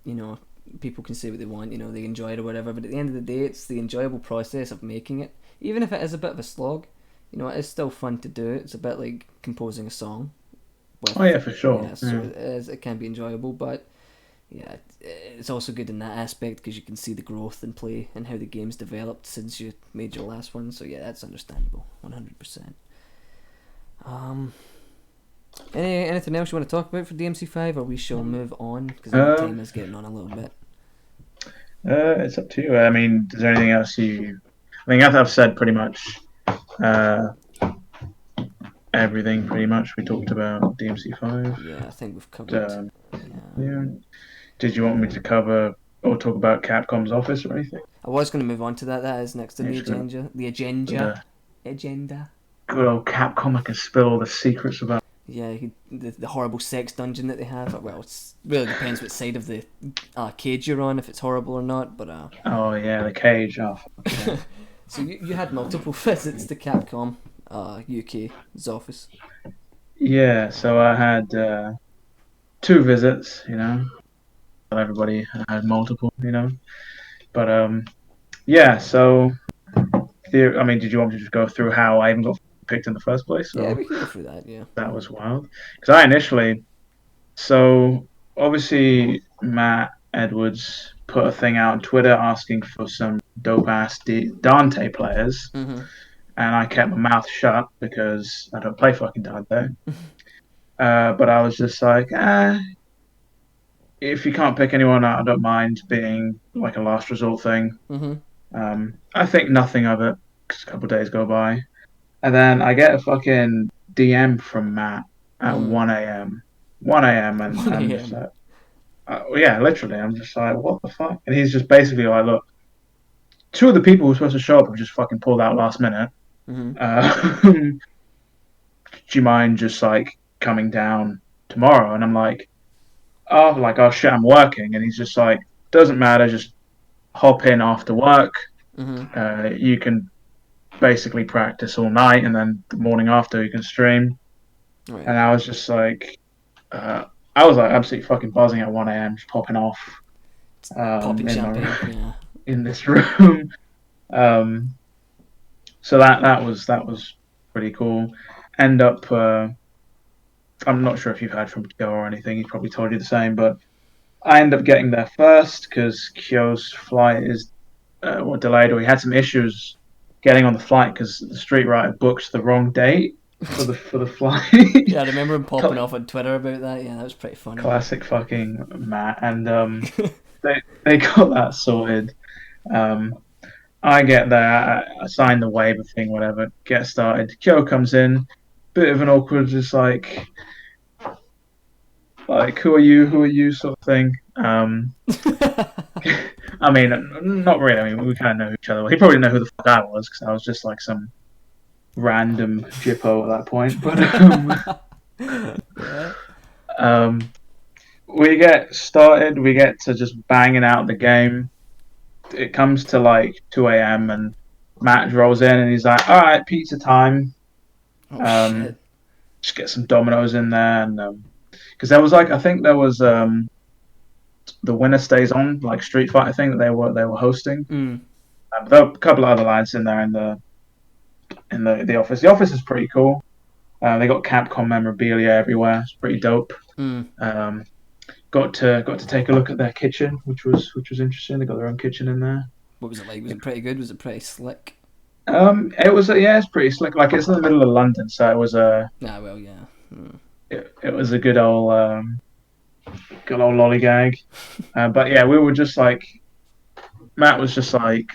people can say what they want, they enjoy it or whatever, but at the end of the day, it's the enjoyable process of making it. Even if it is a bit of a slog, it is still fun to do. It's a bit like composing a song Oh with, yeah, for sure. yeah, so Yeah. it can be enjoyable, but yeah, it's also good in that aspect because you can see the growth in play and how the game's developed since you made your last one. So yeah, that's understandable, 100%. Um, anything else you want to talk about for DMC5, or we shall move on because I know Uh, time is getting on a little bit. it's up to you. I mean, is there anything else you? I think I've said pretty much uh, everything. Pretty much, we talked about DMC5. Yeah, I think we've covered. Um, Yeah. yeah. Did you want me to cover or talk about Capcom's office or anything? I was going to move on to that. That is next on the Just gonna- agenda. The the agenda. good old Capcom, I can spill all the secrets about. Yeah, the horrible sex dungeon that they have. Well, it really depends what side of the cage you're on, if it's horrible or not. But Oh yeah, the cage. Oh, fuck yeah. so you had multiple visits to Capcom UK's office. Yeah, so I had 2 visits. Not everybody had multiple. But yeah. So I mean, did you want me to just go through how I even got picked in the first place? Yeah, Or we can go through that. Yeah. that was wild. Because I initially, so obviously Matt Edwards put a thing out on Twitter asking for some dope ass Dante players, Mhm. and I kept my mouth shut because I don't play fucking Dante. But I was just like, if you can't pick anyone, I don't mind being like a last resort thing. Mhm. I think nothing of it because a couple of days go by. And then I get a fucking DM from Matt at 1 a.m. 1 a.m. and 1 I'm just a.m. like, yeah, literally, I'm just like, what the fuck? And he's just basically like, look, 2 of the people who were supposed to show up have just fucking pulled out last minute. Mhm. Do you mind just like coming down tomorrow? And I'm oh shit, I'm working. And he's just like, doesn't matter, just hop in after work. Mhm. You can basically practice all night, and then the morning after you can stream. Right. And I was just like, I was like absolutely fucking buzzing at 1 a.m. just popping off Popping in champagne. Yeah. in this room. Um, so that was pretty cool. End up, I'm not sure if you've heard from Kyo or anything. He's probably told you the same, but I end up getting there first because Kyo's flight is delayed, or he had some issues getting on the flight because the street writer booked the wrong date for the flight. Yeah, I remember him popping off on Twitter about that. Yeah, that was pretty funny. Classic fucking Matt. And they got that sorted. Um, I get there, I sign the waiver thing, whatever, get started. Kyo comes in, bit of an awkward, just like who are you? Who are you? Sort of thing. I mean, not really. I mean, we kind of know each other. He probably didn't know who the fuck I was because I was just like some random jippo at that point. But Yeah. um, we get started. We get to just banging out the game. It comes to like 2 a.m. and Matt rolls in and he's like, "All right, pizza time. Oh Um, shit. just get some Dominoes in there." And because there was I think there was the winner stays on like Street Fighter thing that they were hosting. Mm. There were a couple of other lads in there in the office. The office is pretty cool. They got Capcom memorabilia everywhere. It's pretty dope. Mm. Got to take a look at their kitchen, which was interesting. They got their own kitchen in there. What was it like? Was it pretty good? Was it pretty slick? It was yeah, it's pretty slick. Like it's in the middle of London, so it was Ah, well, yeah. Mm. it was a good old lollygag. But yeah, we were just like Matt was just like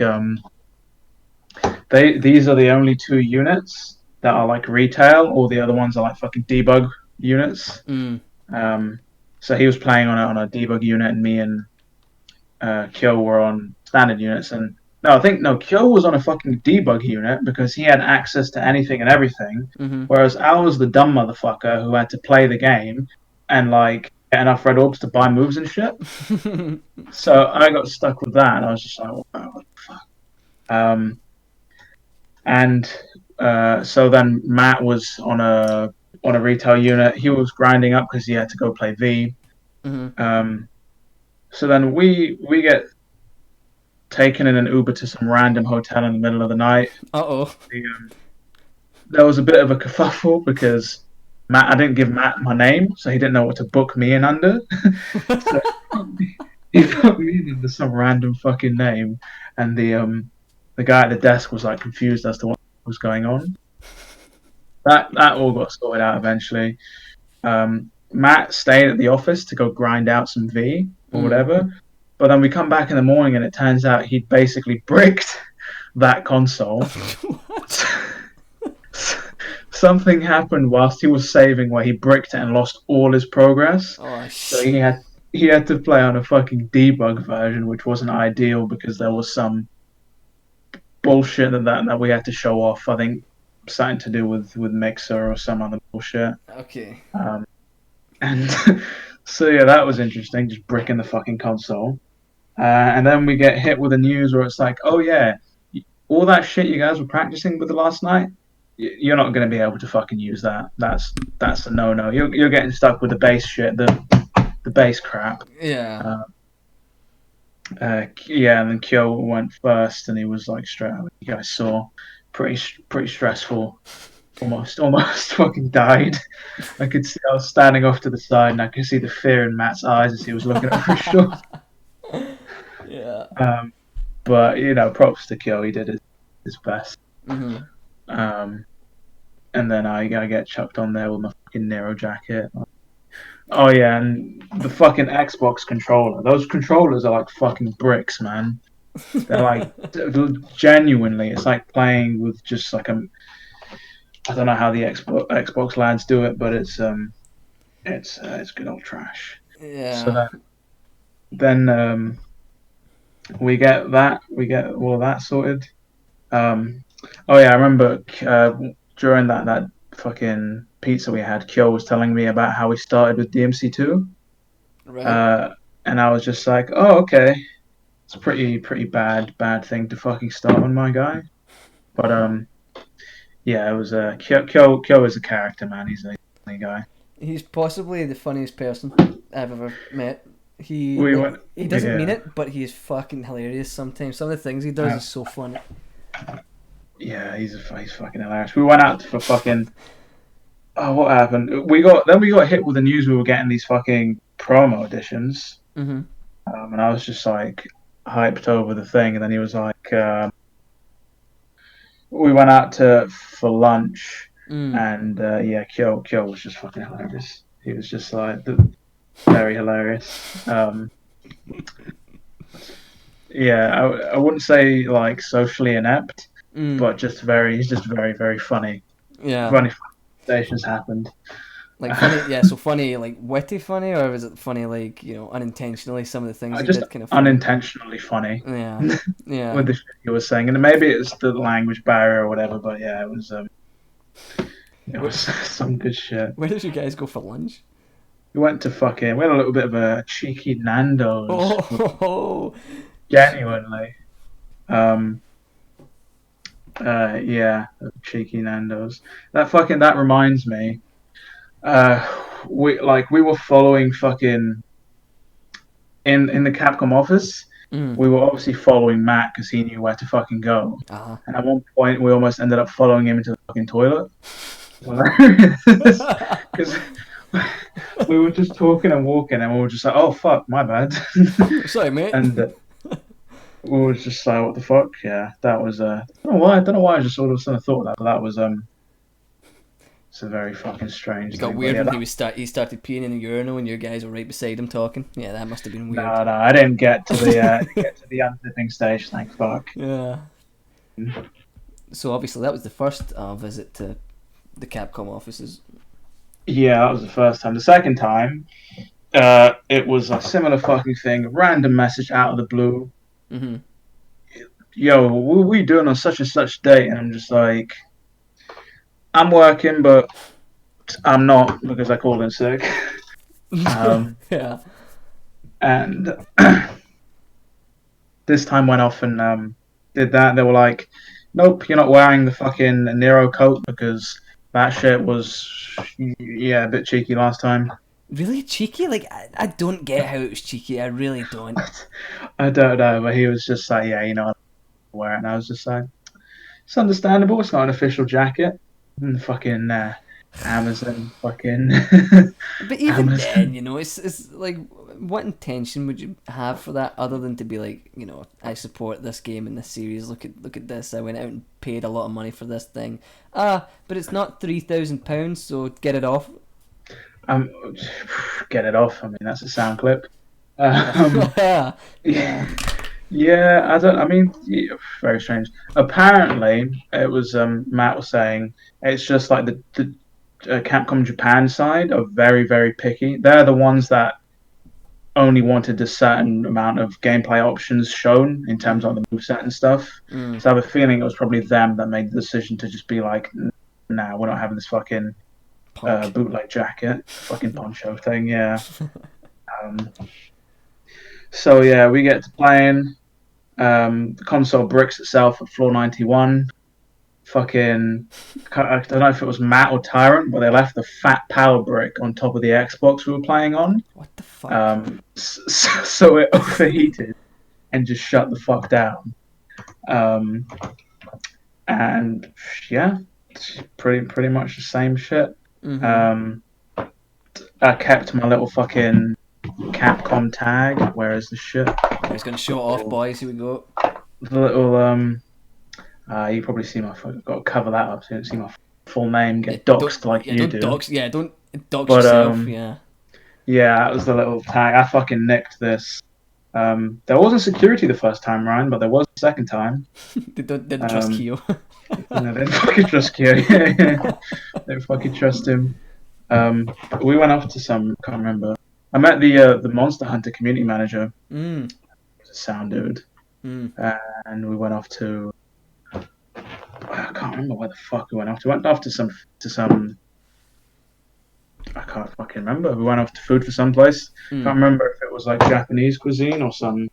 these are the only 2 units that are like retail. All the other ones are like fucking debug units. Mm. So he was playing on a debug unit, and me and Kyo were on standard units. And no, I think no, Kyo was on a fucking debug unit because he had access to anything and everything, Mm-hmm. whereas I was the dumb motherfucker who had to play the game and like get enough red orbs to buy moves and shit. So I got stuck with that, and I was just like, what the fuck? And so then Matt was on a retail unit. He was grinding up because he had to go play V. Mm-hmm. So then we get taken in an Uber to some random hotel in the middle of the night. Uh-oh. There was a bit of a kerfuffle because I didn't give Matt my name, so he didn't know what to book me in under. So he put me in under some random fucking name, and the guy at the desk was like confused as to what was going on. That all got sorted out eventually. Matt stayed at the office to go grind out some V or whatever. But then we come back in the morning and it turns out he'd basically bricked that console. Something happened whilst he was saving where he bricked it and lost all his progress. Oh, So shit. he had to play on a fucking debug version, which wasn't ideal because there was some bullshit that we had to show off. I think something to do with Mixer or some other bullshit. Okay. And so yeah, that was interesting. Just bricking the fucking console. And then we get hit with the news where it's like, oh yeah, all that shit you guys were practicing with the last night, you're not going to be able to fucking use that. That's a no-no. You're getting stuck with the base shit, the base crap. Yeah. Yeah, and then Kyo went first, and he was like straight. You guys saw, pretty stressful. Almost fucking died. I could see I was standing off to the side, and I could see the fear in Matt's eyes as he was looking over his shoulder. Yeah. But props to Kyo. He did his best. Mm-hmm. And then I get chucked on there with my fucking Nero jacket. Oh yeah, and the fucking Xbox controller. Those controllers are like fucking bricks, man. They're like genuinely. It's like playing with just like a. I don't know how the Xbox lads do it, but it's good old trash. Yeah. So then we get all that sorted. Oh yeah, I remember during that fucking pizza we had, Kyo was telling me about how he started with DMC2. Right. And I was just like, oh, okay. It's a pretty bad thing to fucking start on, my guy. But yeah, it was Kyo is a character, man. He's a funny guy. He's possibly the funniest person I've ever met. He doesn't mean it, but he's fucking hilarious sometimes. Some of the things he does is so funny. Yeah, he's fucking hilarious. We went out for fucking. Oh, what happened? We got hit with the news we were getting these fucking promo editions. Mm-hmm. And I was just like hyped over the thing, and then he was like, we went out for lunch, and yeah, Kyo was just fucking hilarious. He was just like very hilarious. Yeah, I wouldn't say like socially inept, but he's just very very funny. Yeah. Funny stations happened. Like funny, yeah. So funny, like witty funny, or was it funny, like unintentionally? Some of the things he Just did kind of funny. unintentionally funny. Yeah, yeah. With the shit he was saying, and maybe it's the language barrier or whatever. But yeah, it was some good shit. Where did you guys go for lunch? We had a little bit of a cheeky Nando's. Oh, Genuinely. Yeah, cheeky Nando's. That reminds me. We were following fucking in the Capcom office. We were obviously following Matt because he knew where to fucking go. Uh-huh. And at one point, we almost ended up following him into the fucking toilet. Because we were just talking and walking, and we were just like, "Oh fuck, my bad." Sorry, mate. And we were just like, "What the fuck?" Yeah, that was. I don't know why. I just sort of thought that, but that was It's a very fucking strange. It got thing, weird yeah, when he started peeing in the urinal and your guys were right beside him talking. Yeah, that must have been weird. No, I didn't get to the unzipping stage. Thank fuck. Yeah. So obviously that was the first visit to the Capcom offices. Yeah, that was the first time. The second time, it was a similar fucking thing. A random message out of the blue. Mm-hmm. Yo, what are we doing on such and such date? And I'm just like, I'm working, but I'm not because I called in sick. Yeah. And this time went off and did that. They were like, nope, you're not wearing the fucking Nero coat because that shit was, yeah, a bit cheeky last time. Really cheeky? Like, I don't get how it was cheeky. I really don't. I don't know, but he was just like, yeah, I'm wearing it. And I was just like, it's understandable. It's not an official jacket. And fucking Amazon, fucking. But even Amazon. then, it's like, what intention would you have for that other than to be like, I support this game and this series. Look at this. I went out and paid a lot of money for this thing. But it's not £3,000, so get it off. Get it off. I mean, that's a sound clip. Yeah. Yeah, very strange. Apparently, it was Matt was saying it's just like the Capcom Japan side are very, very picky. They're the ones that only wanted a certain amount of gameplay options shown in terms of the moveset and stuff. So I have a feeling it was probably them that made the decision to just be like, nah, we're not having this fucking bootleg jacket, fucking poncho thing, yeah. So yeah, we get to playing. The console bricks itself at floor 91. Fucking, I don't know if it was Matt or Tyrant, but they left the fat power brick on top of the Xbox we were playing on. What the fuck? So it overheated and just shut the fuck down. And yeah, it's pretty much the same shit. I kept my little fucking Capcom tag. Where is the shit? I was going to show it off, boys. Here we go. The little you probably see my. Got to cover that up so you don't see my full name get doxed like you do. Don't dox yourself. Yeah. Yeah, that was the little tag. I fucking nicked this. There wasn't security the first time, Ryan, but there was the second time. They didn't trust Kyo. No, they didn't fucking trust Kyo. They didn't fucking trust him. We went off to some. Can't remember. I met the Monster Hunter community manager. He was a sound dude. And we went off to. I can't remember where the fuck we went off to. We went off to some. I can't fucking remember. We went off to food for some place. Can't remember if it was like Japanese cuisine or some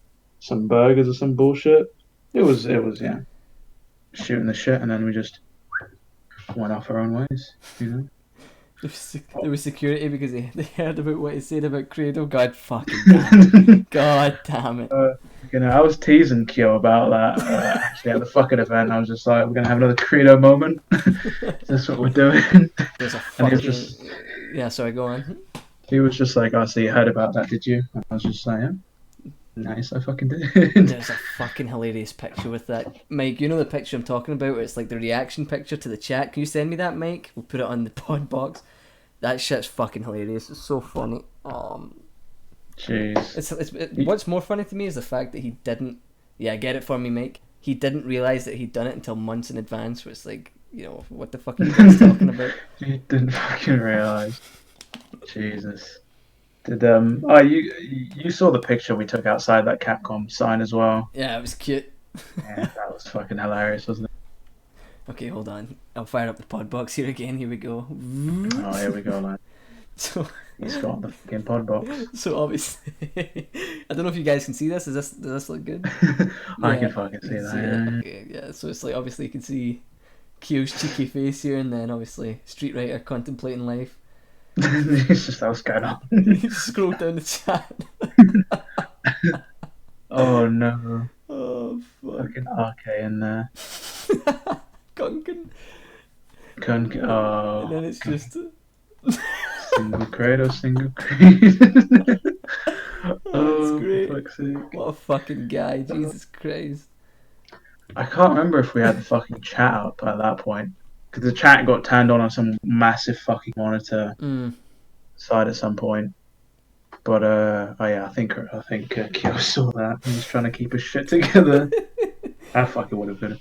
burgers or some bullshit. It was yeah, shooting the shit, and then we just went off our own ways, you know. There was security because they heard about what he said about Cradle. God fucking damn it. God damn it. You know, I was teasing Kyo about that actually at the fucking event. I was just like, we're gonna have another Credo moment. That's what we're doing. There's a fucking... Yeah, sorry, go on. He was just like, oh, so you heard about that, did you? And I was just like, yeah. Nice, I fucking did. There's a fucking hilarious picture with that. Mike, you know the picture I'm talking about? Where it's like the reaction picture to the chat. Can you send me that, Mike? We'll put it on the pod box. That shit's fucking hilarious. It's so funny. Jeez. What's more funny to me is the fact that he didn't... Yeah, get it for me, Mike. He didn't realise that he'd done it until months in advance, where it's like, you know, what the fuck are you guys talking about? He didn't fucking realise. Jesus. Did you saw the picture we took outside that Capcom sign as well? Yeah, it was cute. Yeah, that was fucking hilarious, wasn't it? Okay, hold on. I'll fire up the pod box here again. Here we go. Oh, here we go, lad. So he's got the fucking pod box. So obviously, I don't know if you guys can see this. Does this look good? I can fucking see that. Okay, yeah. So it's like obviously you can see Kyo's cheeky face here, and then obviously Street Writer contemplating life. It's just what's going on. You scroll down the chat. Oh no. Oh fuck. Fucking RK in there. Gunkin. Oh. And then it's just single Credo, single Credo. Oh, that's great. Fuck's sake. What a fucking guy. Jesus Christ. I can't remember if we had the fucking chat up at that point. Because the chat got turned on some massive fucking monitor side at some point. But oh yeah, I think Kyo saw that. He was trying to keep his shit together. I fucking would have been.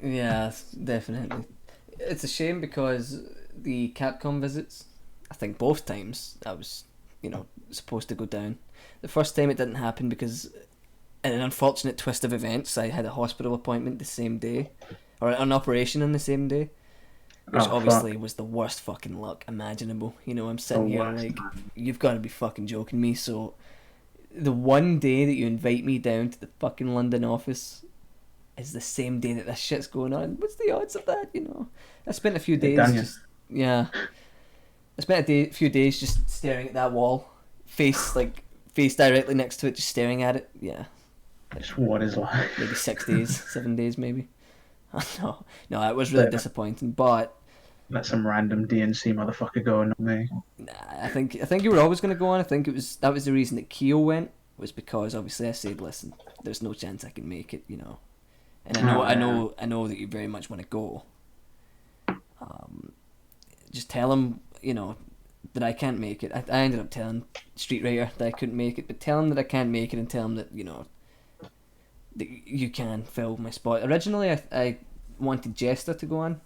Yeah, definitely. It's a shame because the Capcom visits, I think both times I was, supposed to go down. The first time it didn't happen because, in an unfortunate twist of events, I had a hospital appointment the same day, or an operation on the same day, which obviously was the worst fucking luck imaginable. I'm sitting here like, you've got to be fucking joking me. So, the one day that you invite me down to the fucking London office is the same day that this shit's going on. What's the odds of that? I spent a few days I spent a few days just staring at that wall, face directly next to it, just staring at it. Yeah. Just what is life? Maybe 6 days, 7 days, maybe. No, it was really disappointing. But let some random DNC motherfucker go on me. Nah, I think you were always going to go on. I think that was the reason that Kyo went, was because obviously I said, listen, there's no chance I can make it, And I know that you very much want to go. Just tell him, that I can't make it. I ended up telling Street Writer that I couldn't make it, but tell him that I can't make it, and tell him that that you can fill my spot. Originally, I wanted Jester to go on.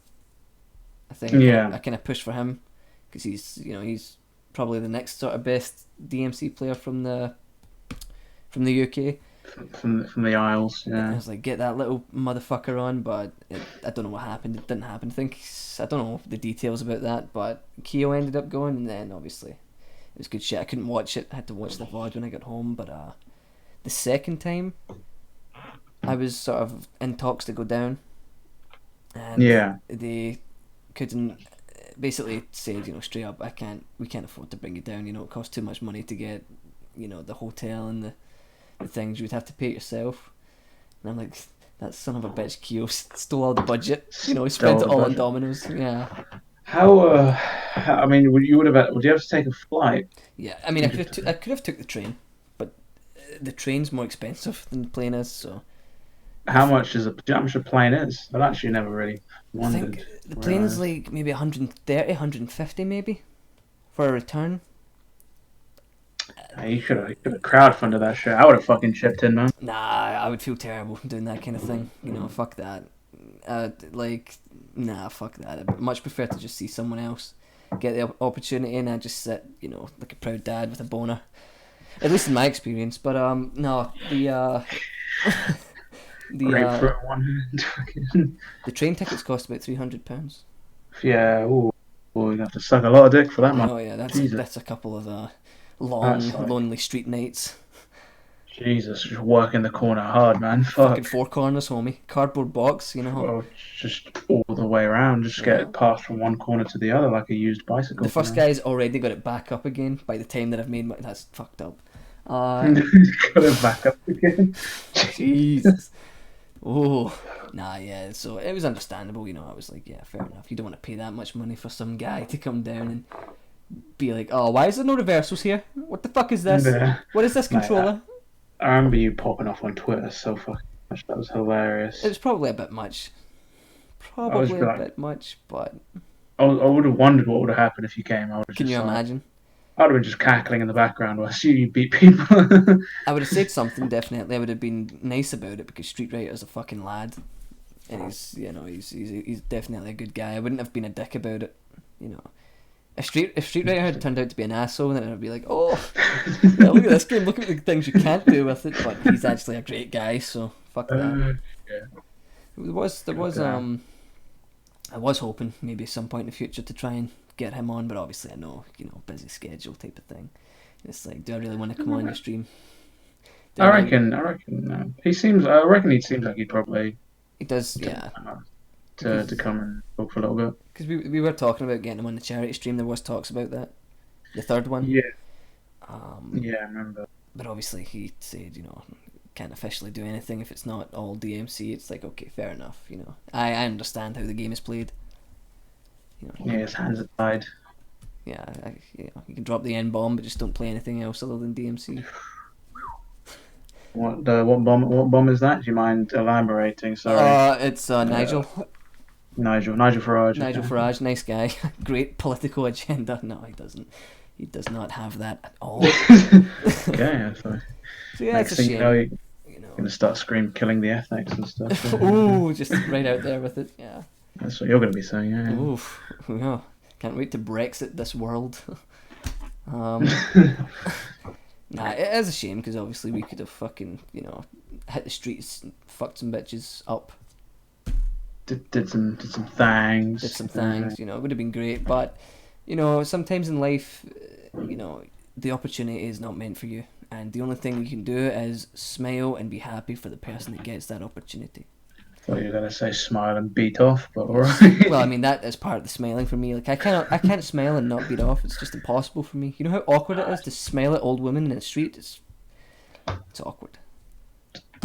I think I kind of pushed for him because he's probably the next sort of best DMC player from the UK. From the Isles, I yeah. was like, get that little motherfucker on, but I don't know what happened. It didn't happen. I don't know the details about that, but Keo ended up going, and then obviously it was good shit. I couldn't watch it. I had to watch the VOD when I got home. But the second time, I was sort of in talks to go down, and Yeah. they couldn't. Basically said, straight up, we can't afford to bring you down. It costs too much money to get, the hotel and the things. You would have to pay it yourself. And I'm like, that son of a bitch, Keo stole all the budget. He spent it all on Domino's. Yeah. I mean, would you have to take a flight? Yeah, I mean, I could have took the train, but the train's more expensive than the plane is. So How much do you know how much a plane is? I've actually never really I think wondered. the plane's like maybe 130, 150 maybe for a return. You should have crowdfunded that shit. I would have fucking chipped in, man. Nah, I would feel terrible doing that kind of thing. Fuck that. Nah, fuck that. I'd much prefer to just see someone else get the opportunity, and I just sit, like a proud dad with a boner. At least in my experience. But no, Grapefruit in one hand. the train tickets cost about £300. Yeah. Ooh, you have to suck a lot of dick for that, man. Oh yeah, Jesus. that's a couple of long, That's like- lonely street nights. Jesus, just working the corner hard, man. Fucking Fuck. four corners, homie. Cardboard box, Well, just all the way around. Just get it passed from one corner to the other like a used bicycle. The first guy's already got it back up again by the time that I've made that's fucked up. Got it back up again. Jesus. Oh, nah, yeah. So it was understandable, I was like, yeah, fair enough. You don't want to pay that much money for some guy to come down and be like, oh, why is there no reversals here? What the fuck is this? Yeah. What is this controller? I remember you popping off on Twitter so fucking much. That was hilarious. It was probably a bit much. Probably a bit much, but I would have wondered what would have happened if you came. Can you imagine? I would have been just cackling in the background while I see you beat people. I would have said something, definitely. I would have been nice about it because Street Writer's a fucking lad. And he's definitely a good guy. I wouldn't have been a dick about it, If Street Writer had turned out to be an asshole, then I'd be like, oh, yeah, look at this game, look at the things you can't do with it. But he's actually a great guy, so fuck that. Yeah. I was hoping maybe some point in the future to try and get him on, but obviously I know, busy schedule type of thing. It's like, do I really want to come on your stream? I reckon. He seems. I reckon he seems like he'd probably. He does, yeah. To come and talk for a little bit. Because we were talking about getting him on the charity stream. There was talks about that. The third one. Yeah. Yeah, I remember. But obviously he said, can't officially do anything if it's not all DMC. It's like, okay, fair enough. I understand how the game is played. Yeah, his hands are tied. Yeah, you can drop the N bomb, but just don't play anything else other than DMC. What bomb is that? Do you mind elaborating? Sorry. It's Nigel. Nigel Farage. Nigel Farage, nice guy. Great political agenda. No, he doesn't. He does not have that at all. Okay, sorry. So yeah, Next it's a thing shame. you're gonna start killing the ethnics and stuff. Ooh, just right out there with it. Yeah. That's what you're gonna be saying, yeah. Oof. Yeah. Can't wait to Brexit this world. Nah, it is a shame because obviously we could have fucking, hit the streets and fucked some bitches up. Did some things. It would have been great, but sometimes in life, the opportunity is not meant for you, and the only thing you can do is smile and be happy for the person that gets that opportunity. I thought you were gonna say smile and beat off, but alright. Well, I mean that is part of the smiling for me. Like I can't smile and not beat off. It's just impossible for me. You know how awkward it is to smile at old women in the street. It's awkward.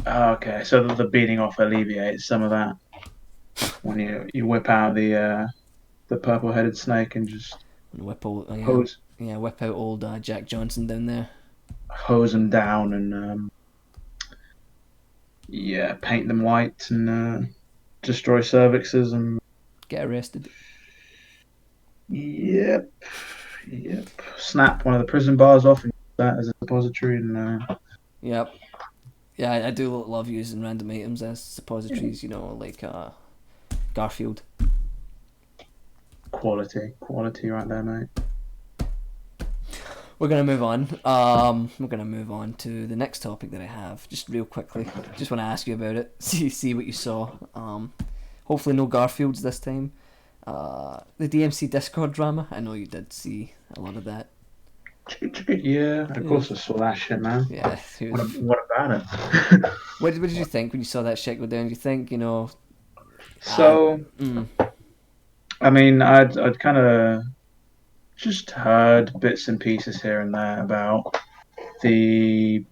Okay, so the beating off alleviates some of that when you whip out the purple-headed snake and just Whip out old Jack Johnson down there. Hose them down and paint them white and destroy cervixes and Get arrested. Yep. Snap one of the prison bars off and use that as a suppository and Yep. Yeah, I do love using random items as suppositories. Like Garfield. quality right there, mate. we're gonna move on. We're gonna move on to the next topic that I have. Just real quickly, just want to ask you about it. See what you saw. Hopefully no Garfields this time. The DMC Discord drama. I know you did see a lot of that. Yeah, of course I saw that shit, man. Yeah. What about it? What did you think when you saw that shit go down? Do you think So, mm, I mean, I'd kind of just heard bits and pieces here and there about the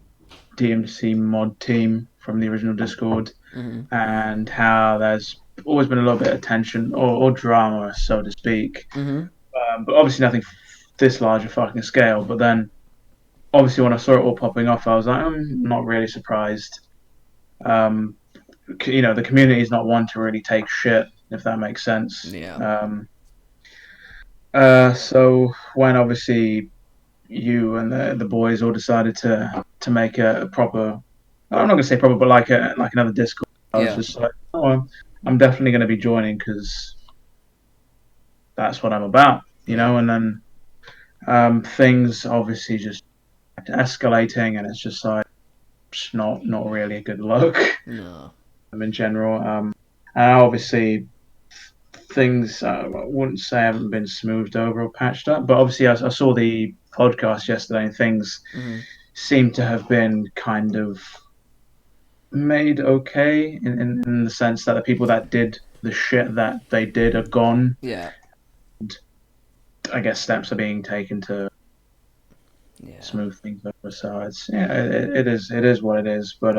DMC mod team from the original Discord mm-hmm, and how there's always been a little bit of tension or drama, so to speak. mm-hmm. But obviously nothing this large a fucking scale. But then, obviously, when I saw it all popping off, I was like, I'm not really surprised. Um, the community is not one to really take shit, if that makes sense. Yeah. So when obviously you and the boys all decided to make a proper, I'm not gonna say proper, but like another Discord, I was Yeah. just like, oh, I'm definitely gonna be joining because that's what I'm about, Yeah. And then things obviously just escalating, and it's just like not really a good look No. in general. And obviously things I wouldn't say haven't been smoothed over or patched up, but obviously I saw the podcast yesterday, and things Mm-hmm. seem to have been kind of made okay in the sense that the people that did the shit that they did are gone. Yeah. I guess steps are being taken to Yeah. smooth things over. So it is what it is. But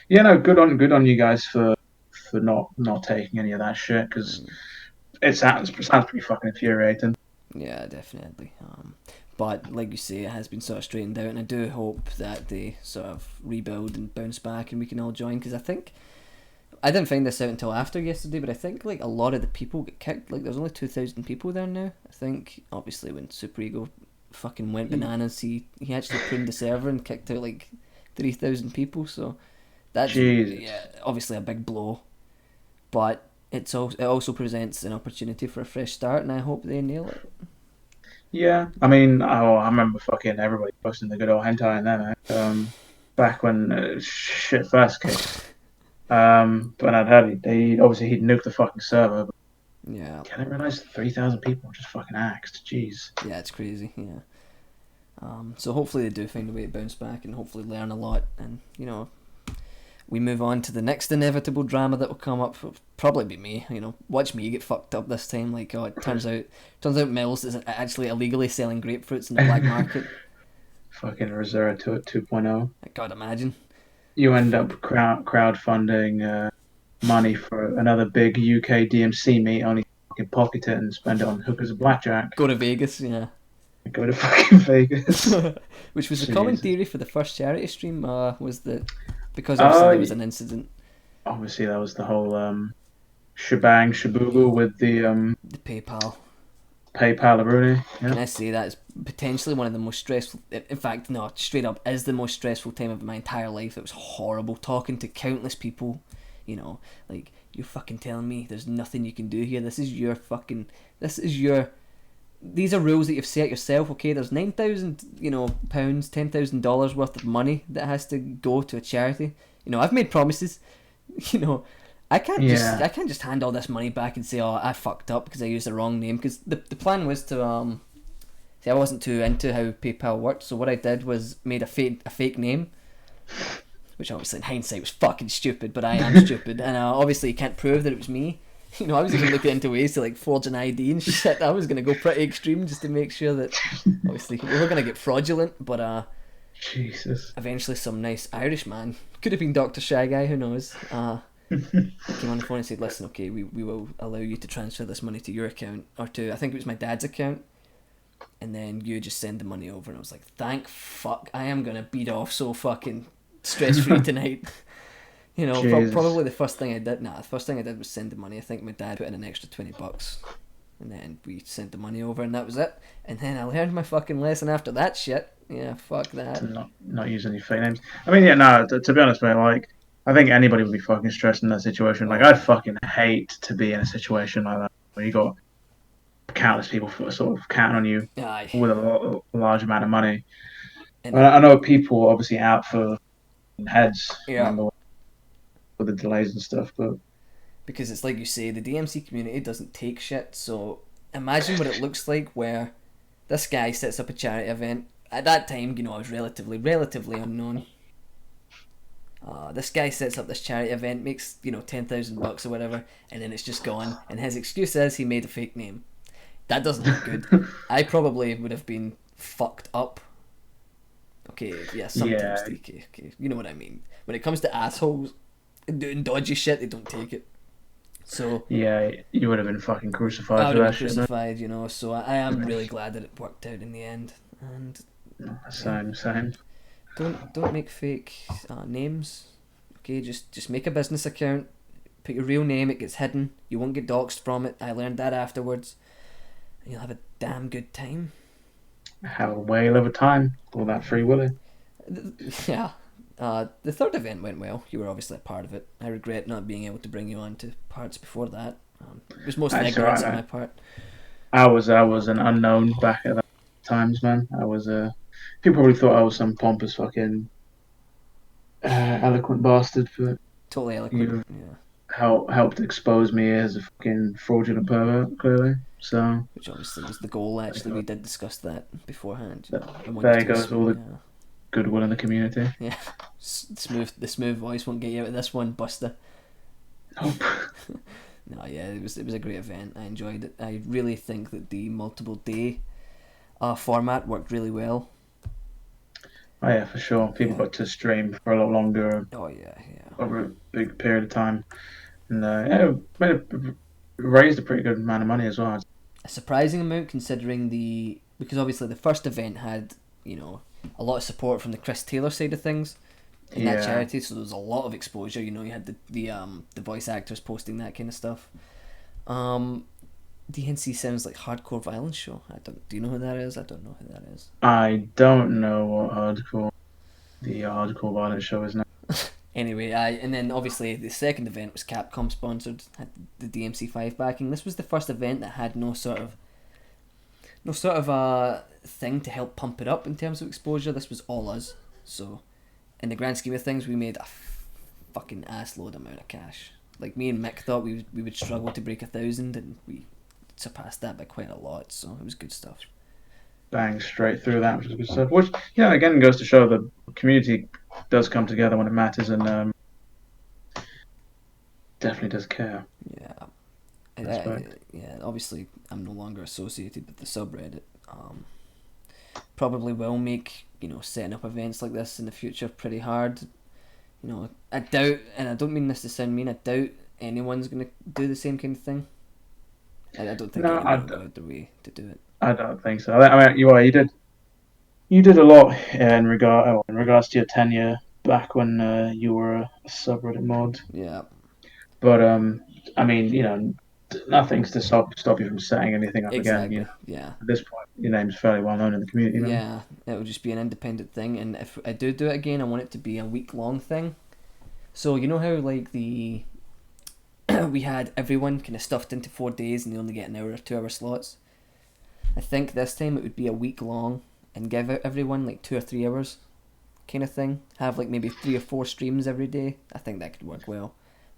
yeah, no, good on you guys for not taking any of that shit because it sounds pretty fucking infuriating. Yeah, definitely. But like you say, it has been sort of straightened out, and I do hope that they sort of rebuild and bounce back, and we can all join. Because I think I didn't find this out until after yesterday, but I think like a lot of the people get kicked. Like there's only 2,000 people there now. I think obviously when Super Ego fucking went bananas, he actually pruned the server and kicked out like 3,000 people. So that's Jesus. yeah, obviously a big blow. But it also presents an opportunity for a fresh start, and I hope they nail it. Yeah, I mean, I remember fucking everybody posting the good old hentai in there, man. Back when shit first came. But I'd heard he'd nuked the fucking server. But Yeah. I didn't realize 3,000 people just fucking axed. Jeez. Yeah, it's crazy. Yeah. So hopefully they do find a way to bounce back and hopefully learn a lot, and we move on to the next inevitable drama that will come up. It'll probably be me. Watch me get fucked up this time. Like, oh, it turns out Millz is actually illegally selling grapefruits in the black market. Fucking Reserva to it 2.0. God, imagine. You end up crowdfunding money for another big UK DMC meet, only fucking pocket it and spend it on hookers of blackjack. Go to Vegas, yeah. Go to fucking Vegas. Which was a Jeez. common theory for the first charity stream, was that because obviously there was an incident. Obviously, that was the whole shebang shabooboo with the The PayPal. Rooney. Can I Yeah. say that is potentially one of the most stressful, in fact, no, straight up, is the most stressful time of my entire life. It was horrible talking to countless people, like, you're fucking telling me there's nothing you can do here. These are rules that you've set yourself. Okay, there's £9,000, pounds, $10,000 worth of money that has to go to a charity. I've made promises. I can't just hand all this money back and say, oh, I fucked up because I used the wrong name. Because the plan was to see, I wasn't too into how PayPal worked, so what I did was made a fake name, which obviously in hindsight was fucking stupid, but I am stupid, and obviously you can't prove that it was me. I was even looking into ways to like forge an ID and shit. I was gonna go pretty extreme just to make sure that obviously we were gonna get fraudulent, but Jesus. eventually some nice Irish man, could have been Dr. Shy Guy, who knows, came on the phone and said, listen, okay, we will allow you to transfer this money to your account, or to, I think it was my dad's account, and then you just send the money over. And I was like, thank fuck, I am gonna beat off so fucking stress free tonight. Probably the first thing I did. The first thing I did was send the money. I think my dad put in an extra $20, and then we sent the money over, and that was it. And then I learned my fucking lesson after that shit. Yeah, fuck that. To not use any fake names. I mean, yeah, no. To be honest, mate, like, I think anybody would be fucking stressed in that situation. Like, I'd fucking hate to be in a situation like that where you got countless people sort of counting on you Aye. with a large amount of money. And I know people obviously out for heads yeah, with the delays and stuff, but because it's like you say, the DMC community doesn't take shit. So imagine what it looks like where this guy sets up a charity event. At that time, I was relatively unknown. This guy sets up this charity event, makes $10,000 or whatever, and then it's just gone. And his excuse is he made a fake name. That doesn't look good. I probably would have been fucked up. Okay, yeah, sometimes yeah, okay, you know what I mean. When it comes to assholes doing dodgy shit, they don't take it. So yeah, you would have been fucking I crucified would for have that been shit, man. crucified, So I am really glad that it worked out in the end. And yeah, Same. don't make fake names. Okay, just make a business account. Put your real name. It gets hidden. You won't get doxxed from it. I learned that afterwards. And you'll have a damn good time. Have a whale of a time. All that free willy. Yeah. The third event went well. You were obviously a part of it. I regret not being able to bring you on to parts before that. It was mostly That's ignorance on right. my part. I was an unknown back at that times, man. I was people probably thought I was some pompous fucking eloquent bastard, but Totally eloquent. you Yeah. helped expose me as a fucking fraudulent pervert, clearly. So Which obviously was the goal. Actually, we did discuss that beforehand. I want you there to. goes all the Yeah. goodwill in the community. Yeah. The smooth voice won't get you out of this one, Buster. Nope. No, yeah, it was a great event. I enjoyed it. I really think that the multiple day format worked really well. Oh yeah, for sure. People Yeah. got to stream for a lot longer Oh yeah, yeah. over a big period of time, and yeah, raised a pretty good amount of money as well. A surprising amount considering because obviously the first event had a lot of support from the Chris Taylor side of things in that Yeah, charity, so there was a lot of exposure. You had the voice actors posting that kind of stuff. DNC sounds like hardcore violence show. Do you know who that is? I don't know who that is. I don't know what the hardcore violence show is now. Anyway, and then obviously the second event was Capcom sponsored, had the DMC5 backing. This was the first event that had no sort of thing to help pump it up in terms of exposure. This was all us. So, in the grand scheme of things, we made a fucking assload amount of cash. Like me and Mick thought we would struggle to break 1,000, and we surpassed that by quite a lot. So it was good stuff. Bang straight through that, which is good stuff. Which again goes to show the community does come together when it matters, and definitely does care. Yeah. Respect. Yeah, obviously I'm no longer associated with the subreddit. Probably will make setting up events like this in the future pretty hard. I doubt, and I don't mean this to sound mean, I doubt anyone's gonna do the same kind of thing. I don't think No, anyone will go out their way to do it. I don't think so. I mean, you did a lot in regards to your tenure back when you were a subreddit mod. Yeah, But I mean, nothing's to stop you from setting anything up again. exactly. Yeah, At this point, your name's fairly well known in the community. yeah. It will just be an independent thing, and if I do it again, I want it to be a week-long thing. So you know how like the we had everyone kind of stuffed into 4 days, and they only get an hour or 2 hour slots. I think this time it would be a week long, and give everyone like 2 or 3 hours, kind of thing. Have like maybe 3 or 4 streams every day. I think that could work well.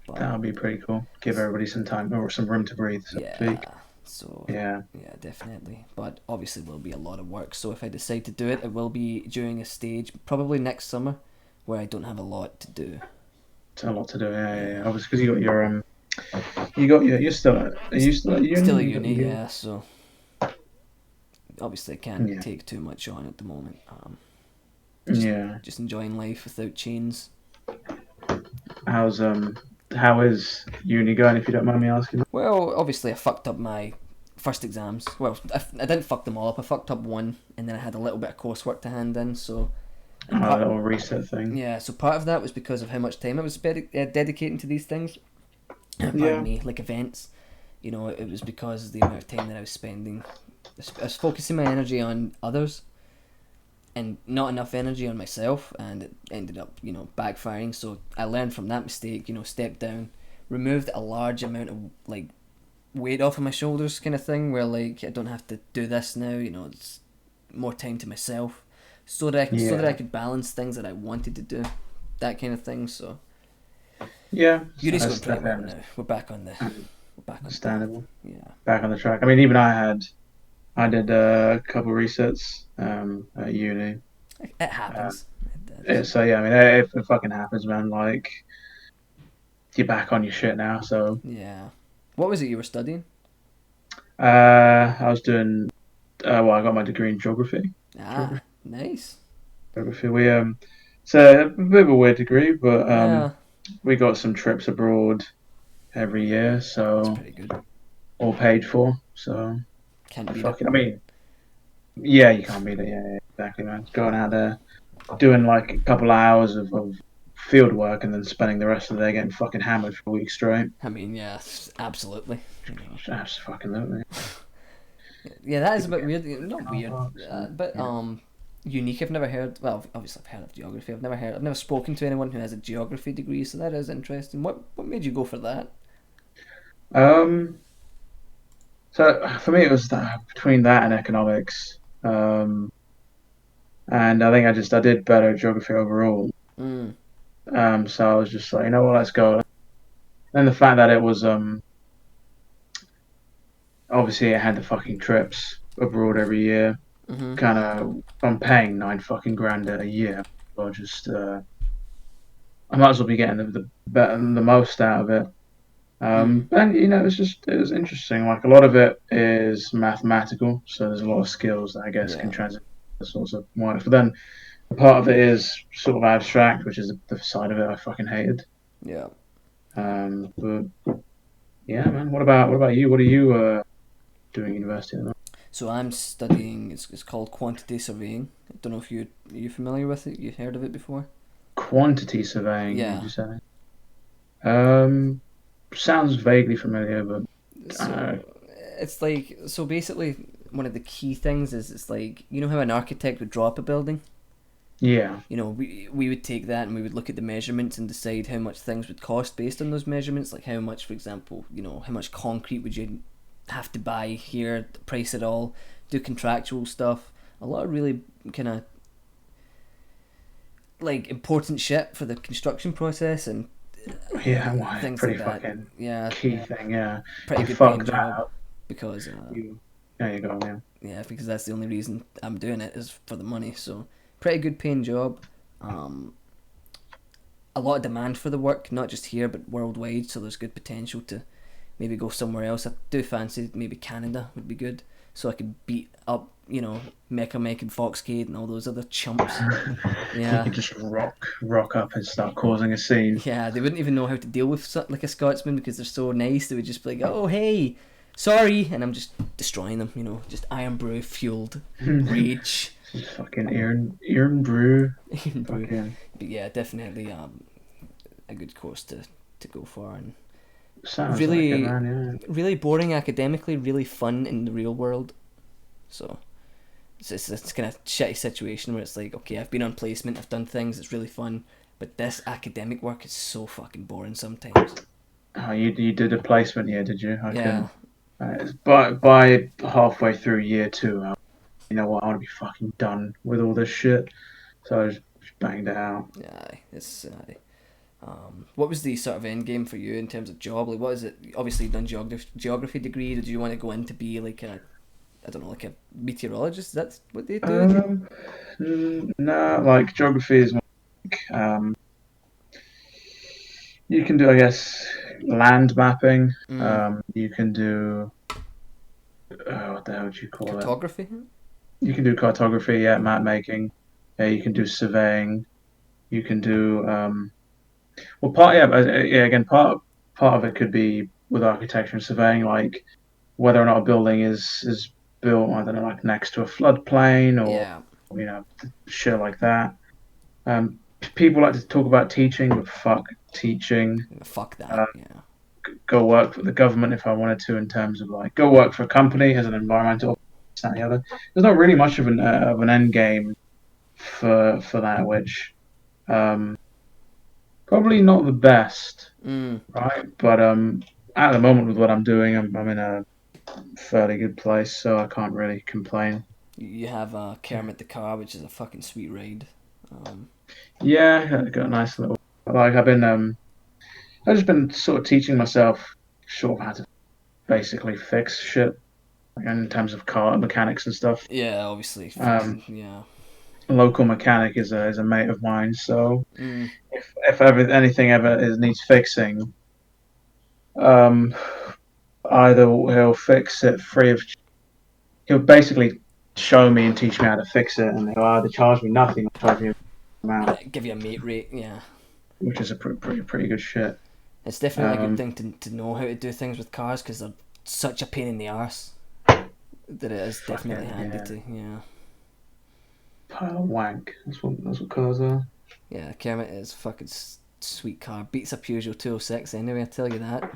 But That would be pretty cool. Give everybody some time or some room to breathe, so to yeah, speak. so Yeah. definitely. But obviously, will be a lot of work. So if I decide to do it, it will be during a stage, probably next summer, where I don't have a lot to do. It's a lot to do. Yeah. Obviously, because you're still are you still at uni? Still at You got uni, your- yeah. So obviously, I can't Yeah. take too much on at the moment. Yeah. Just enjoying life without chains. How is uni going? If you don't mind me asking. Well, obviously, I fucked up my first exams. Well, I didn't fuck them all up. I fucked up one, and then I had a little bit of coursework to hand in. So, and A little reset thing. yeah, so part of that was because of how much time I was dedicating to these things. Pardon Yeah. me, like events. It was because of the amount of time that I was spending. I was focusing my energy on others, and not enough energy on myself, and it ended up, backfiring. So I learned from that mistake. Stepped down, removed a large amount of like weight off of my shoulders kind of thing, where like I don't have to do this now. It's more time to myself, so that I could balance things that I wanted to do, that kind of thing. So Yeah, Uni's going that's pretty well definitely now. We're back on the understandable. yeah. Back on the track. I mean, even I did a couple resets at uni. It happens. So yeah, I mean, it fucking happens, man. Like you're back on your shit now. So Yeah. What was it you were studying? I was doing. Well, I got my degree in geography. Ah, nice. Geography. It's a bit of a weird degree, but Yeah, we got some trips abroad every year, that's so pretty good. all paid for. So Can't I beat it. fucking. I mean, yeah, you can't beat it. Yeah, exactly, man. Going out there, doing like a couple of hours of field work, and then spending the rest of the day getting fucking hammered for a week straight. I mean, yeah, absolutely. Absolutely. Yeah, that is a People bit get weird. Not weird, but yeah. unique. I've never heard. Well, obviously I've heard of geography. I've never spoken to anyone who has a geography degree. So that is interesting. What made you go for that? Um. So for me, it was between that and economics. And I think I did better at geography overall. Mm. So I was just like, you know what, let's go. And the fact that it was obviously it had the fucking trips abroad every year. Mhm. Kind of, I'm paying 9 fucking grand a year. Well, just I might as well be getting the most out of it. Mm. And it was interesting. Like a lot of it is mathematical, so there's a lot of skills that I guess can Yeah. translate to sorts of work. But then a part of it is sort of abstract, which is the side of it I fucking hated. Yeah. But yeah, man. What about you? What are you doing at university at the moment? So I'm studying. It's called quantity surveying. I don't know if are you familiar with it. You heard of it before? Quantity surveying, did Yeah. you say? Um, Sounds vaguely familiar, but uh, So it's like basically one of the key things is it's like how an architect would draw up a building. yeah, We would take that and we would look at the measurements and decide how much things would cost based on those measurements. Like how much, for example, how much concrete would you have to buy here, price it all, do contractual stuff. A lot of really kind of like important shit for the construction process and yeah, well, things pretty like that. fucking Yeah, key thing. Yeah, pretty you good paying fuck that job up, because you there you go. Yeah, because that's the only reason I'm doing it is for the money. So pretty good paying job. Um, a lot of demand for the work, not just here but worldwide. So there's good potential to maybe go somewhere else. I do fancy maybe Canada would be good, so I could beat up Mecha Mech and Foxcade and all those other chumps. you can Yeah, just rock up and start causing a scene. yeah, they wouldn't even know how to deal with like a Scotsman because they're so nice. They would just be like, "Oh hey, sorry," and I'm just destroying them. Just Iron Brew fueled rage. Fucking Iron Brew. Iron Brew, Fucking but yeah, definitely a good course to go for and sounds like it, really man. really boring academically, really fun in the real world. So it's kind of shitty situation where it's like, okay, I've been on placement, I've done things, it's really fun, but this academic work is so fucking boring sometimes. Yeah. Oh, you did a placement year, did you? I Yeah, can. By halfway through year two, you know what? I want to be fucking done with all this shit. So I just banged it out. yeah, it's. What was the sort of end game for you in terms of job? Like, what is it? Obviously, you've done geography degree. Did you want to go in to be like I don't know, like a meteorologist? That's what they do. No, like geography is like, you can do, I guess, land mapping. Mm. You can do, what the hell would you call it? Cartography. You can do cartography, yeah, map making. Yeah, you can do surveying. You can do, well, yeah, again, part of it could be with architecture and surveying, like whether or not a building is built, I don't know, like next to a floodplain or Yeah. you know shit like that. People like to talk about teaching, but fuck teaching. Fuck that. Uh, Yeah. Go work for the government if I wanted to, in terms of like go work for a company as an environmental, this, that, and the other. There's not really much of an end game for that, which um, probably not the best, Mm. right? But at the moment with what I'm doing, I'm in a fairly good place, so I can't really complain. You have Kermit the car, which is a fucking sweet ride. Yeah, I got a nice little. Like I've just been sort of teaching myself sort of how to basically fix shit, like in terms of car mechanics and stuff. Yeah, obviously, Um, fucking yeah. a local mechanic is a mate of mine, so Mm. if ever anything ever needs fixing, um, either he'll fix it free of. He'll basically show me and teach me how to fix it, and he'll either charge me nothing or charge me a amount, Give you a mate rate, yeah. which is a pretty good shit. It's definitely a good Um, thing to know how to do things with cars because they're such a pain in the arse that it is definitely fucking handy yeah, to, yeah. pile of wank. That's what cars are. Yeah, Kermit is fucking sweet car. Beats a Peugeot 206 anyway, I tell you that.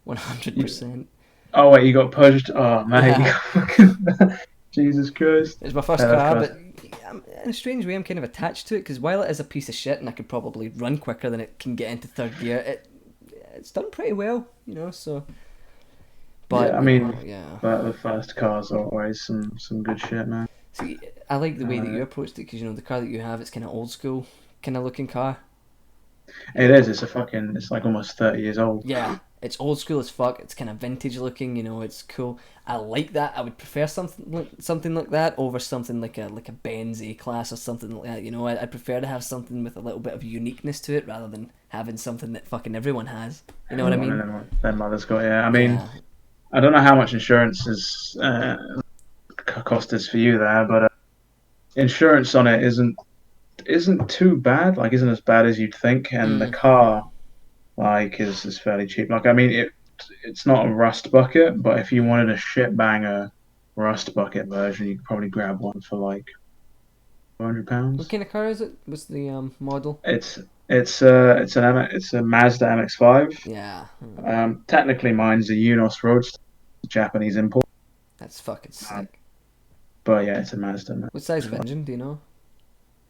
100%. Oh wait, you got purged. Oh mate, you Yeah, got fucking Jesus Christ. it's my first Yeah, that's car, class. but in a strange way I'm kind of attached to it because while it is a piece of shit and I could probably run quicker than it can get into third gear, it's done pretty well, so... Yeah, But, I mean, yeah. but the first cars are always some good shit, man. See, I like the way that Uh, you approached it because the car that you have, it's kind of old school kind of looking car. it is. It's like almost 30 years old. Yeah, it's old school as fuck. It's kind of vintage looking. It's cool. I like that. I would prefer something like that over something like a Benz A class or something like that. I'd prefer to have something with a little bit of uniqueness to it rather than having something that fucking everyone has. You know what I Everyone mean? and their mother's got. Yeah, I mean, Yeah. I don't know how much insurance cost is for you there, but insurance on it isn't too bad. Like, isn't as bad as you'd think, and the Mm. car is fairly cheap. Like, I mean, it's not a rust bucket, but if you wanted a shit banger rust bucket version, you could probably grab one for like What £400. kind of car is it? What's the model? It's it's a Mazda MX-5. Yeah. Technically, mine's a Unos Roadster, Japanese import. That's fucking Um, sick. but yeah, it's a Mazda What size of MX-5. engine do you know?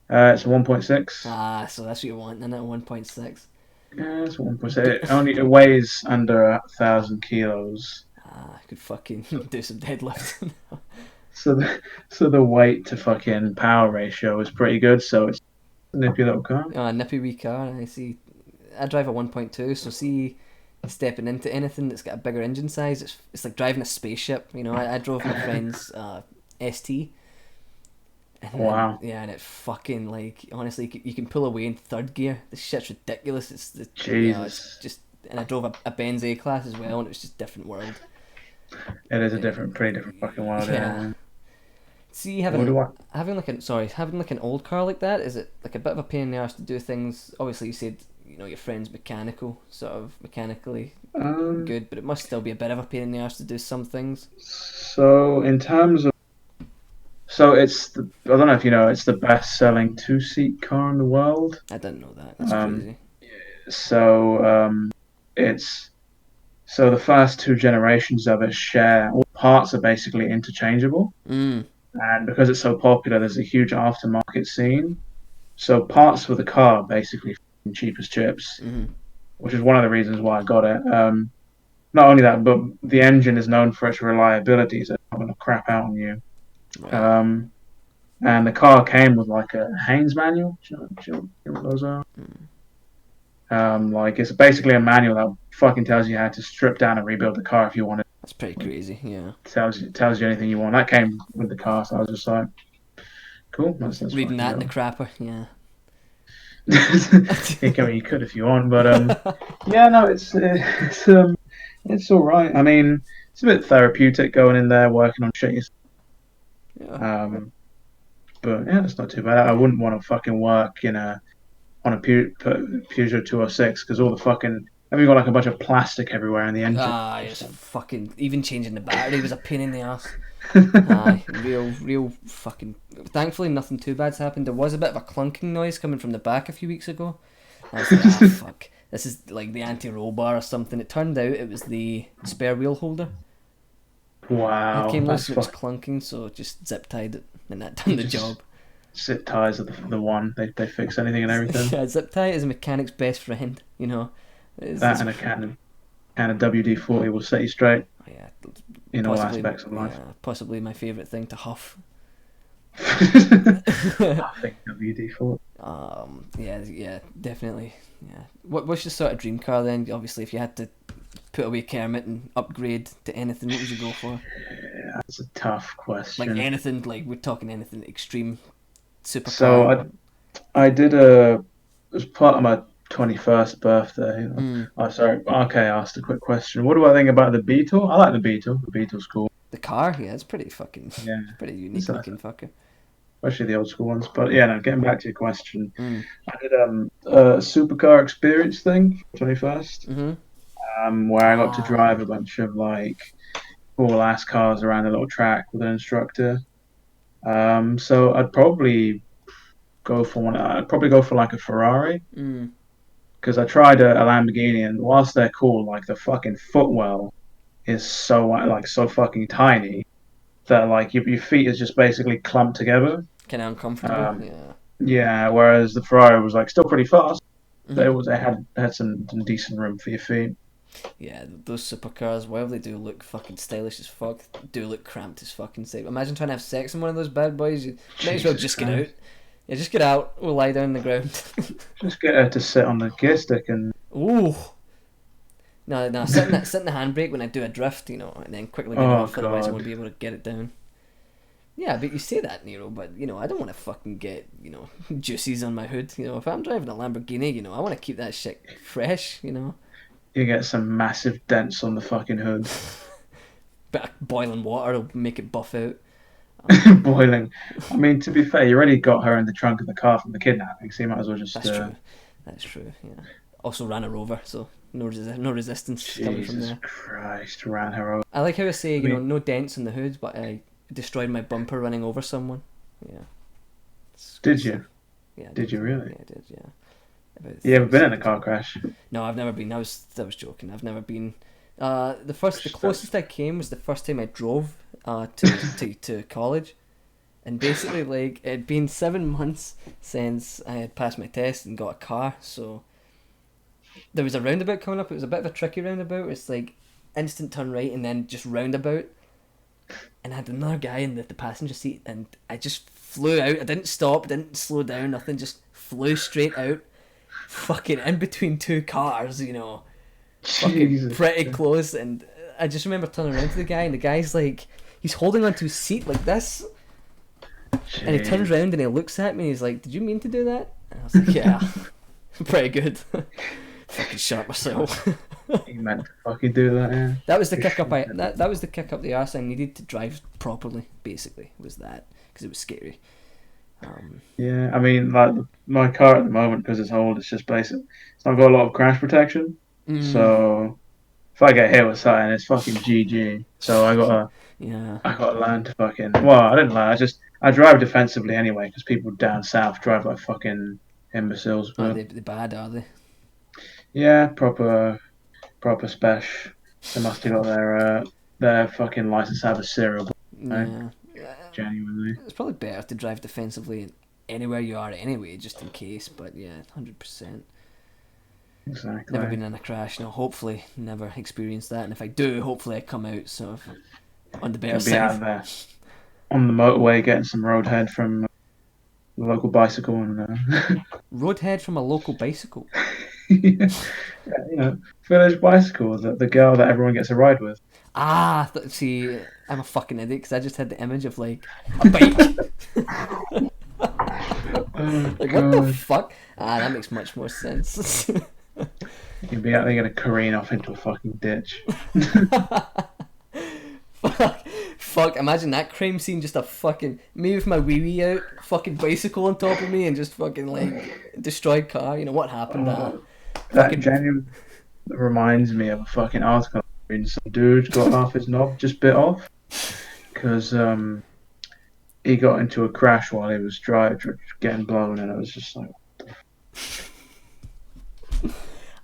It's a 1.6. Ah, so that's what you want, isn't it? 1.6. Yeah, it's a 1.6. It weighs under 1,000 kilos. Ah, I could fucking do some deadlifting. So the weight to fucking power ratio is pretty good. So it's a nippy little car. Oh, a nippy wee car. I see. I drive a 1.2, so see, stepping into anything that's got a bigger engine size, it's like driving a spaceship. I drove my friend's ST, and Wow, yeah, and it fucking like honestly, you can pull away in third gear. This shit's ridiculous. It's Jesus, just. And I drove a Benz A class as well, and it was just a different world. it is a pretty different fucking world. Yeah. Yeah. See, What do I? having like an old car like that, is it like a bit of a pain in the arse to do things? Obviously, you said your friend's mechanical, sort of mechanically Um. good, but it must still be a bit of a pain in the arse to do some things. So in terms of, I don't know if you know, it's the best-selling two-seat car in the world. I didn't know that. That's Um. crazy. So it's so the first two generations of it share all parts are basically interchangeable. Mm. And because it's so popular, there's a huge aftermarket scene. So parts for the car are basically cheap as chips, Mm. which is one of the reasons why I got it. Not only that, but the engine is known for its reliability, so it's not going to crap out on you. Right. Um, and the car came with like a Haynes manual. Do you know what those are? Mm. Like it's basically a manual that fucking tells you how to strip down and rebuild the car if you want it. That's pretty crazy. Yeah. Tells you anything you want. That came with the car, so I was just like, cool, that's Reading fucking that in the dope. crapper. Yeah. You could if you want, but yeah, no, it's all right. I mean, it's a bit therapeutic going in there working on shit. Yeah. Um, but yeah, it's not too bad. I wouldn't want to fucking work on a Peugeot 206 because all the fucking have you got like a bunch of plastic everywhere in the engine. Ah, it's So- fucking. Even changing the battery was a pain in the ass. Aye, real fucking. Thankfully, nothing too bad's happened. There was a bit of a clunking noise coming from the back a few weeks ago. I was like, ah, fuck. This is like the anti-roll bar or something. It turned out it was the spare wheel holder. It Wow, came loose that's and it was fucking clunking, so just zip tied it, and that done the just job. zip ties are the one. They fix anything and everything. Yeah, zip tie is a mechanic's best friend. It's That and a cannon. and a WD-40 will set you straight Oh, yeah, in all possibly, aspects of life. yeah, possibly my favourite thing to huff. I think WD-40. Yeah, definitely. Yeah. What's your sort of dream car then? Obviously, if you had to put away Kermit and upgrade to anything, what would you go for? Yeah, that's a tough Like question. anything, like we're talking anything extreme So supercar. I did a as part of my 21st birthday. Mm, Oh, sorry. Okay, I asked a quick question. What do I think about the Beetle? I like the Beetle. The Beetle's cool. the car, yeah, it's pretty fucking, Yeah, it's pretty it's unique nice, looking fucker. especially the old school ones. But yeah, no. Getting back to your question, Mm, I did a supercar experience thing for 21st. mm-hmm. Where I got to Ah, drive a bunch of like cool ass cars around a little track with an instructor. So I'd probably go for one. I'd probably go for like a Ferrari mm. because I tried a Lamborghini, and whilst they're cool, like the fucking footwell is so like so fucking tiny that like your feet is just basically clumped together. Kind of uncomfortable. Um, Yeah. yeah, whereas the Ferrari was like still pretty fast, but Mm-hmm. it had some decent room for your feet. Yeah, those supercars, while they do look fucking stylish as fuck, do look cramped as fucking sick. Imagine trying to have sex in one of those bad boys. You might as well Jesus just get out. Christ. Yeah, just get out. We'll lie down on the ground. Just get her to sit on the gear stick and Ooh. No, sit in the handbrake when I do a drift, and then quickly get it oh off, otherwise I won't god. be able to get it down. Yeah, but you say that, Nero, but, I don't want to fucking get, juices on my hood. If I'm driving a Lamborghini, I want to keep that shit fresh. You get some massive dents on the fucking hood. Bit of boiling water will make it buff out. Boiling. I mean, to be fair, you already got her in the trunk of the car from the kidnapping, so you might as well just That's true. That's true, yeah. Also ran her over, so no resistance coming from Jesus there. Christ, ran her over. I like how I say, I mean, no dents in the hood, but I destroyed my bumper running over someone. Yeah. It's good did stuff. you? Yeah, I Did did. you really? Yeah, I did, yeah. About You ever 30 been in a seconds car ago. crash? No, I've never been. I was joking. I've never been. The That's closest I came was the first time I drove to college, and basically like it'd been 7 months since I had passed my test and got a car, so there was a roundabout coming up. It was a bit of a tricky roundabout. It's like instant turn right and then just roundabout, and I had another guy in the passenger seat, and I just flew out. I didn't stop, didn't slow down, nothing. Just flew straight out, fucking in between two cars. Fucking Jesus. pretty close, and I just remember turning around to the guy, and the guy's like, he's holding onto his seat like this, and he turns Jeez. around and he looks at me, and he's like, "Did you mean to do that?" And I was like, "Yeah, pretty good." Fucking shot myself. You meant to fucking do that, yeah. That was the kick up. That was the kick up the arse I needed to drive properly. Basically, was that because it was scary. Yeah, I mean, like my car at the moment, because it's old, it's just basic. It's not got a lot of crash protection. Mm, So if I get hit with something, it's fucking GG. So yeah. I gotta learn to fucking. Well, I didn't learn. I drive defensively anyway, because people down south drive like fucking imbeciles. Are But they bad? Are they? yeah, proper special. They must have got their fucking license out of cereal, right? Yeah. Genuinely. It's probably better to drive defensively anywhere you are anyway, just in case. But yeah, 100%. Exactly. Never been in a crash. No, hopefully never experienced that. And if I do, hopefully I come out sort of on the better Gonna be out side. there on the motorway getting some roadhead from the local bicycle and Roadhead from a local bicycle. yeah, village bicycle, the girl that everyone gets a ride with. See, I'm a fucking idiot because I just had the image of like a bike. Oh Like what the god, fuck? That makes much more sense. you'd be out there gonna careen off into a fucking ditch. Fuck, imagine that crime scene, just a fucking me with my wee wee out, fucking bicycle on top of me, and just fucking like destroyed car. What happened? That Fucking genuine reminds me of a fucking article. Some dude got half his knob just bit off because he got into a crash while he was getting blown, and it was just like.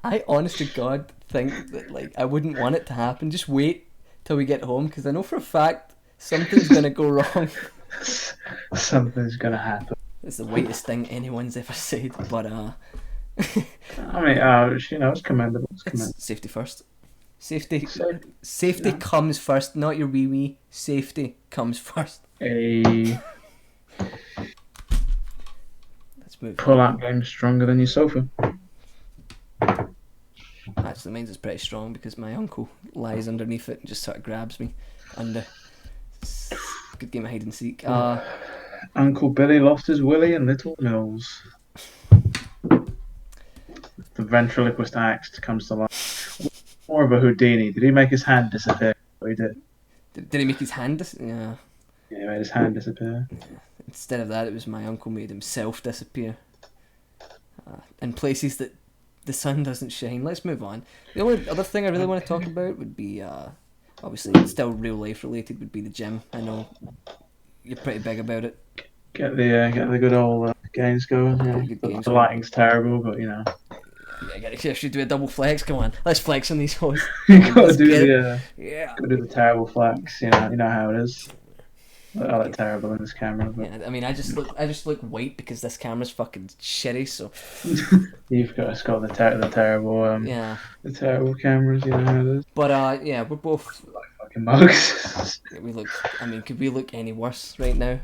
I honest to God think that like I wouldn't want it to happen. Just wait till we get home because I know for a fact something's gonna go wrong. Something's gonna happen. It's the whitest thing anyone's ever said, but I mean, it's commendable. It's commendable. it's safety first. Safety, So, safety yeah. comes first, not your wee. Safety comes first. A Let's move on. pull-out game stronger than your sofa. Actually, mine's is pretty strong because my uncle lies underneath it and just sort of grabs me under. Good game of hide and seek. Uncle Billy lost his willy in Little Mills. The ventriloquist act comes to life. More of a Houdini. Did he make his hand disappear? Oh, he did. Did he make his hand? Yeah. Yeah, he made his hand disappear. Instead of that, it was my uncle made himself disappear. In places that the sun doesn't shine. Let's move on. The only other thing I really want to talk about would be, obviously, still real life related, would be the gym. I know you're pretty big about it. Get the good old games going. Yeah. Good The games lighting's terrible, but you know. I should do a double flex. Come on, let's flex on these hoes. You Come on, gotta let's do get it. the Yeah. gotta do the terrible flex. You know how it is. I look terrible in this camera, but Yeah, I mean, I just look white because this camera's fucking shitty. So it's got the terrible yeah, the terrible cameras. You know how it is. but yeah, we're both. Like fucking mugs. We look. I mean, could we look any worse right now?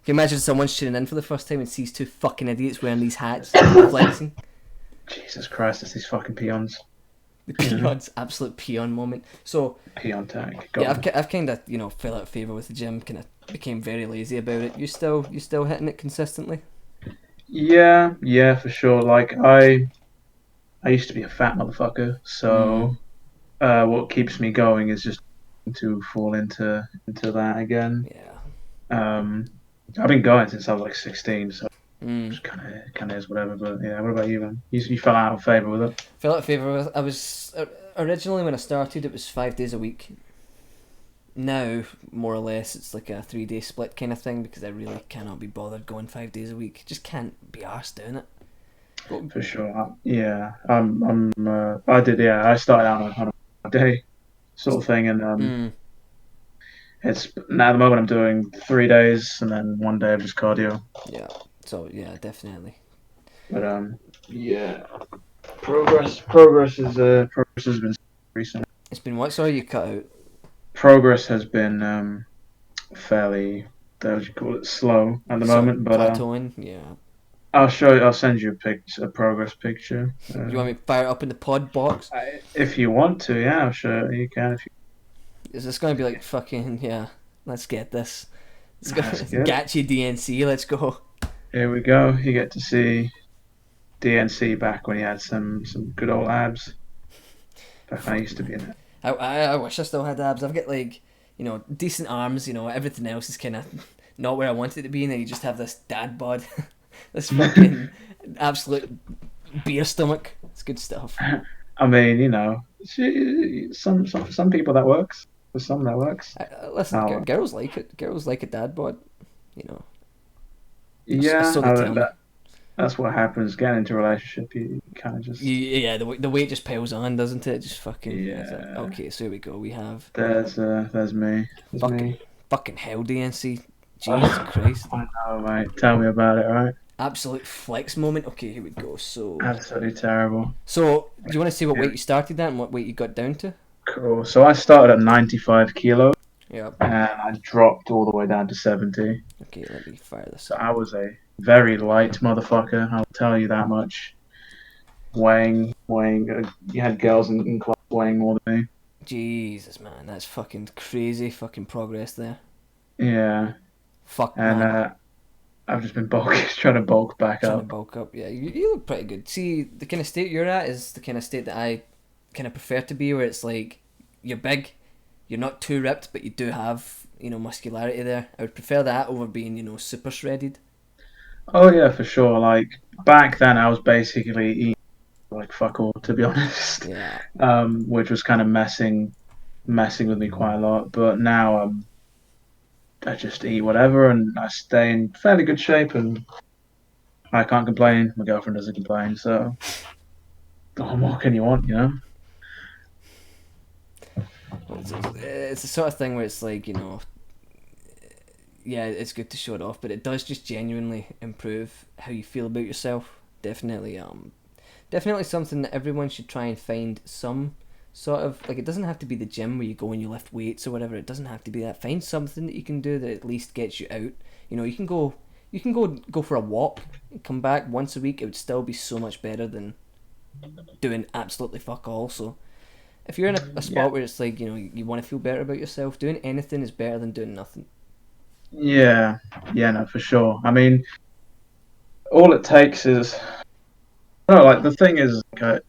Can you imagine someone's tuning in for the first time and sees two fucking idiots wearing these hats, flexing? Jesus Christ, it's these fucking peons. The peons, absolute peon moment. So Peon tag. yeah, I've kind of fell out of favour with the gym. Kind of became very lazy about it. You still hitting it consistently? Yeah, for sure. Like I used to be a fat motherfucker, so what keeps me going is just to fall into that again. Yeah. I've been going since I was like 16, so Mm. just kind of is whatever. But yeah, what about you, man? You fell out of favour with it? Fell out of favour with. I was originally when I started, it was 5 days a week. Now, more or less, it's like a 3-day split kind of thing because I really cannot be bothered going 5 days a week. Just can't be arsed doing it. But, For sure. Yeah, I did. Yeah, I started out on a day sort of thing, and it's now at the moment I'm doing 3 days and then 1 day of just cardio. yeah. So yeah, definitely. But yeah, progress has been recent. It's been what? Sorry, you cut out. Progress has been fairly, what would you call it, slow at the moment. But plateauing. Yeah. I'll send you a progress picture. You want me to fire it up in the pod box? If you want to, yeah, sure you can. If you... Is this going to be like fucking yeah? Let's get this. It's Let's gonna get get you DNC. Let's go. Here we go. You get to see DNC back when he had some good old abs. Back when I used to be in it. I wish I still had abs. I've got like decent arms. Everything else is kind of not where I want it to be, and then you just have this dad bod, this fucking absolute beer stomach. It's good stuff. I mean, some people that works. For some that works. Listen, girls like it. Girls like a dad bod. Yeah, so they tell me. That's what happens. Getting into a relationship, you kind of just Yeah, the weight just piles on, doesn't it? Just fucking yeah. Okay, so here we go. We have There's me. fucking hell, DNC. Jesus Christ. I know, mate. Tell me about it, right? Absolute flex moment. Okay, here we go. So Absolutely terrible. So do you want to see what weight you started at and what weight you got down to? Cool. So I started at 95 kilos. Yep. And I dropped all the way down to 70. Okay, let me fire this So up. I was a very light motherfucker, I'll tell you that much. Weighing. You had girls in class weighing more than me. Jesus, man, that's fucking crazy fucking progress there. Yeah. Fuck, And man. I've just been trying to bulk back Trying to up. bulk up. Yeah, you look pretty good. See, the kind of state you're at is the kind of state that I kind of prefer to be, where it's like you're big, you're not too ripped, but you do have muscularity there. I would prefer that over being super shredded. Oh yeah, for sure. Like back then, I was basically eating like fuck all, to be honest. Yeah. Which was kind of messing with me quite a lot. But now I just eat whatever, and I stay in fairly good shape, and I can't complain. My girlfriend doesn't complain, so what more can you want, It's the sort of thing where it's like yeah, it's good to show it off, but it does just genuinely improve how you feel about yourself. Definitely something that everyone should try and find some sort of like, it doesn't have to be the gym where you go and you lift weights or whatever. It doesn't have to be that. Find something that you can do that at least gets you out. You know, you can go for a walk and come back once a week. It would still be so much better than doing absolutely fuck all. So if you're in a spot where it's like, you know, you want to feel better about yourself, doing anything is better than doing nothing. Yeah, yeah, no, for sure. I mean, all it takes is, no, like the thing is, like,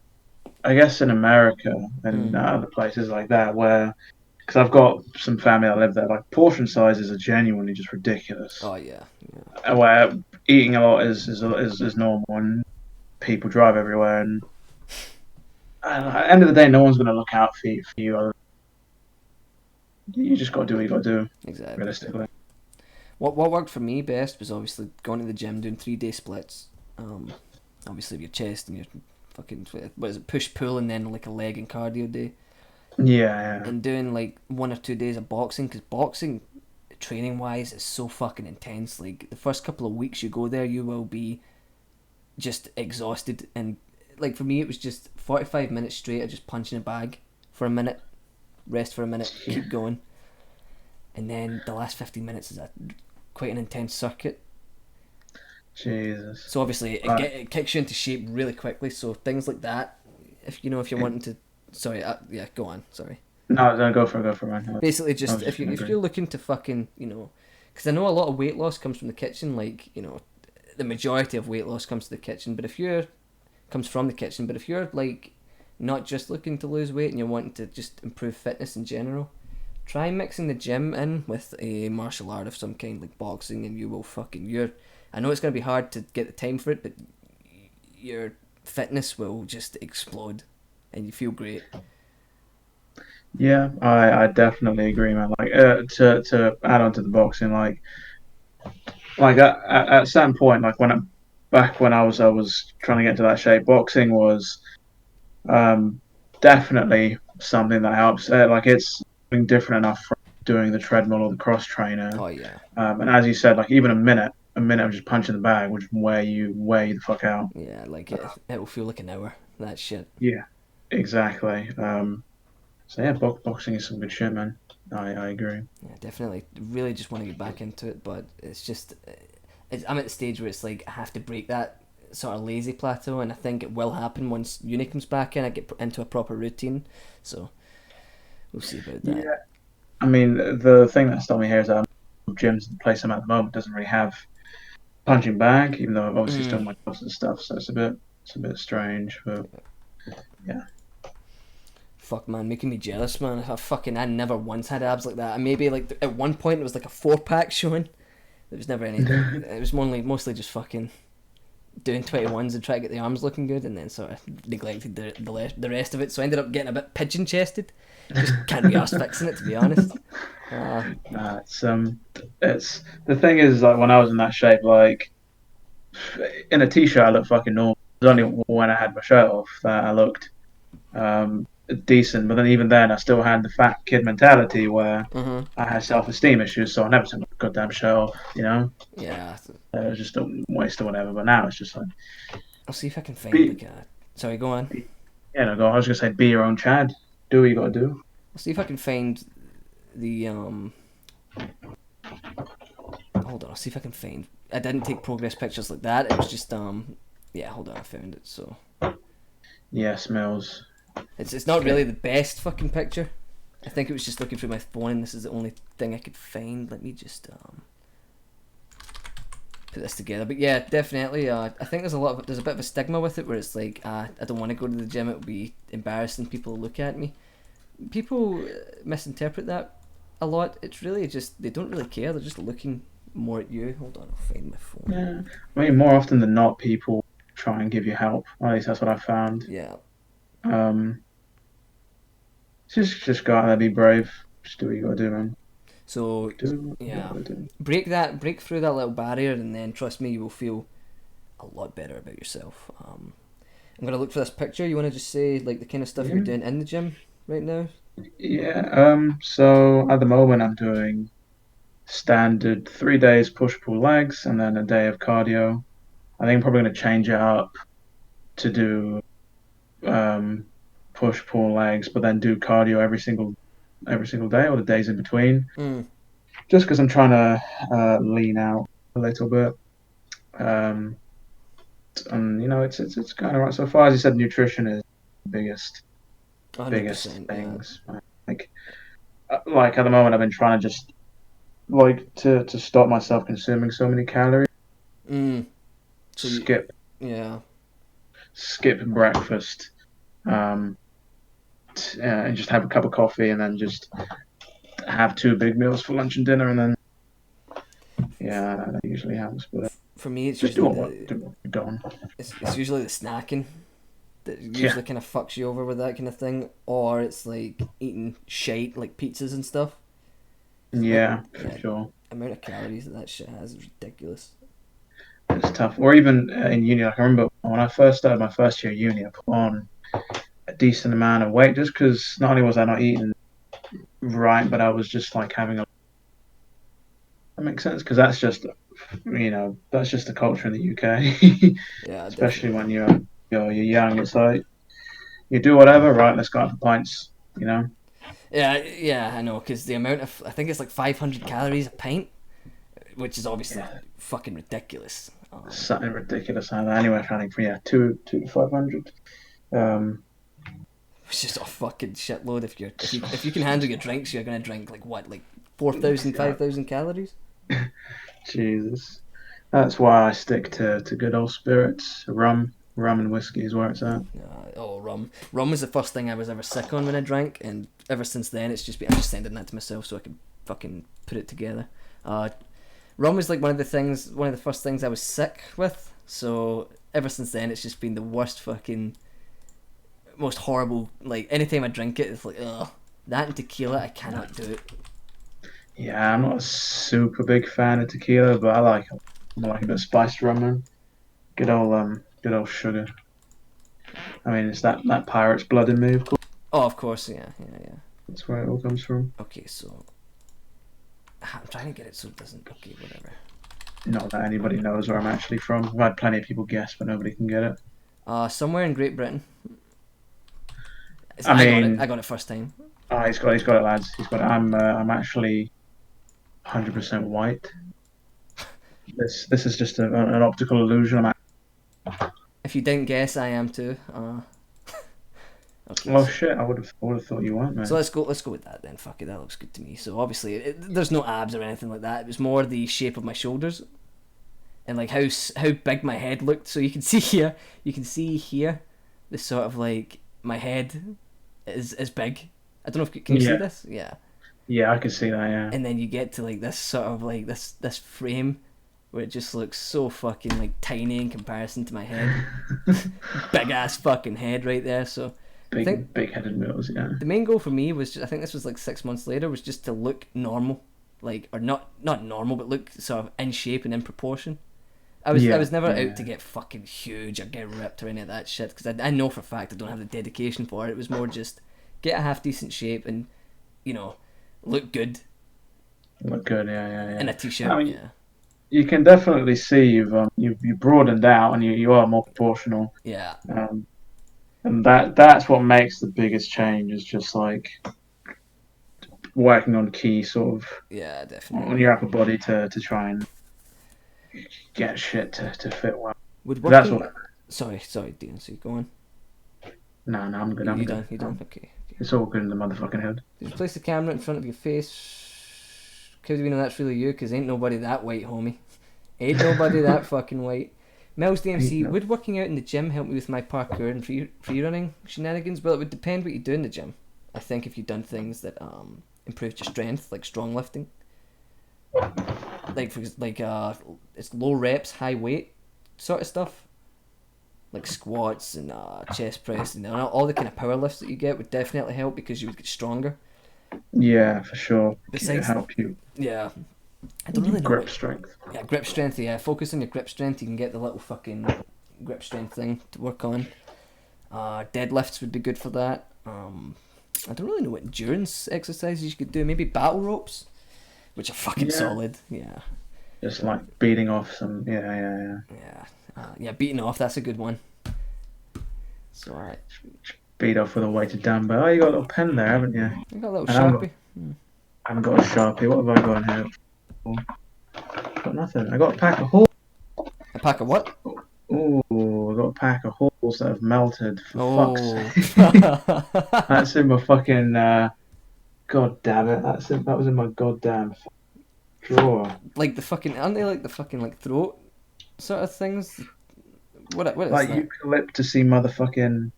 I guess in America and other places like that, where because I've got some family that live there, like portion sizes are genuinely just ridiculous. Oh yeah, yeah. Where eating a lot is normal, and people drive everywhere, and at the end of the day, no one's going to look out for you. You just got to do what you got to do, Exactly. realistically. What worked for me best was obviously going to the gym, doing 3-day splits. Obviously your chest and your fucking, what is it, push pull, and then like a leg and cardio day, Yeah, and doing like 1 or 2 days of boxing, because boxing, training wise, is so fucking intense. Like the first couple of weeks you go there, you will be just exhausted, and like for me it was just 45 minutes straight of just punching a bag for a minute, rest for a minute, keep going, and then the last 15 minutes is quite an intense circuit. Jesus. So obviously it kicks you into shape really quickly. So things like that, if you're wanting to, sorry, yeah, go on. Sorry. No, go for it, man. Basically, I just was just if you're looking to fucking, you know, because I know a lot of weight loss comes from the kitchen. Like, you know, the majority of weight loss comes to the kitchen. But if you're comes from the kitchen. But if you're like not just looking to lose weight and you're wanting to just improve fitness in general, try mixing the gym in with a martial art of some kind, like boxing, and you will fucking, I know it's going to be hard to get the time for it, but your fitness will just explode and you feel great. Yeah, I definitely agree, man. Like to add on to the boxing, like at some point, like back when I was trying to get into that shape, boxing was um definitely something that helps. Like it's something different enough from doing the treadmill or the cross trainer. Oh yeah. And as you said, like even a minute of just punching the bag will just wear you the fuck out. Yeah, like it will feel like an hour, that shit. Yeah, exactly. So yeah, boxing is some good shit, man. I agree. Yeah, definitely. Really just want to get back into it, but it's just, I'm at the stage where it's like I have to break that sort of lazy plateau, and I think it will happen once uni comes back in. I get into a proper routine, so we'll see about that. Yeah, I mean the thing that stopped me here is that gyms, the place I'm at the moment, doesn't really have punching bag, even though I've obviously still my jobs and stuff. So it's a bit strange, but yeah. Fuck man, making me jealous, man. I never once had abs like that. And maybe like at one point it was like a 4-pack showing. There was never anything. It was mostly just fucking doing 21s and trying to get the arms looking good, and then sort of neglected the rest of it. So I ended up getting a bit pigeon chested. Just can't be arsed fixing it, to be honest. Nah, it's the thing is, like when I was in that shape, like in a t-shirt I looked fucking normal. It was only when I had my shirt off that I looked decent. But then even then, I still had the fat kid mentality where I had self-esteem issues, so I never took my goddamn shirt off. You know, Yeah, it was just a waste or whatever. But now it's just like I'll see if I can find be, like a. Sorry, go on. I was gonna say be your own Chad. Do what you gotta do. I'll see if I can find the Hold on, I'll see if I can find. I didn't take progress pictures like that. It was just Yeah, hold on, I found it. So Yes, Millz. it's not really the best fucking picture. I think it was just looking through my phone, and this is the only thing I could find. Let me just put this together. But yeah, definitely. I think there's a bit of a stigma with it, where it's like I don't want to go to the gym. It would be embarrassing. People will look at me. People misinterpret that a lot. It's really just they don't really care. They're just looking more at you. Hold on, I'll find my phone. Yeah, I mean more often than not, people try and give you help. At least that's what I found. Yeah. Um, just go out there, be brave. Just do what you gotta do, man. So Do what you yeah, gotta do. break through that little barrier, and then trust me, you will feel a lot better about yourself. I'm gonna look for this picture. You want to just say like the kind of stuff you're doing in the gym right now? Yeah. So at the moment, I'm doing standard 3 days push pull legs and then a day of cardio. I think I'm probably gonna change it up to do um push pull legs, but then do cardio every single day or the days in between. Just because I'm trying to lean out a little bit. And it's kind of right so far. As you said, nutrition is the biggest 100%, yeah. things. Like at the moment, I've been trying to just like to stop myself consuming so many calories. So Skip yeah. skip breakfast, and just have a cup of coffee, and then just have two big meals for lunch and dinner, and then that usually helps. But For me, it's just do usually what you're doing. it's usually the snacking that Yeah, usually kind of fucks you over with that kind of thing, or it's like eating shite like pizzas and stuff. yeah, for Yeah, sure. amount of calories that shit has is ridiculous. It's tough. Or even in uni, like I remember when I first started my first year of uni, I put on a decent amount of weight just because not only was I not eating right, but I was just like having a. That makes sense because that's just the culture in the UK, Yeah, especially definitely. when you're young. It's like you do whatever, right? Let's go out for pints. Yeah, I know, because the amount of, I think it's like 500 calories a pint, which is obviously Yeah, fucking ridiculous. something ridiculous. Anywhere from I think from two to 500. Um, It's just a fucking shitload. If you can handle your drinks, you're gonna drink like what, like 4,000, yeah, 5,000 calories. Jesus. That's why I stick to good old spirits. Rum and whiskey is where it's at. Rum. Rum was the first thing I was ever sick on when I drank, and ever since then it's just been, I'm just sending that to myself so I can fucking put it together. Rum was like one of the first things I was sick with. So ever since then, it's just been the worst fucking, most horrible. Like anytime I drink it, it's like ugh. That and tequila, I cannot do it. Yeah, I'm not a super big fan of tequila, but I like a bit of spiced rum, man. Good old sugar. I mean, it's that pirate's blood in me, of course. Oh, of course, yeah. That's where it all comes from. Okay, so I'm trying to get it so it doesn't. Okay, whatever. Not that anybody knows where I'm actually from. I've had plenty of people guess, but nobody can get it. Somewhere in Great Britain. I I got it. I mean, got it first time. he's got it, lads. He's got it. I'm actually 100% white. This is just an optical illusion. If you didn't guess, I am too. Okay, Oh so shit! I would have thought you weren't, so man. let's go with that then. Fuck it, that looks good to me. So obviously, there's no abs or anything like that. It was more the shape of my shoulders and like how big my head looked. So you can see here, the sort of like my head is big. I don't know if can you see Yeah, this? Yeah. yeah, I can see that. Yeah. And then you get to like this sort of like this frame where it just looks so fucking like tiny in comparison to my head. Big ass fucking head right there. So I think Big headed Millz, yeah. the main goal for me was just, I think this was like 6 months later, was just to look normal, like, or not normal, but look sort of in shape and in proportion. I Yeah, was never out to yeah. get fucking huge or get ripped or any of that shit, because I know for a fact I don't have the dedication for it. It was more just get a half decent shape and look good Look good, yeah, in a yeah. t-shirt. I mean, Yeah, you can definitely see you've broadened out and you are more proportional. yeah, Um, and that's what makes the biggest change is just like working on key sort of yeah, on definitely. your upper body to try and get shit to fit well. Would 'Cause that's working? what. Sorry, Dean. So you go on. No, I'm good. I'm You good. done? You done? Okay. It's all good in the motherfucking head. Just place the camera in front of your face. Because we know that's really you, because ain't nobody that white, homie. Ain't nobody that fucking white. Mel's DMC, No. would working out in the gym help me with my parkour and free running shenanigans? Well, it would depend what you do in the gym. I think if you've done things that improved your strength, like strong lifting, it's low reps, high weight sort of stuff, like squats and chest press and all the kind of power lifts that you get would definitely help because you would get stronger. Yeah, for sure. It'll Besides, help you yeah, I don't really know grip what. strength. Yeah, grip strength. Yeah, focus on your grip strength. You can get the little fucking grip strength thing to work on. Deadlifts would be good for that. I don't really know what endurance exercises you could do. Maybe battle ropes, which are fucking Yeah, solid. Yeah, just like beating off some. Yeah. yeah, yeah. Beating off. That's a good one. So beat off with a weighted dumbbell. Oh, you got a little pen there, haven't you? You got a little I haven't got, Sharpie. I haven't got a Sharpie. What have I got in here? Got nothing. I got a pack of halls. A pack of what? Oh, I got a pack of halls that have melted. For fuck's Oh. sake. That's in my fucking. God damn it. That was in my goddamn drawer. Like the fucking, aren't they like the fucking like throat sort of things? What is Like that? eucalyptusy motherfucking.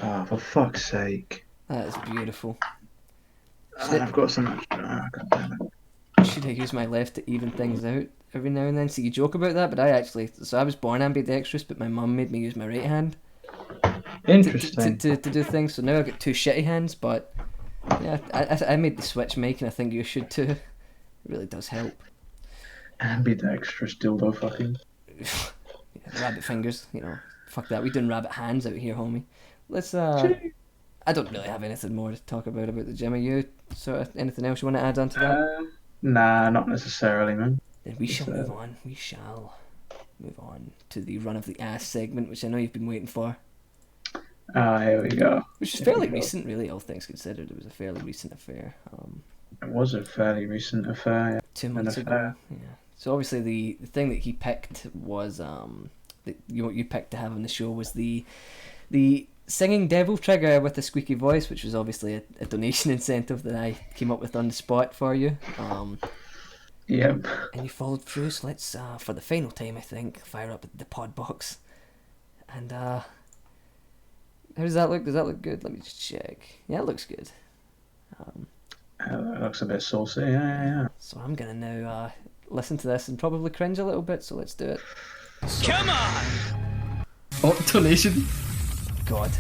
Oh, for fuck's sake. That is beautiful. And I've got some. Oh, God damn it. Should I use my left to even things out every now and then? See, you joke about that, but I was born ambidextrous, but my mum made me use my right hand Interesting. to do things. So now I've got two shitty hands, but yeah, I made the switch, Mike, and I think you should too. It really does help. Ambidextrous dildo fucking. Yeah, rabbit fingers, fuck that. We doing rabbit hands out here, homie. Let's I don't really have anything more to talk about the gym. Are you sort of anything else you want to add on to that? Nah, not necessarily, man. Then we shall move on. We shall move on to the run of the ass segment, which I know you've been waiting for. Here we go. Which is fairly recent, really, all things considered. It was a fairly recent affair. It was a fairly recent affair. Yeah. 2 months ago. Yeah. So obviously the thing that he picked was that you picked to have on the show was the singing devil trigger with the squeaky voice, which was obviously a donation incentive that I came up with on the spot for you. Yep. And you followed through, so let's, for the final time, I think, fire up the pod box. And, how does that look? Does that look good? Let me just check. Yeah, it looks good. It looks a bit saucy, yeah. So I'm gonna now, listen to this and probably cringe a little bit, so let's do it. Come on! Oh, donation. God.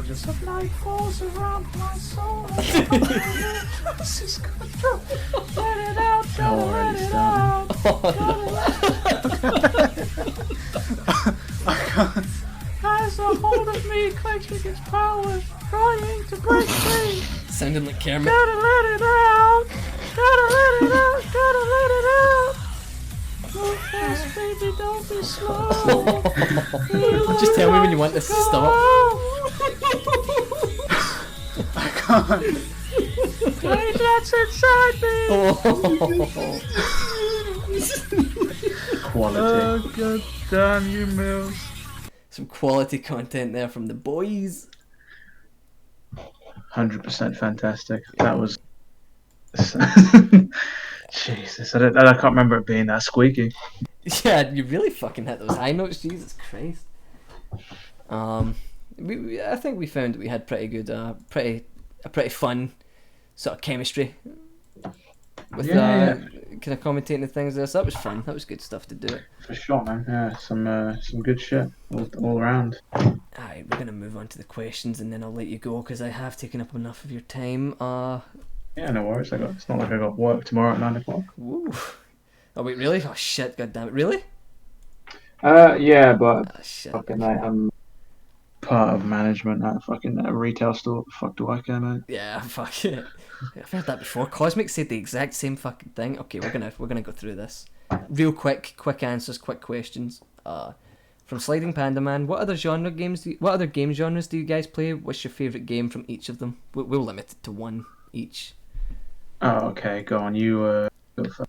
Just a light falls around my soul. This is good. Let it out, gotta let it out. Has a hold of me, clenching its powers, trying to break free. Sounding like Kermit. Gotta let it out. Gotta let it out. Gotta let it out. Move fast, baby, don't be slow. Just tell me when you want this to stop. I can't. Rage that's inside me. Quality. Oh, god damn you, Millz. Some quality content there from the boys. 100% fantastic. That was. Jesus, I can't remember it being that squeaky. Yeah, you really fucking hit those high notes, Jesus Christ. I think we found that we had pretty good, pretty fun sort of chemistry with kind of commentating the things there. So that was fun. That was good stuff to do it. For sure, man. Yeah, some good shit all around. Alright, we're gonna move on to the questions, and then I'll let you go because I have taken up enough of your time. Yeah, no worries. It's not like I got work tomorrow at 9 o'clock. Woo. Oh wait, really? Oh shit! God damn it! Really? Yeah, but Oh shit! fucking I'm part of management at a fucking retail store. What the fuck do I care, mate? Yeah, fuck it. I've heard that before. Cosmic said the exact same fucking thing. Okay, we're gonna go through this. Real quick answers, quick questions. From Sliding Panda Man, what other game genres do you guys play? What's your favourite game from each of them? We'll limit it to one each. Oh, okay. Go on. You go for.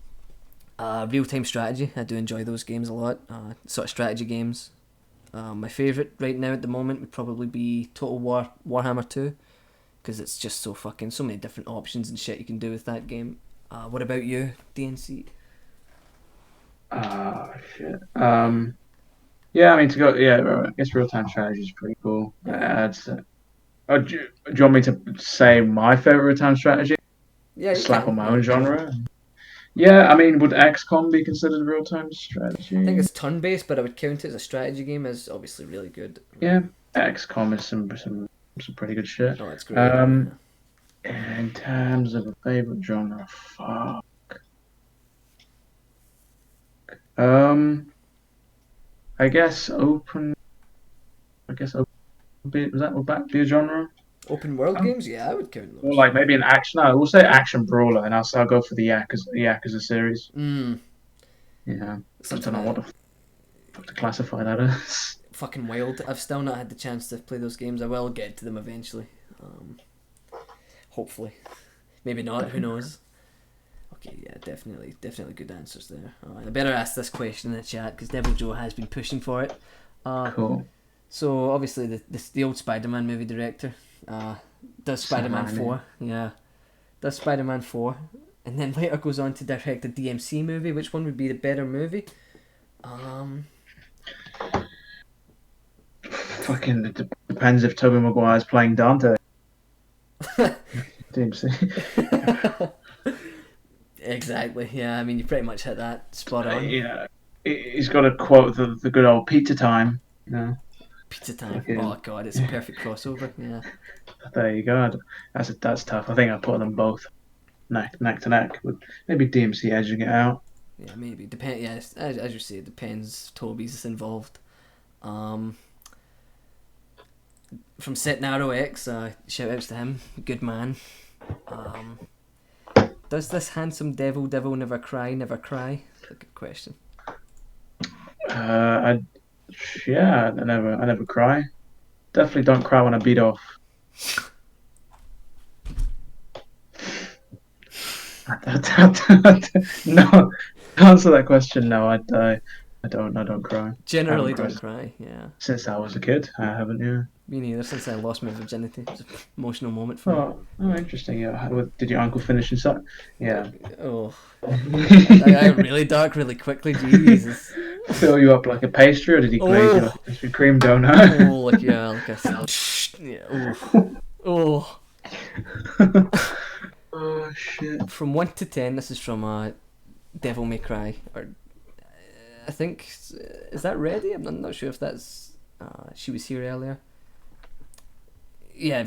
Real-time strategy. I do enjoy those games a lot. Sort of strategy games. My favourite right now at the moment would probably be Total War Warhammer 2, because it's just so many different options and shit you can do with that game. What about you, DNC? Shit. Yeah, I mean I guess real-time strategy is pretty cool. Do you want me to say my favorite real-time strategy? Yeah, Slap on my own genre. Yeah, I mean, would XCOM be considered real-time strategy? I think it's turn-based, but I would count it as a strategy game as obviously really good. Yeah, XCOM is some pretty good shit. Oh, it's great. In terms of a favorite genre, fuck. I guess open. Would that be a genre? Open world games? Yeah, I would count those. Or like maybe an action. No, we'll say action brawler, and I'll go for the Yakuza series. Mm. Yeah, I Something don't know what the fuck to classify that as. fucking wild. I've still not had the chance to play those games. I will get to them eventually. Hopefully. Maybe not, who knows. Okay, yeah, definitely good answers there. I better ask this question in the chat because Devil Joe has been pushing for it. Cool. So obviously the old Spider-Man movie director does Spider-Man Sam 4. Yeah, does Spider-Man 4, and then later goes on to direct a DMC movie. Which one would be the better movie? Fucking it depends if Tobey Maguire's playing Dante. DMC. Exactly. Yeah, I mean you pretty much hit that spot on. Yeah, he's got to quote the good old pizza time. Pizza time. Fucking- Oh god, it's a perfect crossover. Yeah. There you go. That's tough. I think I put them both neck to neck with maybe DMC edging it out. Yeah, maybe. Depend. Yeah, as you say, it depends. Toby's involved. From Set Narrow X, shout outs to him. Good man. Does this handsome devil never cry? Never cry? That's a good question. I never cry. Definitely don't cry when I beat off. No, to answer that question, no, I don't cry. Generally, I haven't don't cry. Yeah, Since I was a kid, I haven't. Yeah. me neither. Since I lost my virginity, it was an emotional moment for me. Oh, interesting. Yeah. Did your uncle finish inside? Yeah. Oh, I got really dark really quickly. Jesus. Fill you up like a pastry, or did he glaze you like a Krispy Kreme donut? Oh, like a yeah. Oh. Oh shit. From 1 to 10, this is from Devil May Cry, or I think is that ready? I'm not sure if that's she was here earlier. Yeah,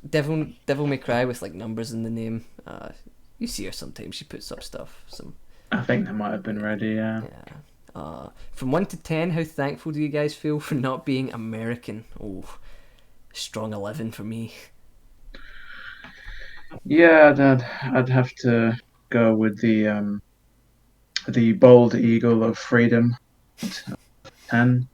Devil May Cry with like numbers in the name. You see her sometimes. She puts up stuff. I think that might have been ready. Yeah. Yeah. From 1 to 10, how thankful do you guys feel for not being American? Oh, strong 11 for me. Yeah, I'd have to go with the bald eagle of freedom. 10.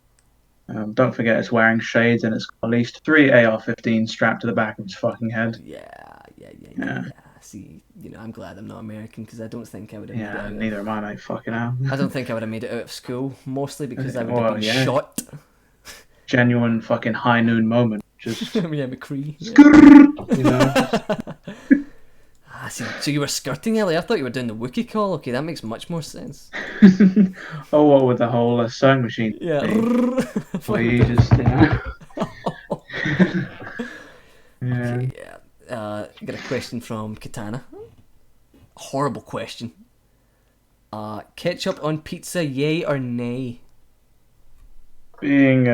Don't forget it's wearing shades and it's got at least 3 AR-15s strapped to the back of its fucking head. Yeah. See, I'm glad I'm not American because I don't think I would have made it Yeah, out. neither am I, mate. Fucking hell. I don't think I would have made it out of school, mostly because I would have Well, been yeah. shot. Genuine fucking high noon moment. Just Yeah, McCree. you know. See, so you were skirting earlier? I thought you were doing the Wookiee call. Okay, that makes much more sense. Oh, what with the whole sewing machine? Yeah. Where you just, yeah. Okay, yeah. Got a question from Katana. Horrible question. Ketchup on pizza, yay or nay? Being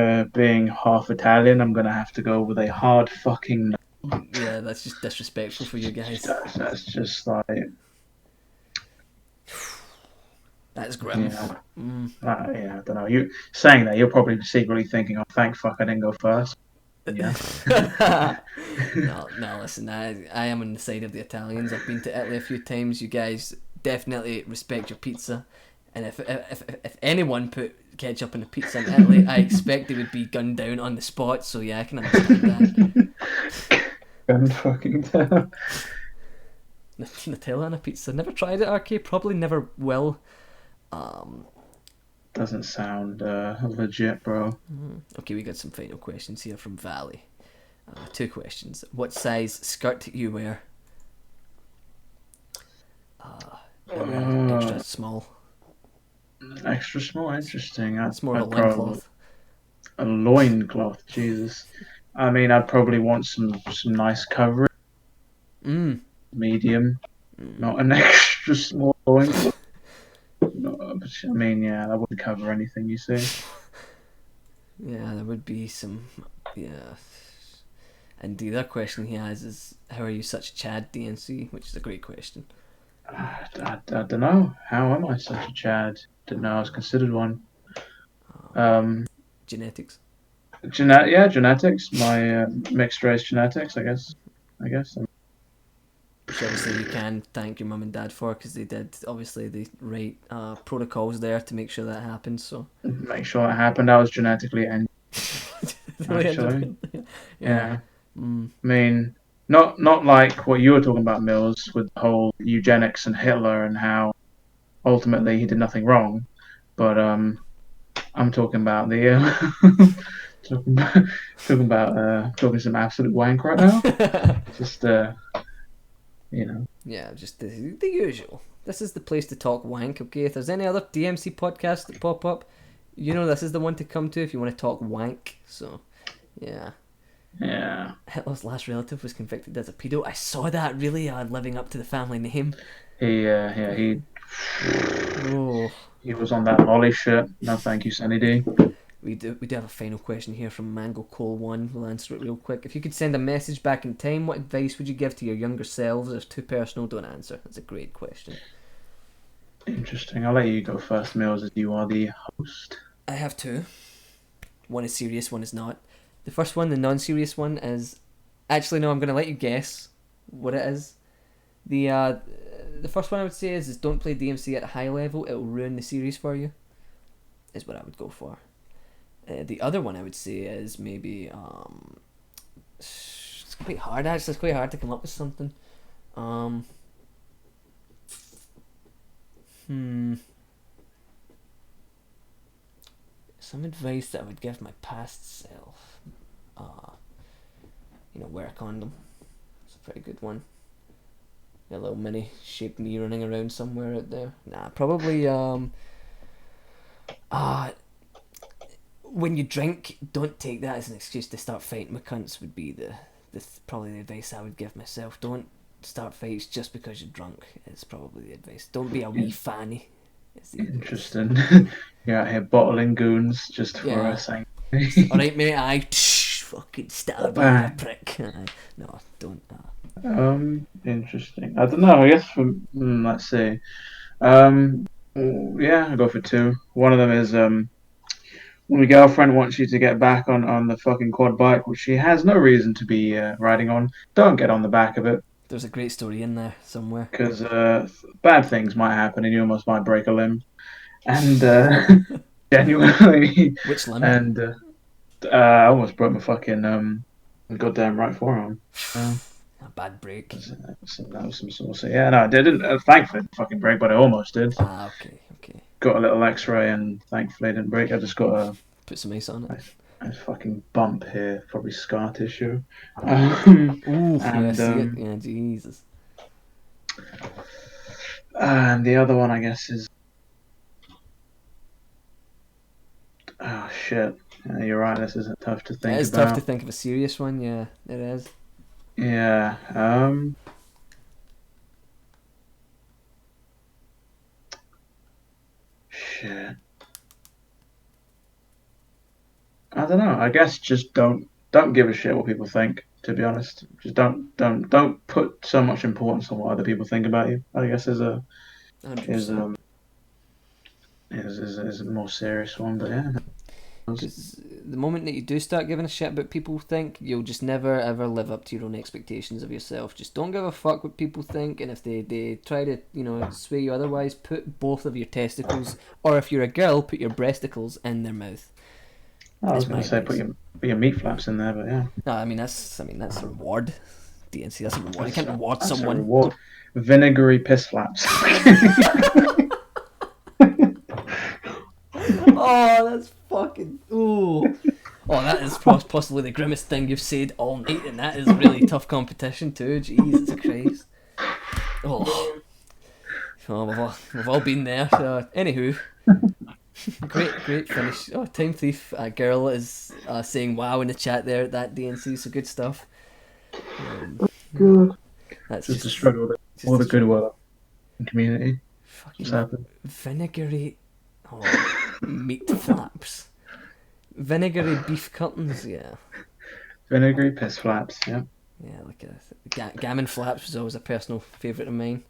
half Italian, I'm gonna have to go with a hard fucking no. Yeah, that's just disrespectful for you guys. That's just like, That's grim. yeah. I don't know. You saying that, you're probably secretly thinking, "Oh, thank fuck, I didn't go first." Yeah. No, listen, I am on the side of the Italians. I've been to Italy a few times. You guys definitely respect your pizza. And if anyone put ketchup on a pizza in Italy, I expect they would be gunned down on the spot. So yeah, I can understand that. Gun fucking down. Nutella on a pizza. Never tried it, RK. Probably never will. Doesn't sound legit, bro. Okay, we got some final questions here from Valley. 2 questions. What size skirt you wear? Extra small. Extra small, interesting. It's more of a loincloth. A loincloth, Jesus. I mean, I'd probably want some nice coverage. Medium, not an extra small loincloth. No, but, I mean, yeah, that wouldn't cover anything, you see. Yeah, there would be some. Yeah. And the other question he has is, how are you such a Chad DNC? Which is a great question. I don't know. How am I such a Chad? Didn't know I was considered one. Genetics. Genetics. My mixed race genetics, I guess. Which obviously you can thank your mum and dad for, because they did obviously the right protocols there to make sure that happened. So Make sure that happened. I was genetically engineered actually. Yeah. Mm. I mean, not like what you were talking about, Mills, with the whole eugenics and Hitler and how ultimately he did nothing wrong. But I'm talking about the talking about talking some absolute wank right now. Just you know. Yeah, just the usual. This is the place to talk wank, okay? If there's any other DMC podcasts that pop up, you know this is the one to come to if you want to talk wank. So, yeah. Yeah. Hitler's last relative was convicted as a pedo. I saw that, really, living up to the family name. He Oh. he was on that lolly shit. No, thank you, Sunny D. We do have a final question here from Mango Cole 1. We'll answer it real quick. If you could send a message back in time, what advice would you give to your younger selves? If it's too personal, don't answer. That's a great question. Interesting. I'll let you go first, Mills, as you are the host. I have two. One is serious, one is not. The first one, the non-serious one, is... Actually, no, I'm going to let you guess what it is. The first one I would say is don't play DMC at a high level. It'll ruin the series for you. Is what I would go for. The other one I would say is maybe... it's quite hard, actually. It's quite hard to come up with something. Some advice that I would give my past self. Wear a condom. It's a pretty good one. A little mini shaped me running around somewhere out there. Nah, probably when you drink, don't take that as an excuse to start fighting with cunts. Would be probably the advice I would give myself. Don't start fights just because you're drunk. It's probably the advice. Don't be a wee fanny. Interesting. You're out here bottling goons just for a second. Alright, mate, I fucking stab you, you prick. No, don't. Interesting. I don't know. I guess let's see. Yeah, I'll go for two. One of them is when your girlfriend wants you to get back on the fucking quad bike, which she has no reason to be riding on. Don't get on the back of it. There's a great story in there somewhere. Because bad things might happen and you almost might break a limb. And genuinely. Which limb? And I almost broke my fucking goddamn right forearm. A bad break. That was some sort of... Yeah, no, I didn't. Thankfully, it didn't fucking break, but I almost did. Okay. Got a little X-ray and thankfully it didn't break. I just got put some ice on it. A fucking bump here, probably scar tissue. Ooh, yeah, see it? Yeah, Jesus. And the other one, I guess, is... Oh, shit. Yeah, you're right, this isn't tough to think about. It is tough to think of a serious one, yeah, it is. Yeah, shit. I don't know. I guess just don't give a shit what people think. To be honest, just don't put so much importance on what other people think about you. I guess is a 100%. is a more serious one, but yeah. Because the moment that you do start giving a shit about people think, you'll just never ever live up to your own expectations of yourself. Just don't give a fuck what people think, and if they try to sway you otherwise, put both of your testicles, or if you're a girl, put your breasticles in their mouth. I was going to say put your meat flaps in there, but yeah. No, I mean that's a reward. DNC, that's a reward. You can't reward someone. A reward. Vinegary piss flaps. Oh, that's fucking... Ooh. Oh, that is possibly the grimmest thing you've said all night, and that is really tough competition too. Jesus Christ. Oh, we've all been there. Anywho, great finish. Oh, Time Thief girl is saying wow in the chat there at that DNC, so good stuff. That's just a struggle with all the goodwill in the community. What's happened? Vinegary... Oh, meat flaps. Vinegary beef curtains, yeah. Vinegary piss flaps, yeah. Yeah, like gammon flaps was always a personal favourite of mine.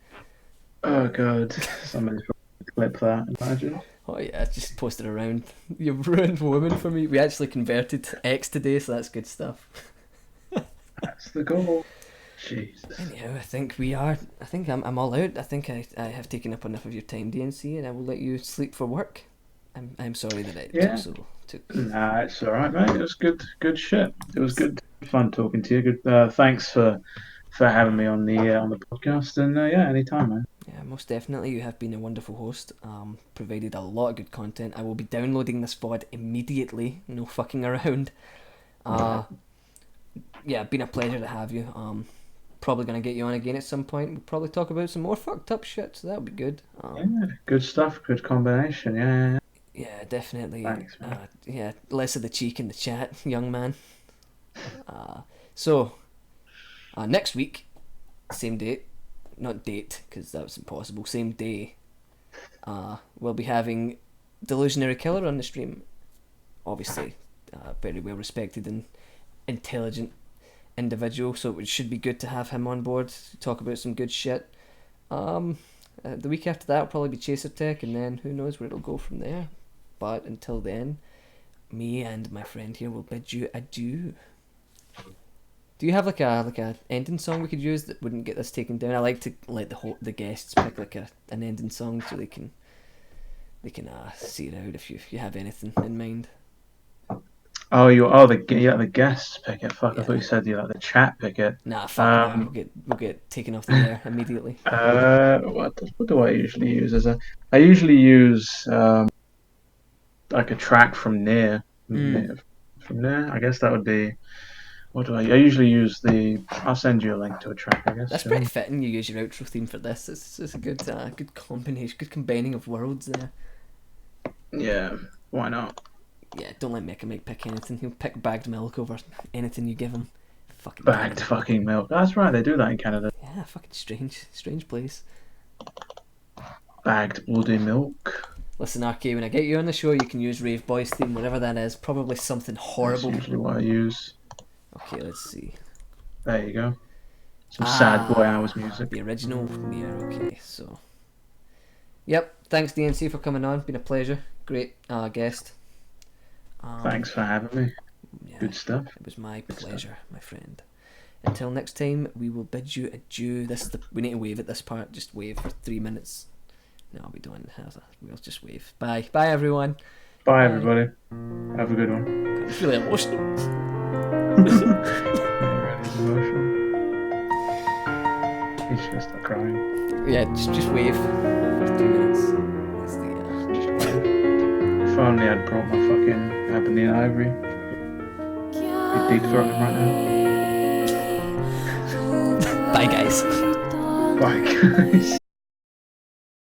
Oh god, somebody's probably clip that, imagine. Oh yeah, just posted around. You've ruined woman for me. We actually converted X today, so that's good stuff. That's the goal. Jesus. Anyhow, I think I'm all out. I think I have taken up enough of your time, DNC, and I will let you sleep for work. I'm sorry that it Yeah. took. Nah, it's all right, mate. It was good shit. It was good fun talking to you. Good. Thanks for having me on the podcast. And yeah, anytime, man. Yeah, most definitely. You have been a wonderful host. Provided a lot of good content. I will be downloading this VOD immediately. No fucking around. Yeah, been a pleasure to have you. Probably gonna get you on again at some point. We'll probably talk about some more fucked up shit, so that'll be good. Yeah, good stuff. Good combination. Yeah. Yeah, definitely. Thanks, man. Yeah, less of the cheek in the chat, young man. So, next week, same date, not date, because that was impossible, same day, we'll be having Delusionary Killer on the stream. Obviously, very well respected and intelligent individual, so it should be good to have him on board to talk about some good shit. The week after that will probably be Chaser Tech, and then who knows where it'll go from there. But until then, me and my friend here will bid you adieu. Do you have like a ending song we could use that wouldn't get this taken down? I like to let the guests pick like an ending song so they can see it out if you have anything in mind. Oh, the guests pick it. Fuck, I thought you said the chat pick it. Nah, fuck no. We'll get taken off the air immediately. What do I usually use I usually use like a track from Near. From Near, I guess that would be. What do I usually use I'll send you a link to a track, I guess. That's pretty fitting. You use your outro theme for this. It's a good combination, good combining of worlds there. Yeah, why not? Yeah, don't let Mech pick anything. He'll pick bagged milk over anything you give him. Fucking bagged fucking milk. That's right, they do that in Canada. Yeah, fucking strange place. Bagged bloody milk. Listen, RK, when I get you on the show, you can use Rave Boys theme, whatever that is. Probably something horrible. That's usually what I use. Okay, let's see. There you go. Some sad boy hours music. The original Nier. Okay, so. Yep. Thanks, DNC, for coming on. Been a pleasure. Great guest. Thanks for having me. Yeah, good stuff. It was my pleasure, my friend. Until next time, we will bid you adieu. We need to wave at this part. Just wave for 3 minutes. No, we don't. We'll just wave. Bye. Bye, everyone. Bye, everybody. Have a good one. It's really emotional. He's gonna start crying. Yeah, just wave for 3 minutes. That's the, just wave. If only I'd brought my fucking ebony and ivory. He'd deep throat him right now. Bye, guys. Bye, guys.